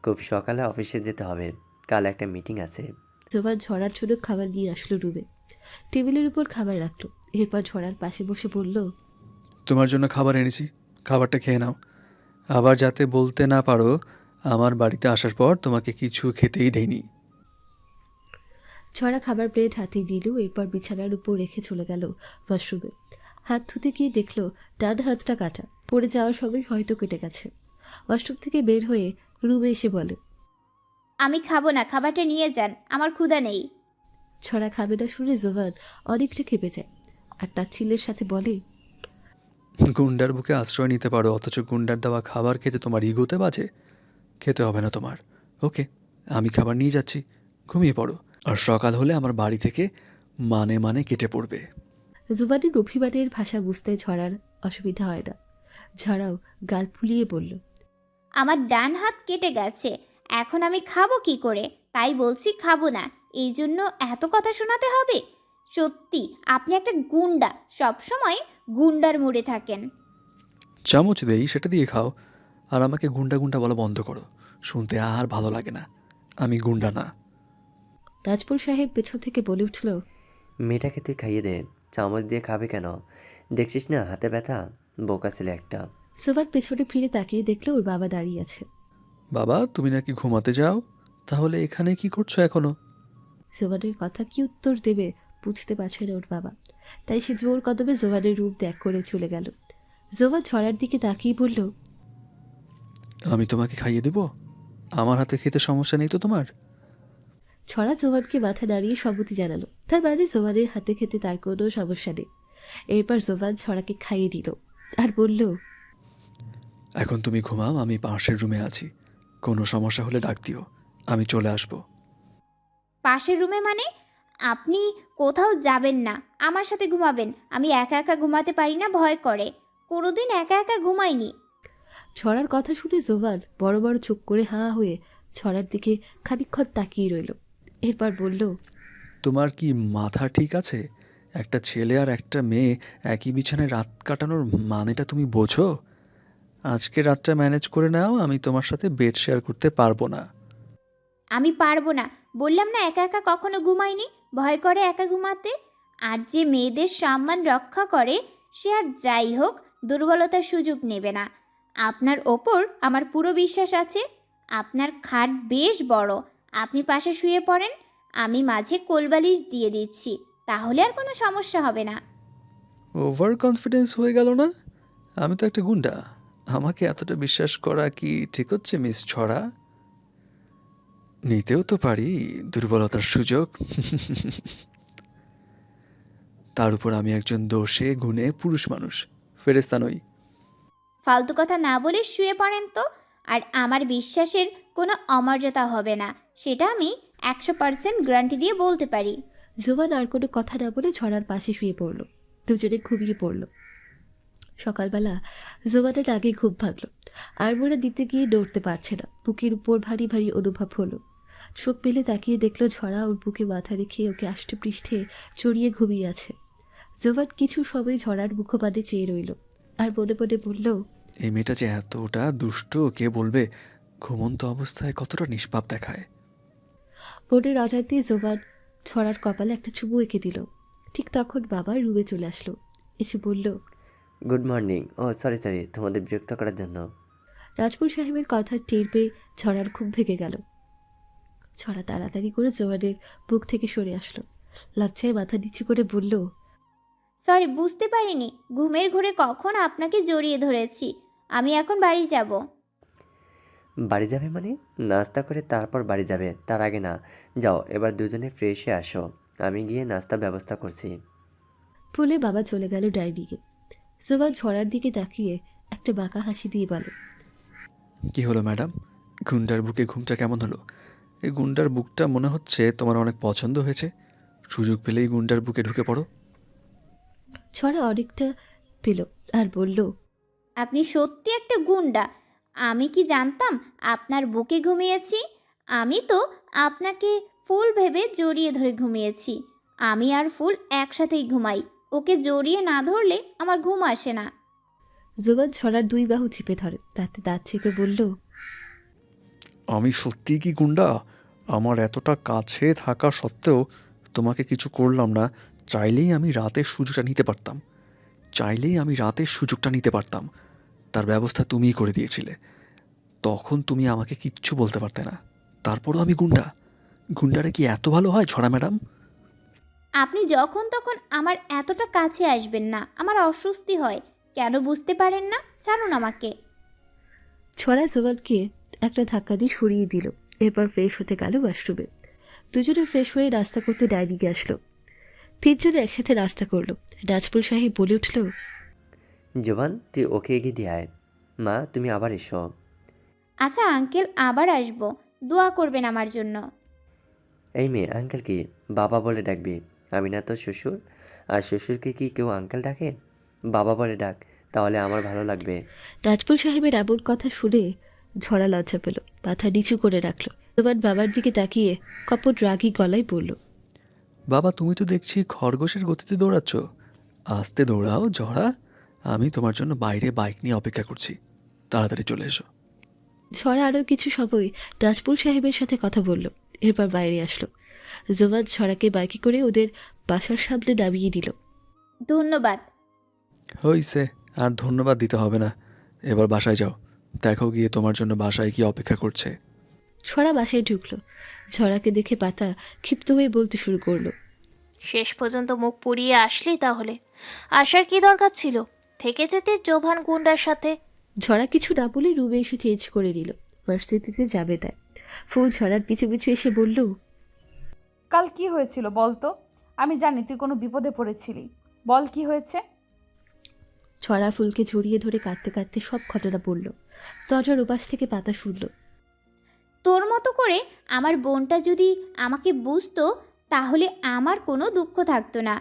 খুব সকালে অফিসে যেতে হবে, কাল একটা মিটিং আছে। জোবান ঝড়ার জন্য খাবার নিয়ে আসলো রুমে, টেবিলের উপর খাবার রাখলো। এরপর ঝড়ার পাশে বসে বলল, তোমার জন্য খাবার এনেছি, খাবারটা খেয়ে নাও। আবার যাতে বলতে না পারো আমার বাড়িতে আসার পর তোমাকে কিছু খেতেই দেয়নি। ছড়া খাবার প্লেট হাতে নিল, এরপর বিছানার উপর রেখে চলে গেল ওয়াশরুমে। হাত ধুতে গিয়ে দেখলো ডান হাতটা কাটা, পড়ে যাওয়ার সময় হয়তো কেটে গেছে। ওয়াশরুম থেকে বের হয়ে রুমে এসে বলে, আমি খাবো না, খাবারটা নিয়ে যান, আমার ক্ষুধা নেই। ছড়া খাবে না শুনে জোবান অনেকটা খেপে যায় আর তার ছেলের সাথে বলে, গুন্ডার বুকে আশ্রয় নিতে পারো, অথচ গুন্ডার দেওয়া খাবার খেতে তোমার ইগোতে বাজে। খেতে হবে না তোমার, ওকে? আমি খাবার নিয়ে যাচ্ছি, ঘুমিয়ে পড়ো। আর সকাল হলে আমার বাড়ি থেকে মানে মানে কেটে পড়বে। জুবানের অভিমানের ভাষা বুঝতে ঝড়ার অসুবিধা হয় না। ঝড়াও গাল ফুলিয়ে বলল, আমার ডান হাত কেটে গেছে, এখন আমি খাবো কি করে? তাই বলছি খাবো না, এই জন্য এত কথা শোনাতে হবে? সত্যি আপনি একটা গুন্ডা, সবসময় গুন্ডার মুডে থাকেন। চামচ দেই সেটা দিয়ে খাও, আর আমাকে গুন্ডা গুন্ডা বলা বন্ধ করো, শুনতে আর ভালো লাগে না। আমি গুন্ডা না। রাজপুর সাহেব পেছন থেকে বলে উঠল, মেয়েটাকে তুই খাইয়ে দে, চামচ দিয়ে খাবে কেন? দেখছিস না হাতে ব্যথা, বোকা ছেলে একটা। জোবান পেছনে ফিরে তাকিয়ে দেখলো ওর বাবা দাঁড়িয়ে আছে। বাবা তুমি নাকি ঘুমাতে যাও, তাহলে এখানে কি করছো এখনো? জোবানের কথা কি উত্তর দেবে বুঝতে পারছে না ওর বাবা, তাই সে জোর কদমে জোবানের রূপ ত্যাগ করে চলে গেল। জোবান ছড়ার দিকে তাকিয়ে বলল, আমি তোমাকে খাইয়ে দেব? আমার হাতে খেতে সমস্যা নেই তো তোমার? ছড়া জোবানকে মাথা নাড়িয়ে সম্মতি জানালো, তার মানে জোবানের হাতে খেতে তার কোনো সমস্যা নেই। এরপর জোবান ছড়াকে খাইয়ে দিল আর বলল, এখন তুমি ঘুমাও, আমি পাশের রুমে আছি, কোনো সমস্যা হলে ডাক দিও, আমি চলে আসবো। পাশের রুমে মানে? আপনি কোথাও যাবেন না, আমার সাথে ঘুমাবেন। আমি একা একা ঘুমাতে পারি না, ভয় করে, কোনোদিন একা একা ঘুমাইনি। ছড়ার কথা শুনে জোবান বড় বড় চোখ করে হাঁ হয়ে ছড়ার দিকে খানিকক্ষণ তাকিয়ে রইল। এরপর বলল, তোমার কি মাথা ঠিক আছে? একটা ছেলে আর একটা মেয়ে একই বিছানায় রাত কাটানোর মানেটা তুমি বোঝো? আজকে রাতটা ম্যানেজ করে নাও, আমি তোমার সাথে বেড শেয়ার করতে পারবো না। আমি পারবো না, বললাম না একা একা কখনো ঘুমাইনি, ভয় করে একা ঘুমাতে। আর যে মেয়েদের সম্মান রক্ষা করে সে আর যাই হোক দুর্বলতার সুযোগ নেবে না। আপনার ওপর আমার পুরো বিশ্বাস আছে। আপনার খাট বেশ বড়, আপনি পাশে শুয়ে পড়েন, আমি মাঝে কোলবালিশ দিয়ে দিচ্ছি, তাহলে আর কোনো সমস্যা হবে না। ওভার কনফিডেন্স হয়ে গেল না? আমি তো একটা গুন্ডা, আমাকে এতটা বিশ্বাস করা কি ঠিক হচ্ছে মিস ছড়া? নিতেও তো পারি দুর্বলতার সুযোগ। তার উপর আমি একজন দোষে গুণে পুরুষ মানুষ, ফেরেশতা নই। ফালতু কথা না বলে শুয়ে পড়েন তো। আর আমার বিশ্বাসের কোনো অমর্যাদা হবে না, সেটা আমি 100% গ্যারান্টি দিয়ে বলতে পারি। জোবান আর কোনো কথা না বলে ছড়ার পাশে শুয়ে পড়ল। দুজনে ঘুমিয়ে পড়ল। সকালবেলা জোবানের আগে ঘুম ভাঙল, আর মোড়া দিতে গিয়ে নড়তে পারছে না, বুকের উপর ভারী ভারী অনুভব হলো। চোখ মেলে তাকিয়ে দেখলো ঝড়া ওর বুকে মাথা রেখে ওকে আষ্টে পৃষ্ঠে চড়িয়ে ঘুমিয়ে আছে। জোবান কিছু সময় ঝড়ার মুখপানে চেয়ে রইল আর মনে মনে বলল, এই মেয়েটা যে এতটা দুষ্ট কে বলবে, ঘুমন্ত অবস্থায় কতটা নিষ্পাপ দেখায়। বোনের অজান্তে জোবান ছড়ার কপালে একটা চুমু এঁকে দিল। ঠিক তখন বাবা রুমে চলে আসলো, এসে বলল, গুড মর্নিং। ও সরি তোমাদের বিরক্ত করার জন্য। রাজপুর সাহেবের কথা টের পেয়ে ছড়ার খুব ভেঙে গেল। ছড়া তাড়াতাড়ি করে জোয়ানের বুক থেকে সরে আসলো, লজ্জায় মাথা নিচু করে বলল, সরি, বুঝতে পারিনি। ঘুমের ঘোরে কখন আপনাকে জড়িয়ে ধরেছি। আমি এখন বাড়ি যাব। বাড়ি যাবে মানে? নাস্তা করে তারপর বাড়ি যাবে, তার আগে না। যাও এবার দুজনে ফ্রেশ হয়ে আসো, আমি গিয়ে নাস্তার ব্যবস্থা করছি। বলে বাবা চলে গেল ডাইনিংয়ে। জোবান ঝড়ার দিকে তাকিয়ে একটা বাঁকা হাসি দিয়ে বলে, কি হলো ম্যাডাম, গুন্ডার বুকে ঘুমটা কেমন হলো? এই গুন্ডার বুকটা মনে হচ্ছে তোমার অনেক পছন্দ হয়েছে। সুযোগ পেলেই গুন্ডার বুকে ঢুকে পড়ো। ছড়া অনেকটা পেল আর বলল, আপনি সত্যি একটা গুন্ডা। আমি কি জানতাম আপনার বুকে ঘুমিয়েছি? আমি তো আপনাকে ফুল ভেবে জড়িয়ে ধরে ঘুমিয়েছি। আমি আর ফুল একসাথেই ঘুমাই। ওকে জড়িয়ে না ধরলে আমার ঘুম আসে না। জোবান ছড়ার দুই বাহু চিপে ধরে, তাতে দাঁত চেপে বলল, আমি সত্যিই কি গুন্ডা? আমার এতটা কাছে থাকা সত্ত্বেও তোমাকে কিছু করলাম না। চাইলেই আমি রাতের সুযোগটা নিতে পারতাম। তার ব্যবস্থা তুমিই করে দিয়েছিলে। তখন তুমি আমাকে কিচ্ছু বলতে পারতে না। তারপরও আমি গুন্ডারা কি এত ভালো হয় ছড়া ম্যাডাম? আপনি যখন তখন আমার এতটা কাছে আসবেন না, আমার অস্বস্তি হয়। কেন বুঝতে পারেন না? জানুন আমাকে। ছড়া জোবানকে একটা ধাক্কা দিয়ে সরিয়ে দিল। এরপর ফ্রেশ হতে গেল ওয়াশরুমে। দুজনে ফ্রেশ হয়ে নাস্তা করতে ডাইনিংয়ে আসলো। তিনজনে একসাথে নাস্তা করলো। নাজপুর সাহেব বলে উঠল, জোবান তুই ওকে এগিয়ে দিয়ে আয়। মা তুমি আবার এসো। আচ্ছা আঙ্কেল, আবার আসবো। দোয়া করবেন আমার জন্য। এই মেয়ে, আঙ্কেল কি বাবা বলে ডাকবি? আমি না তোর শ্বশুর, আর শ্বশুরকে কি কেউ আঙ্কেল ডাকে? বাবা বলে ডাক, তাহলে আমার ভালো লাগবে। নাজপুর সাহেবের এমন কথা শুনে ঝড়া লজ্জা পেল, মাথা নিচু করে রাখলো। জোবান বাবার দিকে তাকিয়ে কপট রাগী গলায় বলল, বাবা তুমি তো দেখছি খরগোশের গতিতে দৌড়াচ্ছ। আস্তে দৌড়াও ঝড়া, আমি তোমার জন্য বাইরে বাইক নিয়ে অপেক্ষা করছি, তাড়াতাড়ি চলে এসো। ঝড়া আরও কিছু সময় নাজপুর সাহেবের সাথে কথা বলল, এরপর বাইরে আসলো। জোবান ঝড়াকে বাইকে করে ওদের বাসার সামনে নামিয়ে দিল। ধন্যবাদ। হইছে, আর ধন্যবাদ দিতে হবে না। এবার বাসায় যাও, দেখো গিয়ে তোমার জন্য বাসায় কি অপেক্ষা করছে। ছড়া বাসায় ঢুকলো। ঝড়াকে দেখে পাতা ক্ষিপ্ত হয়ে বলতে শুরু করলো, শেষ পর্যন্ত মুখ পুড়িয়ে আসলি তাহলে? আসার কি দরকার ছিল? থেকে যেতে জোভান গুন্ডার সাথে। ঝড়া কিছু না বলে রুমে এসে চেঞ্জ করে নিল। ভার্সিটিতে যাবে তাই। ফুল ঝড়ার পিছু পিছু এসে বলল, কাল কি হয়েছিল বল তো? আমি জানি তুই কোনো বিপদে পড়েছিলি। বল কি হয়েছে? ছড়া ফুলকে জড়িয়ে ধরে কাঁদতে কাঁদতে সব ঘটনা বলল। দরজার ওপাশ থেকে পাতা শুনল। তোর মতো করে আমার বোনটা যদি আমাকে বুঝতো তাহলে আমার কোনো দুঃখ থাকতো না।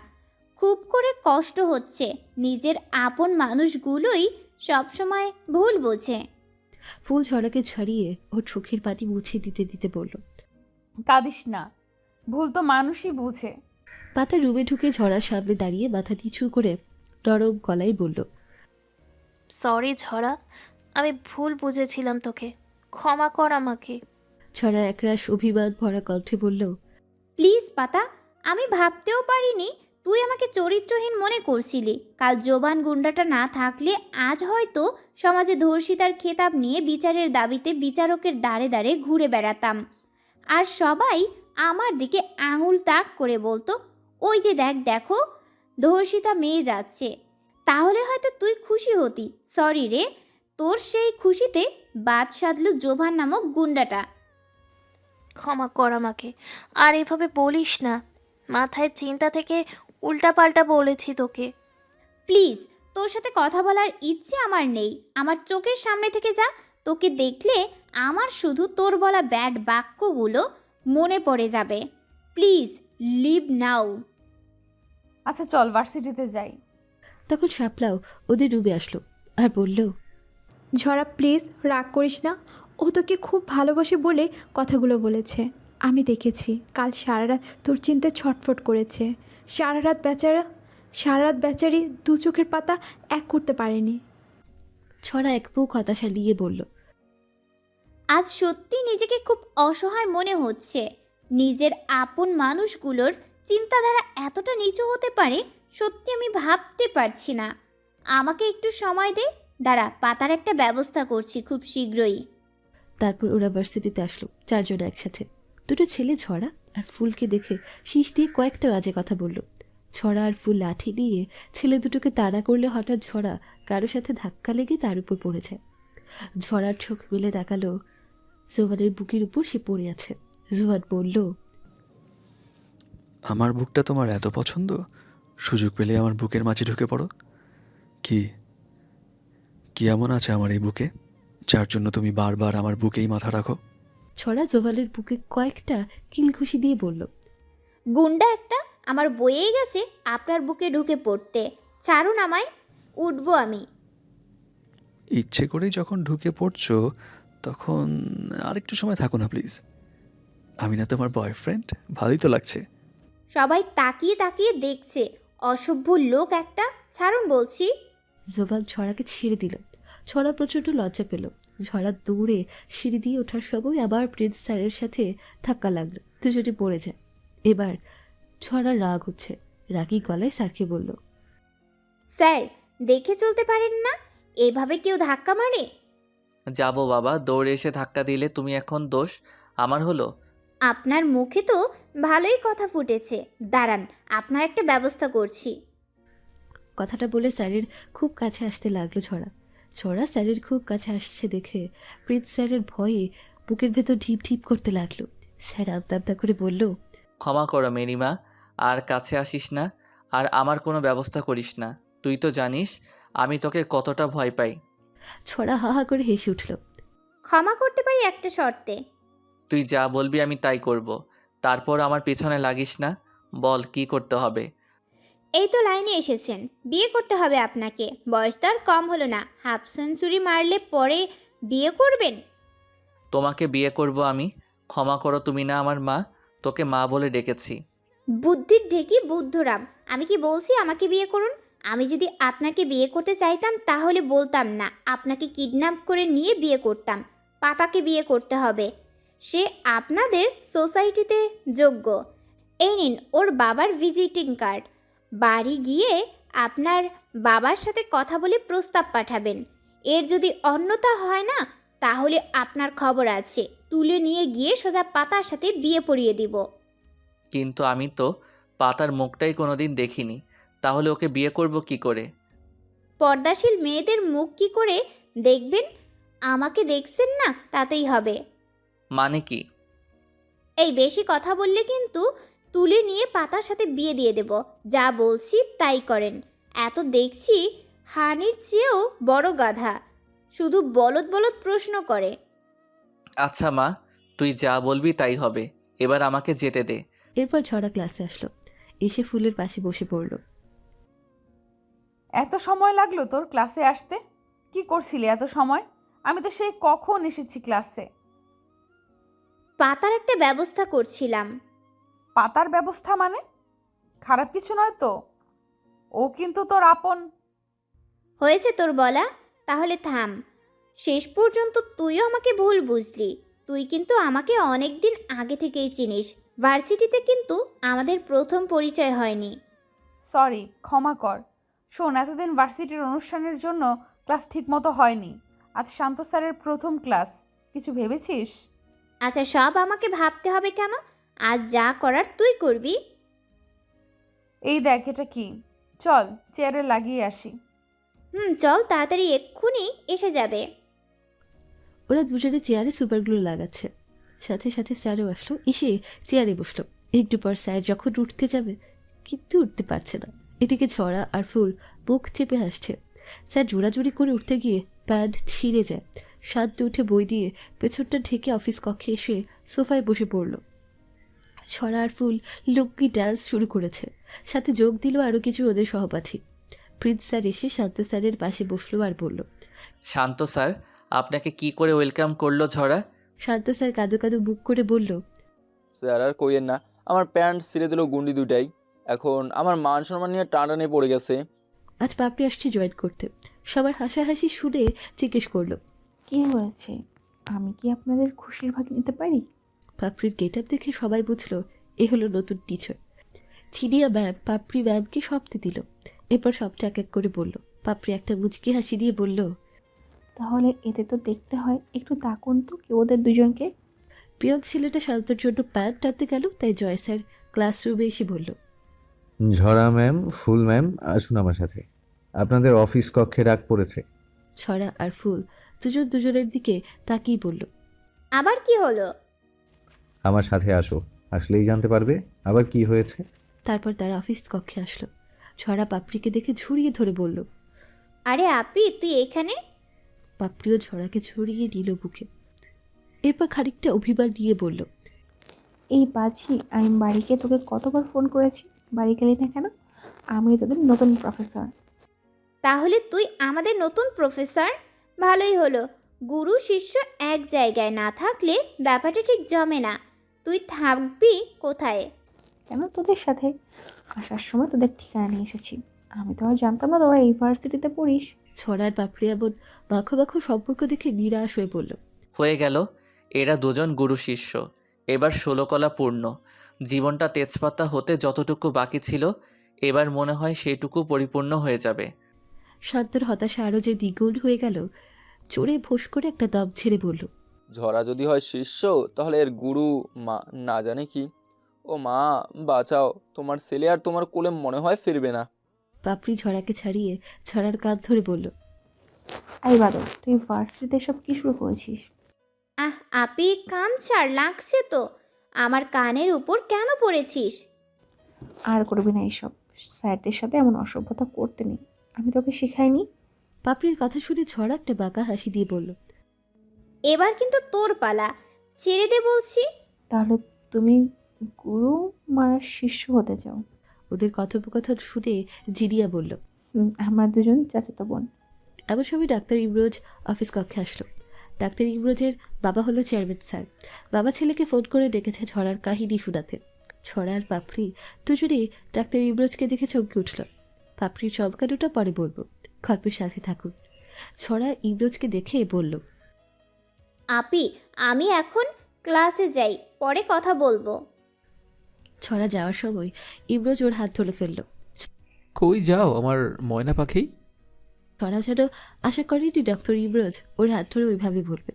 খুব করে কষ্ট হচ্ছে। নিজের আপন মানুষগুলোই সবসময় ভুল বোঝে। ফুল ঝড়াকে ছাড়িয়ে ওর চোখের পানি মুছে দিতে দিতে বলল, কাঁদিস না, ভুল তো মানুষই বুঝে। পাতা রুমে ঢুকে ঝড়ার সামনে দাঁড়িয়ে মাথা নিচু করে নরম গলায় বলল, সরি ঝড়া, আমি ভুল বুঝেছিলাম তোকে, ক্ষমা কর আমাকে। ছড়া একরাশ অভিমান ভরা কণ্ঠে বলল, প্লিজ পাতা, আমি ভাবতেও পারিনি তুই আমাকে চরিত্রহীন মনে করছিলি। কাল জোবান গুন্ডাটা না থাকলে আজ হয়তো সমাজে ধর্ষিতার খেতাব নিয়ে বিচারের দাবিতে বিচারকের দাঁড়ে দাঁড়ে ঘুরে বেড়াতাম। আর সবাই আমার দিকে আঙুল তাক করে বলতো, ওই যে দেখো ধর্ষিতা মেয়ে যাচ্ছে। তাহলে হয়তো তুই খুশি হতি। সরি রে, তোর সেই খুশিতে বাদ সাধল জোভান নামক গুন্ডাটা। ক্ষমা কর আমাকে, আর এভাবে বলিস না। মাথায় চিন্তা থেকে উল্টাপাল্টা বলেছি তোকে। প্লিজ, তোর সাথে কথা বলার ইচ্ছে আমার নেই। আমার চোখের সামনে থেকে যা। তোকে দেখলে আমার শুধু তোর বলা ব্যাড বাক্যগুলো মনে পড়ে যাবে। প্লিজ লিভ নাও। আচ্ছা চল ভার্সিটিতে যাই। তখন শাপলাও ওদের রুমে আসলো আর বলল, ঝড়া প্লিজ রাগ করিস না। ও তোকে খুব ভালোবাসে বলে কথাগুলো বলেছে। আমি দেখেছি কাল সারা রাত তোর চিন্তায় ছটফট করেছে। সারা রাত বেচারি দু চোখের পাতা এক করতে পারেনি। ছড়া এক বুক হতাশা নিয়ে বলল, আজ সত্যি নিজেকে খুব অসহায় মনে হচ্ছে। নিজের আপন মানুষগুলোর চিন্তাধারা এতটা নিচু হতে পারে সত্যি আমি ভাবতে পারছি না। আমাকে একটু সময় দে, দাঁড়া, পাতার একটা ব্যবস্থা করছি খুব শীঘ্রই। তারপর ওরা ভার্সিটিতে আসলো চারজন একসাথে। দুটো ছেলে ঝরা আর ফুলকে দেখে শীষ দিয়ে কয়েকটা বাজে কথা বলল। ঝরা আর ফুল লাঠি নিয়ে ছেলে দুটোকে তাড়া করলে হঠাৎ ঝরা কারোর সাথে ধাক্কা লেগে তার উপর পড়েছে। ঝরার চোখ মেলে দেখালো জোয়ানের বুকের উপর সে পড়ে আছে। জোয়ান বলল, আমার বুকটা তোমার এত পছন্দ, সুযোগ পেলে আমার বুকের মাঝে ঢুকে পড়ো। কি কি এমন আছে আমার এই বুকে যার জন্য তুমি বারবার আমার বুকেই মাথা রাখো? ছড়া জোয়ানের বুকে কয়েকটা কিলঘুষি দিয়ে বলল, গুন্ডা একটা আমার বয়েই গেছে আপনার বুকে ঢুকে পড়তে। ছাড়ুন আমায়, উঠবো আমি। ইচ্ছে করেই যখন ঢুকে পড়ছো তখন আরেকটু সময় থাকো না প্লিজ। আমি না তোমার বয়ফ্রেন্ড? ভালোই তো লাগছে। সবাই তাকিয়ে তাকিয়ে দেখছে, অসভ্য লোক একটা। ছাড়ুন বলছি। জোয়ান ছড়াকে ছেড়ে দিল। ছড়া প্রচণ্ড লজ্জা পেল। ঝড়া দৌড়ে সিঁড়ি দিয়ে ওঠার সময় আবার প্রিন্স স্যারের সাথে ধাক্কা লাগলো, দুজনে পড়ে যায়। এবার ছড়া রাগ হচ্ছে, রাগী গলায় স্যারকে বলল, স্যার দেখে চলতে পারেন না? এভাবে কেউ ধাক্কা মারে? যাবো বাবা, দৌড়ে এসে ধাক্কা দিলে তুমি এখন দোষ আমার হলো? আপনার মুখে তো ভালোই কথা ফুটেছে। দাঁড়ান, আপনার একটা ব্যবস্থা করছি। কথাটা বলে স্যারের খুব কাছে আসতে লাগলো ছড়া। ছড়া স্যারের খুব কাছে আসছে দেখে প্রিন্স স্যারের ভয়ে বুকের ভেতর ঢিপ ঢিপ করতে লাগলো। স্যার আমতা আমতা করে বলল, ক্ষমা করো মেরিমা, আর কাছে আসিস না, আর আমার কোনো ব্যবস্থা করিস না। তুই তো জানিস আমি তোকে কতটা ভয় পাই। ছড়া হা হা করে হেসে উঠল। ক্ষমা করতে পারি একটা শর্তে। তুই যা বলবি আমি তাই করব। তারপর আমার পিছনে লাগিস না। বল কি করতে হবে? এই তো লাইনে এসেছেন, বিয়ে করতে হবে আপনাকে। বয়স তো আর কম হলো না, হাফ সেঞ্চুরি মারলে পরে বিয়ে করবেন? তোমাকে বিয়ে করব আমি? ক্ষমা করো, তুমি না আমার মা, তোকে মা বলে ডেকেছি। বুদ্ধির ঢেকি বুদ্ধরাম। আমি কি বলছি আমাকে বিয়ে করুন? আমি যদি আপনাকে বিয়ে করতে চাইতাম তাহলে বলতাম না, আপনাকে কিডন্যাপ করে নিয়ে বিয়ে করতাম। পাতাকে বিয়ে করতে হবে, সে আপনাদের সোসাইটিতে যোগ্য। এই নিন ওর বাবার ভিজিটিং কার্ড। বাড়ি গিয়ে আপনার বাবার সাথে কথা বলে প্রস্তাব পাঠাবেন। এর যদি অন্যতা হয় না তাহলে আপনার খবর আছে, তুলে নিয়ে গিয়ে সোজা পাতার সাথে বিয়ে পড়িয়ে দিব। কিন্তু আমি তো পাতার মুখটাই কোনোদিন দেখিনি, তাহলে ওকে বিয়ে করব কি করে? পর্দাশীল মেয়েদের মুখ কি করে দেখবেন? আমাকে দেখছেন না, তাতেই হবে। মানে কি? এই বেশি কথা বললে কিন্তু তুলে নিয়ে পাতার সাথে বিয়ে দিয়ে দেব। যা বলছি তাই করেন। এত দেখছি হানির চেয়েও বড় গাধা, শুধু বলদ বলদ প্রশ্ন করে। আচ্ছা মা, তুই যা বলবি তাই হবে। এবার আমাকে যেতে দে। এরপর ছড়া ক্লাসে আসলো, এসে ফুলের পাশে বসে পড়ল। এত সময় লাগলো তোর ক্লাসে আসতে? কি করছিলি এত সময়? আমি তো সেই কখন এসেছি ক্লাসে। পাতার একটা ব্যবস্থা করছিলাম। পাতার ব্যবস্থা মানে? খারাপ কিছু নয় তো? ও কিন্তু তোর আপন। হয়েছে তোর বলা, তাহলে থাম। শেষ পর্যন্ত তুইও আমাকে ভুল বুঝলি। তুই কিন্তু আমাকে অনেক দিন আগে থেকেই চিনিস। ভার্সিটিতে কিন্তু আমাদের প্রথম পরিচয় হয়নি। সরি, ক্ষমা কর। শোন, এতদিন ভার্সিটির অনুষ্ঠানের জন্য ক্লাস ঠিকমতো হয়নি। আজ শান্ত স্যারের প্রথম ক্লাস, কিছু ভেবেছিস? আচ্ছা, সব আমাকে ভাবতে হবে কেন? আজ যা করার তুই করবি। এই দেখ, এটা কি? চল চেয়ারে লাগিয়ে আসি। চল তাড়াতাড়ি, এক্ষুনি এসে যাবে। ওরা দুজনে চেয়ারে সুপারগ্লু লাগাচ্ছে। সাথে সাথে স্যারও আসলো, এসে চেয়ারে বসলো। একটু পর স্যার যখন উঠতে যাবে কিন্তু উঠতে পারছে না। এদিকে ছড়া আর ফুল বুক চেপে আসছে। স্যার জোড়াজুড়ি করে উঠতে গিয়ে প্যান্ট ছিঁড়ে যায়। শান্ত উঠে বই দিয়ে পেছনটা ঢেকে অফিস কক্ষে এসে সোফায় বসে পড়ল। ছড়া আর ফুল লুঙ্গি ডান্স শুরু করেছে। সাথে যোগ দিল আরও কিছু ওদের সহপাঠী। প্রিন্স স্যার এসে শান্ত স্যারের পাশে বসলো আর বলল, শান্ত স্যার আপনাকে কি করে ওয়েলকাম করলো ঝরা? শান্ত স্যার কাঁদো কাঁদো বুক করে বলল, স্যার আর কইয়েন না, আমার প্যান্ট ছিঁড়ে দিল গুন্ডি দুটাই। এখন আমার মান সম্মান নিয়ে টানাটানি পড়ে গেছে। আজ পাপড়ি আসছে জয়েন করতে। সবার হাসাহাসি শুনে জিজ্ঞেস করলো, কি হয়েছে? আমি কি আপনাদের খুশির ভাগ নিতে পারি? পাপড়ির গেট আপ দেখে সবাই বুঝলো এ হলো নতুন টিচার। চিনিয়া ম্যাম পাপড়ি ম্যামকে সবটি দিল। এরপর সবটা এক এক করে বলল। পাপড়ি একটা মুচকি হাসি দিয়ে বলল, তাহলে এতে তো দেখতে হয়, একটু তাকুন তো কেউ ওদের দুজনকে। পিয়ন ছেলেটা শান্তর জন্য প্যান্ট টানতে গেল, তাই জয় স্যার ক্লাসরুমে এসে বলল, ঝরা ম্যাম, ফুল ম্যাম, আসুন আমার সাথে। আপনাদের অফিস কক্ষে ডাক পড়েছে। ছড়া আর ফুল দুজন দুজনের দিকে তাকিয়ে বলল, আবার কি হলো? আমার সাথে আসো, আসলেই জানতে পারবে আবার কি হয়েছে। তারপর তারা অফিস কক্ষে আসলো। ছড়া পাপড়িকে দেখে ঝুড়িয়ে ধরে বলল, আরে আপি, তুই এখানে? পাপড়িও ছড়াকে ঝুড়িয়ে নিল বুকে। এরপর খানিকটা অভিমান নিয়ে বলল, এই বাজি, আমি বাড়িকে তোকে কতবার ফোন করেছি, বাড়ি গেলি না কেন? আমি তোদের নতুন প্রফেসর। তাহলে তুই আমাদের নতুন প্রফেসর? ভালোই হলো। গুরু শিষ্য এক জায়গায় না থাকলে ব্যাপারটা ঠিক জমে না। তুই থাকবি কোথায়? কেন, তোদের সাথে আসার সময় তোদের ঠিকানা নিয়ে এসেছি। আমি তো আর জানতাম না তোরা ইউনিভার্সিটিতে পড়িস। ছড়ার পাপড়ি এমন বাঁকো বাঁকো সম্পর্ক দেখে নিরাশ হয়ে বলল, হয়ে গেল, এরা দুজন গুরু শিষ্য। এবার 16 কলা পূর্ণ। জীবনটা তেজপাতা হতে যতটুকু বাকি ছিল, এবার মনে হয় সেটুকু পরিপূর্ণ হয়ে যাবে। শান্তর হতাশা আরও যে দ্বিগুণ হয়ে গেল। চোরে ফোঁস করে একটা দম ছেড়ে বলল, ঝরা যদি হয় শিষ্য, তাহলে এর গুরু মা না জানে কি। ও মা, বাঁচাও, তোমার ছেলে আর তোমার কোলে মনে হয় ফিরবে না। পাপড়ি ঝড়াকে ছাড়িয়ে ছড়ার কাঁধ ধরে বলল, এই বাদল, তুই ভার্সিটিতে সব কি শুরু করেছিস? আপি, কান ছাড়, লাগছে তো। আমার কানের উপর কেন পড়েছিস? আর করবি না এইসব। স্যারদের সাথে এমন অসভ্যতা করতে নেই, আমি তোকে শিখাইনি। পাপড়ির কথা শুনে ঝড়া একটা বাঁকা হাসি দিয়ে বলল, এবার কিন্তু তোর পালা, ছেড়ে দে বলছি। তাহলে তুমি গুরু মার শিষ্য হতে চাও? ওদের কথোপকথন শুনে জিরিয়া বলল, আমরা দুজন চাচাতো বোন। এমন সময় ডাক্তার ইমরোজ অফিস কক্ষে আসলো। ডাক্তার ইমরোজের বাবা হলো চেয়ারম্যান স্যার। বাবা ছেলেকে ফোন করে ডেকেছে ঝড়ার কাহিনী শোনাতে। ছড়া আর পাপড়ি দুজনেই ডাক্তার ইমরোজকে দেখে চমকে উঠল। পাপড়ির চমকানোটা পরে বলবো, গল্পের সাথে থাকুন। ছড়া ইমরোজকে দেখে বলল, আপি, আমি এখন ক্লাসে যাই, পরে কথা বলবো। ছড়া যাওয়ার সময় ইমরোজ ওর হাত ধরে ফেলল। কই যাও আমার ময়না পাখি? ছড়া যেন আশা করেনি ডক্টর ইমরোজ ওর হাত ধরে ওইভাবে বলবে।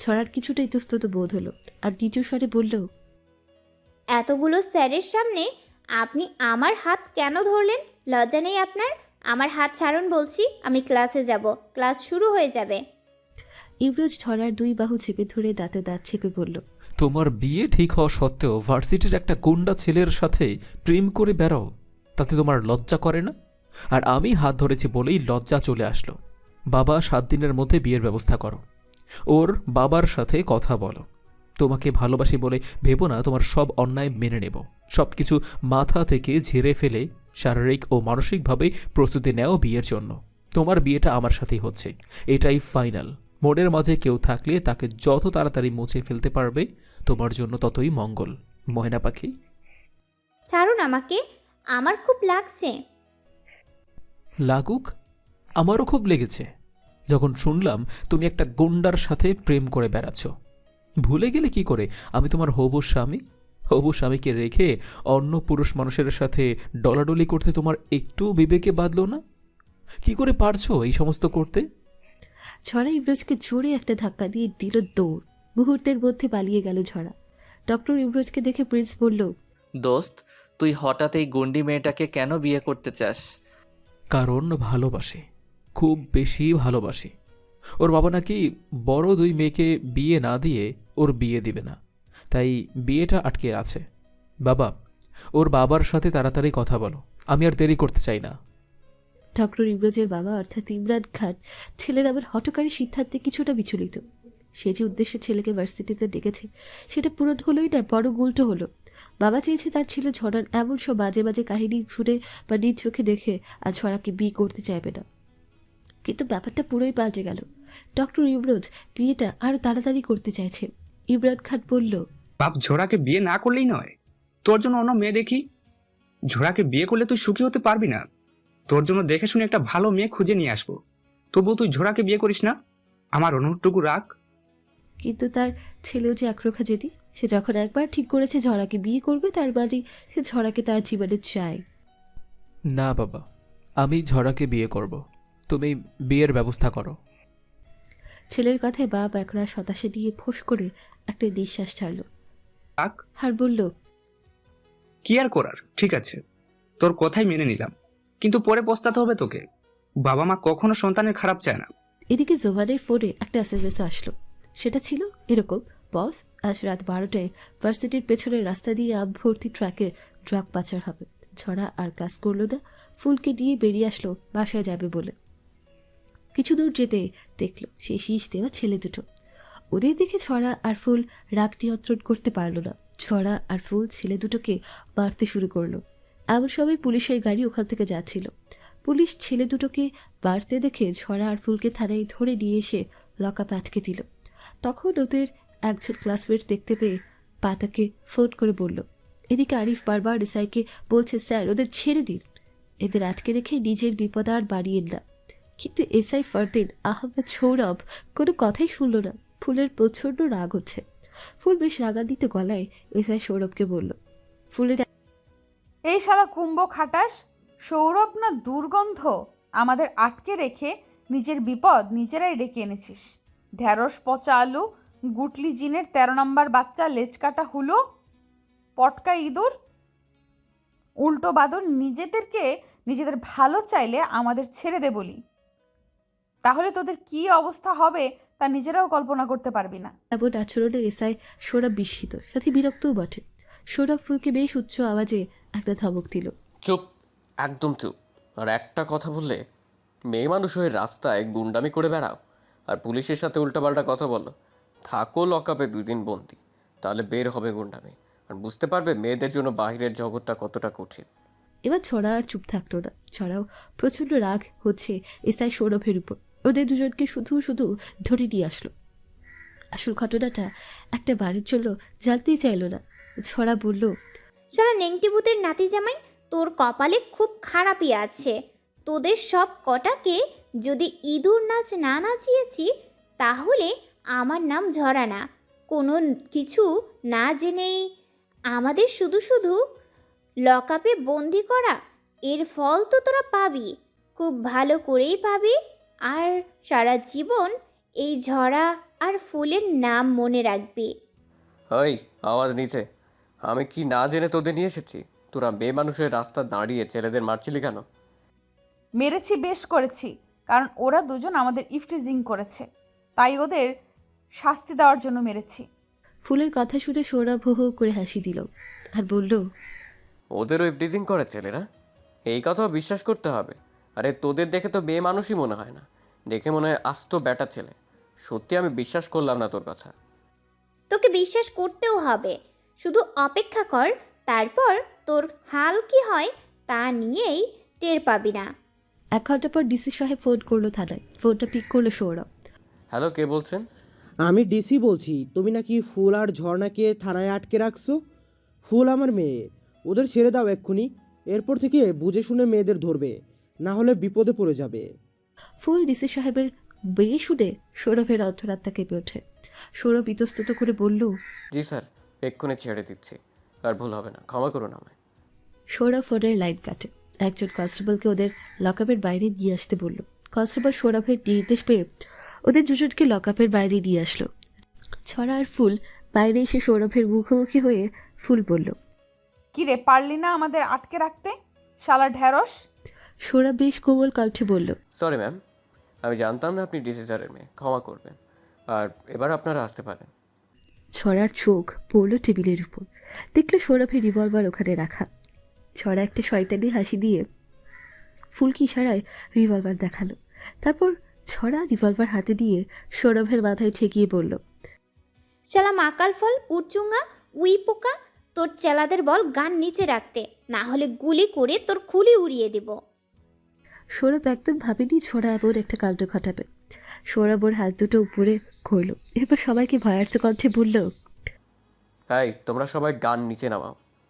ছড়ার কিছুটা ইতস্তত বোধ হলো, আর নিচু স্বরে বলল, এতগুলো স্যারের সামনে আপনি আমার হাত কেন ধরলেন? লজ্জা নেই আপনার? আমার হাত ছাড়ুন বলছি, আমি ক্লাসে যাব, ক্লাস শুরু হয়ে যাবে। ইমরোজ ছড়ার দুই বাহু চেপে ধরে দাঁতে দাঁত চেপে বলল, তোমার বিয়ে ঠিক হওয়া সত্ত্বেও ভার্সিটির একটা গুন্ডা ছেলের সাথে প্রেম করে বেড়াও, তাতে তোমার লজ্জা করে না? আর আমি হাত ধরেছি বলেই লজ্জা চলে আসলো। বাবা 7 দিনের মধ্যে বিয়ের ব্যবস্থা করো, ওর বাবার সাথে কথা বলো। তোমাকে ভালোবাসি বলে ভেবো না তোমার সব অন্যায় মেনে নেব। সব কিছু মাথা থেকে ঝেড়ে ফেলে শারীরিক ও মানসিকভাবে প্রস্তুতি নেও বিয়ের জন্য। তোমার বিয়েটা আমার সাথেই হচ্ছে, এটাই ফাইনাল। মনের মাঝে কেউ থাকলে তাকে যত তাড়াতাড়ি মুছে ফেলতে পারবে তোমার জন্য ততই মঙ্গল, ময়না পাখি। ছাড়ুন আমাকে, আমার খুব লাগছে। লাগুক, আমারও খুব লেগেছে যখন শুনলাম তুমি একটা গুন্ডার সাথে প্রেম করে বেড়াচ্ছ। ভুলে গেলে কি করে আমি তোমার হবু স্বামী? হবু স্বামীকে রেখে অন্য পুরুষ মানুষের সাথে ডলাডলি করতে তোমার একটু বিবেকে বাঁধলো না? কি করে পারছো এই সমস্ত করতে? ছড়া ইমরোজকে জোরে একটা ধাক্কা দিয়ে দিল দৌড়। মুহূর্তের মধ্যে পালিয়ে গেল ঝড়া। ডক্টর ইমরোজকে দেখে প্রিন্স বলল, দোস্ত, তুই হঠাৎ এই গুন্ডি মেয়েটাকে কেন বিয়ে করতে চাস? কারণ ভালোবাসি, খুব বেশি ভালোবাসি। ওর বাবা নাকি বড় 2 মেয়েকে বিয়ে না দিয়ে ওর বিয়ে দিবে না, তাই বিয়েটা আটকে আছে। বাবা, ওর বাবার সাথে তাড়াতাড়ি কথা বলো, আমি আর দেরি করতে চাই না। ডক্টর ইমরোজের বাবা অর্থাৎ ইমরান খান ছেলের আবার হঠকারী সিদ্ধান্তে কিছুটা বিচলিত। সে যে উদ্দেশ্যে ছেলেকে ভার্সিটিতে ডেকেছে সেটা পূরণ হলোই না, বড় উল্টো হলো। বাবা চেয়েছে তার ছেলে ঝড়ার এমন সব বাজে বাজে কাহিনী শুনে বা নিজ চোখে দেখে আর ঝড়াকে বিয়ে করতে চাইবে না। কিন্তু ব্যাপারটা পুরোই পাল্টে গেল। ডক্টর ইমরোজ বিয়েটা আরো তাড়াতাড়ি করতে চাইছে। ইমরান খান বলল, বাপ, ঝোড়াকে বিয়ে না করলেই নয়, তোর জন্য অন্য মেয়ে দেখি। ঝোড়াকে বিয়ে করলে তুই সুখী হতে পারবি না। তোর জন্য দেখে শুনে একটা ভালো মেয়ে খুঁজে নিয়ে আসবো। তবুও তুই ঝোড়াকে বিয়ে করিস না, আমার অনুরোধটুকু রাখ। কিন্তু তার ছেলেও যে একরোখা যেদি। সে যখন একবার ঠিক করেছে ঝড়াকে বিয়ে করবে, তার মানে সে ঝড়াকে তার জীবনে চায়। না বাবা, আমি ঝড়াকে বিয়ে করব, তুমি বিয়ের ব্যবস্থা করো। ছেলের কথায় বাপ একরা হতাশে দিয়ে ফোঁস করে একটা নিঃশ্বাস ছাড়ল থাক, আর বলল, কি আর করার, ঠিক আছে, তোর কথাই মেনে নিলাম, কিন্তু পরে পস্তাতে হবে তোকে। বাবা মা কখনো সন্তানের খারাপ চায় না। এদিকে জোবানের ফোনে একটা এসএমএস আসলো। সেটা ছিল এরকম, বস, আজ রাত 12টায় ভার্সিটির পেছনের রাস্তা দিয়ে আম ভর্তি ট্রাকে ড্রাগ পাচার হবে। ঝরা আর ক্লাস করলো না, ফুলকে নিয়ে বেরিয়ে আসলো বাসায় যাবে বলে। কিছু দূর যেতে দেখলো সেই শীষ দেওয়া ছেলে দুটো। ওদের দেখে ছড়া আর ফুল রাগ নিয়ন্ত্রণ করতে পারল না। ছড়া আর ফুল ছেলে দুটোকে মারতে শুরু করলো। এমন সময় পুলিশের গাড়ি ওখান থেকে যাচ্ছিল। পুলিশ ছেলে দুটোকে বাড়তে দেখে ঝরা আর ফুলকে থানায় ধরে নিয়ে এসে লকআপ আটকে দিল। তখন ওদের একজন ক্লাসমেট দেখতে পেয়ে পাতাকে ফোন করে বলল। এদিকে আরিফ বারবার এসআইকে বলছে, স্যার ওদের ছেড়ে দিন, এদের আটকে রেখে নিজের বিপদ আর বাড়িয়েন না। কিন্তু এসআই ফারদিন আহমেদ সৌরভ কোনো কথাই শুনল না। ফুলের প্রচণ্ড রাগ হচ্ছে। ফুল বেশ রাগান্বিত গলায় এসআই সৌরভকে বলল, ফুলের এই শালা কুম্ভ খাটাস, সৌরভ না দুর্গন্ধ, আমাদের আটকে রেখে নিজের বিপদ নিজেরাই ডেকে এনেছিস। ঢ্যাঁড়স পচা আলু, গুটলি জিনের 13 নম্বর বাচ্চা, লেজ কাটা হুলো, পটকা ইঁদুর, উল্টো বাদর নিজেদের ভালো চাইলে আমাদের ছেড়ে দে বলি, তাহলে তোদের কি অবস্থা হবে তা নিজেরাও কল্পনা করতে পারবি না। এমন আচরণে এসআই সৌরভ বিস্মিত, সাথে বিরক্তও বটে। সৌরভ ফুলকে বেশ উচ্চ আওয়াজে একটা ধমক দিল। চুপ, একদম চুপ। আর একটা কথা বললে মেয়ে মানুষ হয়ে রাস্তায় গুন্ডামি করে বেড়াও আর পুলিশের সাথে উল্টাপাল্টা কথা বলো, থাকো লকআপে 2 দিন বন্দি, তাহলে বের হবে গুন্ডামি আর বুঝতে পারবে মেয়েদের জন্য বাইরের জগৎটা কতটা কঠিন। এবার ছড়া আর চুপ থাকলো না। ছড়াও প্রচণ্ড রাগ হচ্ছে এসআই সৌরভের উপর। ওদের দুজনকে শুধু শুধু ধরে নিয়ে আসলো। আসল ঘটনাটা একটা বাড়ির জন্য জানতেই চাইল না। ছড়া বলল, শালা নেংটি ভূতের নাতি জামাই, তোর কপালে খুব খারাপই আছে। তোদের সব কটাকে যদি ইঁদুর নাচ না নাচিয়েছি তাহলে আমার নাম ঝরা না। কোনো কিছু না জেনেই আমাদের শুধু শুধু লকআপে বন্দি করা, এর ফল তো তোরা পাবি, খুব ভালো করেই পাবি। আর সারা জীবন এই ঝরা আর ফুলের নাম মনে রাখবি। ওই আওয়াজ নিচে, আমি কি না জেনে তোদের নিয়ে এসেছি? তোরা মেয়ে মানুষের রাস্তা দাঁড়িয়ে ছেলেদের মারছিলি কেন? মেরেছি, বেশ করেছি, কারণ ওরা দুজন আমাদের ইফটিজিং করেছে, তাই ওদের শাস্তি দেওয়ার জন্য মেরেছি। ফুলের কথা শুনে সৌরভ হো হো করে হাসি দিল আর বলল, ওদেরও ইফটিজিং করে ছেলেরা? এই কথাও বিশ্বাস করতে হবে? আরে তোদের দেখে তো মেয়ে মানুষই মনে হয় না, দেখে মনে হয় আস্ত ব্যাটা ছেলে। সত্যি আমি বিশ্বাস করলাম না তোর কথা। তোকে বিশ্বাস করতেও হবে, শুধু অপেক্ষা কর, তারপর তোর হাল কি হয় তা নিয়েই টের পাবি না। 1 ঘন্টা পর ডিসি সাহেব ফোন করলো থানায়। ফোনটা পিক করলো সৌরভ। হ্যালো, কে বলছেন? আমি ডিসি বলছি। তুমি নাকি ফুল আর ঝর্ণাকে থানায় আটকে রাখছো। ফুল আমার মেয়ে, ওদের ছেড়ে দাও এক্ষুনি। এরপর থেকে বুঝে শুনে মেয়েদের ধরবে, না হলে বিপদে পড়ে যাবে। ফুল ডিসি সাহেবের বেয়ে শুনে সৌরভের অন্তরাত্মা কেঁপে ওঠে। সৌরভ ইতস্তত করে বলল, জি স্যার, এক্ষুনি ছেড়ে দিচ্ছি, আর ভুল হবে না, ক্ষমা করুন আমায়। সৌরভ ফোনের লাইন কাটে। একজন কনস্টেবলকে ওদের লকআপের বাইরে নিয়ে আসতে বলল। কনস্টেবল সৌরভের নির্দেশ পেয়ে ওদের দুজনকে লকআপের বাইরে নিয়ে আসলো। ছড়া আর ফুল বাইরে এসে সৌরভের মুখোমুখি হয়ে ফুল বলল, কি রে, পারলি না আমাদের আটকে রাখতে, শালা ঢ্যাঁড়স? সৌরভ বেশ কোমল কণ্ঠে বলল, সরি ম্যাম, আমি জানতাম না আপনি ডিসি স্যারের মেয়ে, ক্ষমা করবেন, আর এবার আপনারা আসতে পারেন। ছড়ার চোখ পড়ল টেবিলের উপর। দেখলো সৌরভের রিভলভার ওখানে রাখা। ছড়া একটা শয়তানি হাসি দিয়ে ফুলকি ইশারায় রিভলভার দেখালো। তারপর ছড়া রিভলভার হাতে দিয়ে সৌরভের মাথায় ঠেকিয়ে বলল, শালা মাকাল ফল, উড়চুঙ্গা, উই পোকা, তোর চেলাদের বল গান নিচে রাখতে, না হলে গুলি করে তোর খুলি উড়িয়ে দেব। সৌরভ একদম ভাবেনি ছড়া এমন একটা কাণ্ড ঘটাবে। সৌরভ ওর হাত দুটো উপরে করল। এরপর সবাইকে ভয়ার্থ কণ্ঠে বলল, এই তোমরা সবাই গান নিচে নামাও।